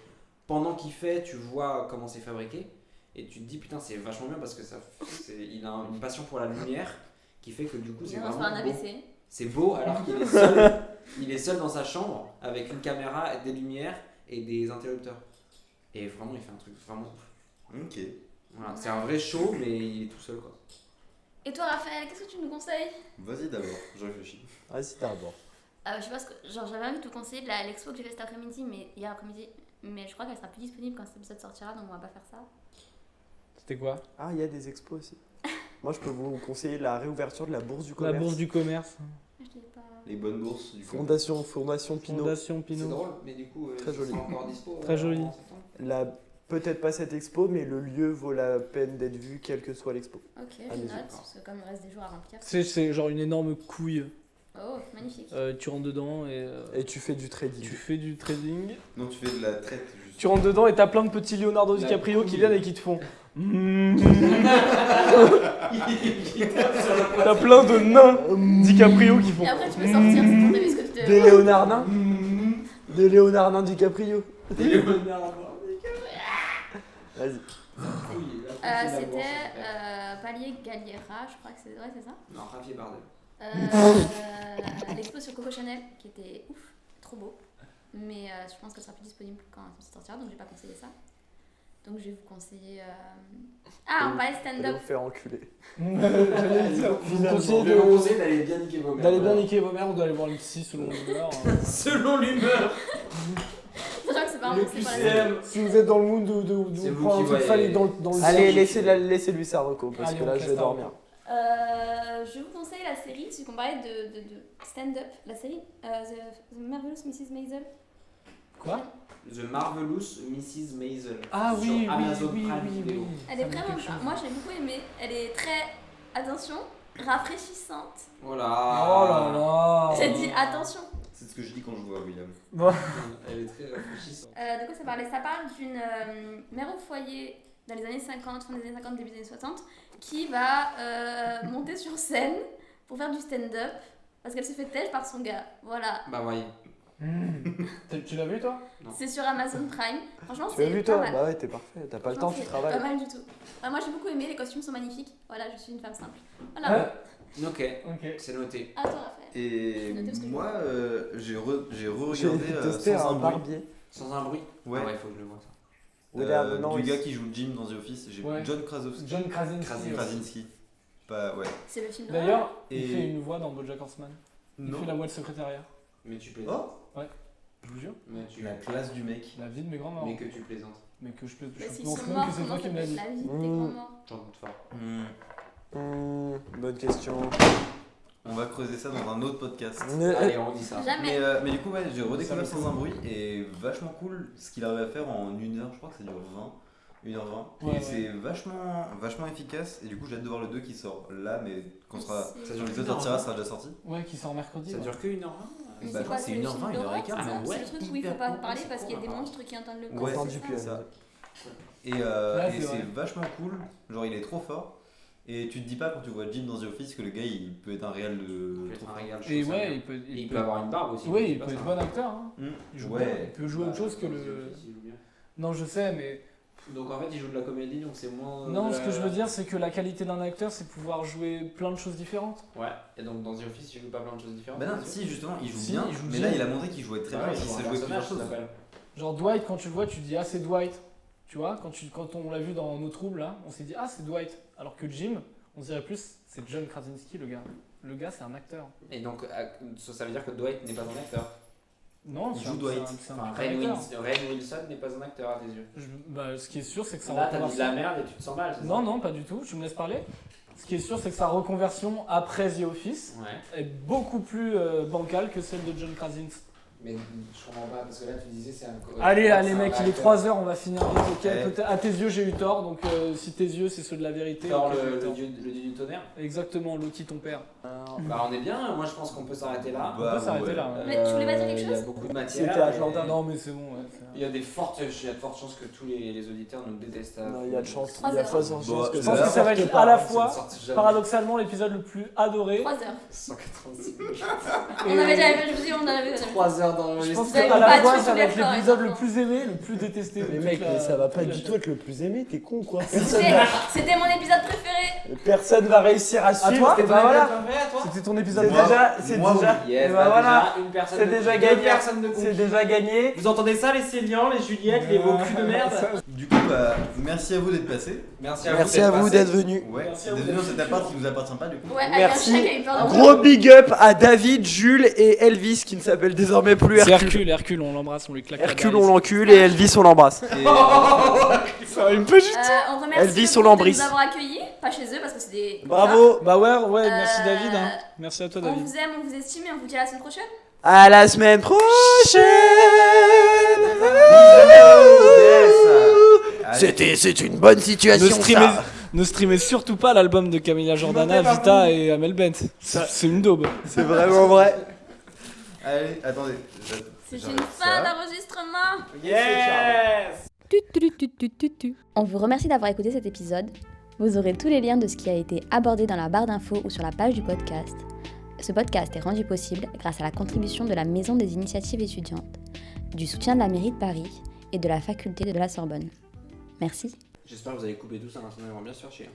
I: pendant qu'il fait, tu vois comment c'est fabriqué et tu te dis putain c'est vachement bien parce que il a une passion pour la lumière qui fait que du coup c'est
H: On va
I: vraiment
H: faire un
I: beau.
H: ABC.
I: C'est beau alors qu'il est seul, il est seul dans sa chambre avec une caméra, des lumières et des interrupteurs. Et vraiment il fait un truc vraiment ouf.
B: Ok.
I: Voilà, c'est un vrai show mais il est tout seul quoi.
H: Et toi, Raphaël, qu'est-ce que tu nous conseilles?
B: Vas-y d'abord, je réfléchis.
K: Vas-y d'abord.
H: Je sais pas ce que. Genre, j'avais envie de te conseiller de l'expo que j'ai fait cet après-midi, mais hier après-midi. Mais je crois qu'elle sera plus disponible quand cet épisode sortira, donc on va pas faire ça.
J: C'était quoi?
K: Ah, il y a des expos aussi. Moi, je peux vous conseiller la réouverture de la Bourse du Commerce.
J: La Bourse du Commerce.
H: Je l'ai pas.
B: Les bonnes bourses du
K: Fondation Pinot.
J: Fondation
I: C'est
J: Pinot.
I: drôle mais du coup
K: Très joli.
I: c'est encore dispo.
J: Très joli.
I: en septembre.
K: Peut-être pas cette expo, mais le lieu vaut la peine d'être vu, quelle que soit l'expo.
H: Ok,
K: Ah,
H: je
K: mais
H: note,
K: c'est
H: parce que comme il reste des jours à remplir.
J: C'est genre une énorme couille.
H: Oh, magnifique.
J: Tu rentres dedans
K: Et tu fais du trading.
J: tu fais du trading.
B: Non, tu fais de la traite juste.
J: Tu rentres dedans et t'as plein de petits Leonardo
I: La
J: DiCaprio qui
I: couille.
J: viennent et qui te font. T'as plein de nains DiCaprio qui font.
H: Et après, tu peux sortir, c'est pour t'amuser ce que tu te.
K: Des Léonard nains. Des Léonard nains DiCaprio. Vas-y.
H: C'était Palier Galliera, je crois que c'est. Ouais, c'est ça.
I: Non, Javier Bardem.
H: L'expo sur Coco Chanel qui était ouf, trop beau. Mais je pense qu'elle sera plus disponible quand elle sortira, donc je vais pas conseiller ça. Donc je vais vous conseiller. Ah, on parlait de
K: Allez
H: stand-up.
K: vous faire enculer.
J: J'allais dire, vous me conseillez
I: Je vais vous conseiller d'aller bien niquer vos mères.
J: d'aller bien niquer vos mères ou d'aller voir le psy selon l'humeur.
I: Selon l'humeur.
H: Sachant que c'est pas un bon, c'est pas la
I: QCM.
J: Si vous êtes dans le mood de
I: C'est
J: vous
I: vous
J: prendre un
I: qui
J: truc
I: voyez.
J: fallait dans le
K: Allez,
J: sang.
K: laissez-lui sa reco, parce
J: Allez,
K: que
J: on
K: là, je
J: casse
K: vais
J: ta
K: dormir.
H: Je vous conseille la série, si on parlait de stand-up, la série The Marvelous Mrs. Maisel.
J: Quoi?
I: The Marvelous Mrs. Maisel.
J: Ah oui,
I: sur Amazon
J: oui,
I: Prime
J: oui,
I: Video.
J: oui.
H: Elle est vraiment bien. Moi, j'ai beaucoup aimé. Elle est très, attention, rafraîchissante.
I: Voilà.
J: Oh là là.
H: J'ai dit attention.
B: C'est ce que je dis quand je vois William.
I: Elle est très rafraîchissante.
H: De quoi ça parlait? Ça parle d'une mère au foyer dans les années 50, fin des années 50, début des années 60, qui va monter sur scène pour faire du stand-up parce qu'elle se fait têche par son gars. Voilà.
I: Bah voyez.
J: Tu l'as vu toi?
H: C'est sur Amazon Prime. Franchement,
K: Tu l'as
H: c'est
K: vu
H: pas
K: toi?
H: mal.
K: Bah ouais, t'es parfait. T'as pas le temps, tu
H: C'est
K: travailles.
H: pas mal du tout. Moi, j'ai beaucoup aimé. Les costumes sont magnifiques. Voilà, je suis une femme simple. Voilà.
I: Ok,
J: Ok.
I: c'est noté.
H: À toi, Raphaël.
B: Et
H: Notez parce que je
B: moi, j'ai
K: J'ai
B: re-regardé
K: testé
B: Sans
K: un
B: un bruit.
K: barbier.
I: Sans un bruit.
B: Ouais.
I: Ah ouais, faut que je le vois ça.
K: William, non,
B: du
K: il-
B: gars qui joue Jim dans The Office. J'ai
J: Ouais.
B: John Krasinski.
J: John Krasinski.
B: Krasinski. Pas, ouais.
H: C'est le film de
J: D'ailleurs, il
B: Et-
J: fait une voix dans BoJack Horseman. Il
B: Non.
J: fait la voix de secrétariat.
I: Mais tu plaisantes.
B: Oh,
J: Je vous jure.
I: Mais tu
B: la classe du mec.
J: La vie de mes grands-morts.
I: Mais que tu plaisantes.
J: Mais que je peux.
H: Bah,
J: Je
H: s'ils
J: pense
H: sont
J: même
H: morts,
J: que c'est toi
H: comment
J: qui me
H: ça
J: l'as dit.
H: s'appelle la vie des grands morts?
I: J'en doute fort.
K: Bonne question.
B: On va creuser ça dans un autre podcast.
I: Allez, on dit ça.
H: Jamais.
B: Mais du coup, ouais, j'ai redécouvert
J: Ça
B: Sans un bruit et vachement cool ce qu'il arrive à faire en 1 heure, je crois que ça dure 1h20.
J: Ouais,
B: et
J: ouais.
B: c'est vachement efficace. Et du coup, j'ai hâte de voir le 2 qui sort là, mais quand
H: C'est-
B: l'épisode sortira, ça sera déjà sorti.
J: Ouais, qui sort mercredi.
I: Ça
J: ouais.
I: dure que 1h20.
H: Mais
B: Bah,
H: c'est quoi?
B: c'est
H: C'est le
B: 1h20,
H: film d'horreur,
B: 1h15,
H: c'est ça?
B: mais ouais,
H: C'est le truc où il
I: hyper
H: faut pas
I: cool,
H: parler
I: c'est
H: parce qu'il y a
I: cool,
H: des
I: hein.
H: monstres qui entendent le
B: Ouais,
H: bruit.
K: du
H: c'est
K: piano.
H: ça.
B: Et,
J: Ouais,
B: et
J: c'est vrai.
B: c'est vachement cool. Genre, il est trop fort. Et tu te dis pas quand tu vois Jim dans The Office que le gars il peut être un réel de.
I: Il peut être un régal, je
J: Et
I: trouve ça
J: ouais,
I: bien.
J: il peut.
I: Et il peut avoir une barbe aussi.
J: Oui,
I: je
J: il
I: sais
J: peut
I: pas
J: être
I: ça.
J: bon acteur. Hein.
B: Hmm.
J: Il joue bien.
B: Ouais.
J: Il peut jouer autre chose que le. Non, je sais, mais
I: Donc en fait, il joue de la comédie, donc c'est moins.
J: Non, ce que je veux dire, c'est que la qualité d'un acteur, c'est pouvoir jouer plein de choses différentes.
I: Ouais, et donc dans The Office, il joue pas plein de choses différentes.
B: Bah non, si, justement, il joue
J: Si,
B: bien,
J: il joue
B: mais
J: bien.
B: là, il a montré qu'il jouait très bien,
I: Ouais,
B: qu'il
I: il joue
B: sait
I: un
B: jouer plusieurs
I: personnage, ça
B: choses.
I: s'appelle.
J: Genre Dwight, quand tu le vois, tu te dis ah c'est Dwight. Tu vois, quand on l'a vu dans Nos Troubles là, on s'est dit ah c'est Dwight. Alors que Jim, on dirait plus c'est John Krasinski le gars. Le gars c'est un acteur.
I: Et donc ça veut dire que Dwight n'est pas un acteur.
J: Non,
B: Il
J: c'est
B: joue
J: un-
B: Dwight.
J: c'est un
I: Enfin,
J: putain d'acteur.
I: Ren Wilson n'est pas un acteur à tes yeux.
J: Bah, ce qui est sûr, c'est que sa
I: Là, t'as dit de
J: reconversion.
I: la merde et tu te sens mal, c'est ça?
J: Non, non, pas du tout. Tu me laisses parler. Ce qui est sûr, c'est que sa reconversion après The Office
I: Ouais.
J: est beaucoup plus bancale que celle de John Krasinski.
I: Mais je comprends pas, parce que là tu disais c'est un.
J: Allez,
I: c'est
J: allez
I: un
J: mec, il est
I: acteur.
J: 3h, on va finir vite, ok.
B: Ouais.
J: Peut-être à tes yeux, j'ai eu tort, donc si tes yeux, c'est ceux de la vérité.
I: Thor,
J: ok, j'ai eu
I: le
J: tort.
I: dieu du tonnerre.
J: Exactement, Loki, ton père.
I: Bah on est bien, moi je pense qu'on peut s'arrêter là.
J: On peut s'arrêter là. Ouais.
H: Mais tu voulais pas dire quelque
I: Il y a
H: chose
I: beaucoup de matière.
J: C'était à
I: et-
J: Jordan. Non, mais c'est bon, ouais.
I: Il y a de fortes chances que tous les auditeurs nous détestent.
K: Non, il y a de chance.
H: Trois
K: Il y a
H: heures.
K: forte chance
B: Bon,
K: que
J: Je pense que ça va être à la fois,
I: Paradoxalement,
J: paradoxalement, l'épisode le plus adoré.
H: 3 heures.
I: 186
H: On avait déjà vu, je vous dis, on avait déjà vu.
I: 3 heures dans
J: Je pense
H: Vous avez
J: qu'à la
H: pas
J: fois,
H: tous
J: ça
H: les
J: va être
H: acteurs,
J: l'épisode
H: les
J: le
H: enfants.
J: plus aimé, le plus détesté. de
K: Mais
J: toute
K: mec,
J: la-
K: mais ça va pas
J: toute la
K: du
J: chaîne.
K: tout être le plus aimé, t'es con quoi.
H: C'était mon épisode préféré.
K: Personne va réussir à
J: À
K: suivre.
J: toi
K: Et bah voilà.
J: C'était ton épisode
K: C'est
B: Moi-
K: déjà, c'est
B: moi,
K: déjà,
I: Yes,
K: et
I: bah
K: bah voilà.
I: déjà, une personne
K: C'est
I: de-
K: déjà
I: deux
K: gagné.
I: personnes de
K: C'est
I: conquis.
K: déjà gagné.
I: Vous entendez ça, les Célians, les Juliette, les beaux culs de merde?
B: Du coup, bah, merci à vous d'être passés.
I: Merci
K: Merci à vous d'être venus.
B: Ouais,
J: Merci à vous
B: d'être venus dans
J: d'être
B: cet appart qui nous appartient pas, du coup.
H: Ouais, avec un
K: Merci.
H: chien qui a eu peur de
K: Gros big up à David, Jules et Elvis qui ne s'appelle désormais plus
J: C'est
K: Hercule.
J: Hercule, on l'embrasse, on lui claque la
K: Hercule,
J: balle.
K: on l'encule et Elvis, on l'embrasse.
B: Et,
K: Ça rime pas du tout.
H: On remercie
K: Elvis,
H: le
K: on
H: groupe
K: l'embrasse.
H: de nous avoir accueillis, pas chez eux parce que c'est des.
K: Bravo.
J: Bah ouais, merci
H: Euh,
J: David. Hein. Merci à toi
H: On
J: David.
H: vous aime, on vous estime et on vous dit à la semaine prochaine.
K: À la semaine prochaine. C'est une bonne situation.
J: Ne streamez surtout pas l'album de Camilla Jordana, Vita et Amel Bent. C'est une daube.
K: C'est vraiment vrai.
B: Allez, attendez.
H: C'est
B: j'arrête
H: une
B: ça.
H: fin d'enregistrement.
K: Yes.
H: On vous remercie d'avoir écouté cet épisode. Vous aurez tous les liens de ce qui a été abordé dans la barre d'infos ou sur la page du podcast. Ce podcast est rendu possible grâce à la contribution de la Maison des Initiatives étudiantes, du soutien de la mairie de Paris et de la faculté de la Sorbonne. Merci.
I: J'espère que vous allez couper tout ça, sinon ils vont bien se faire chier.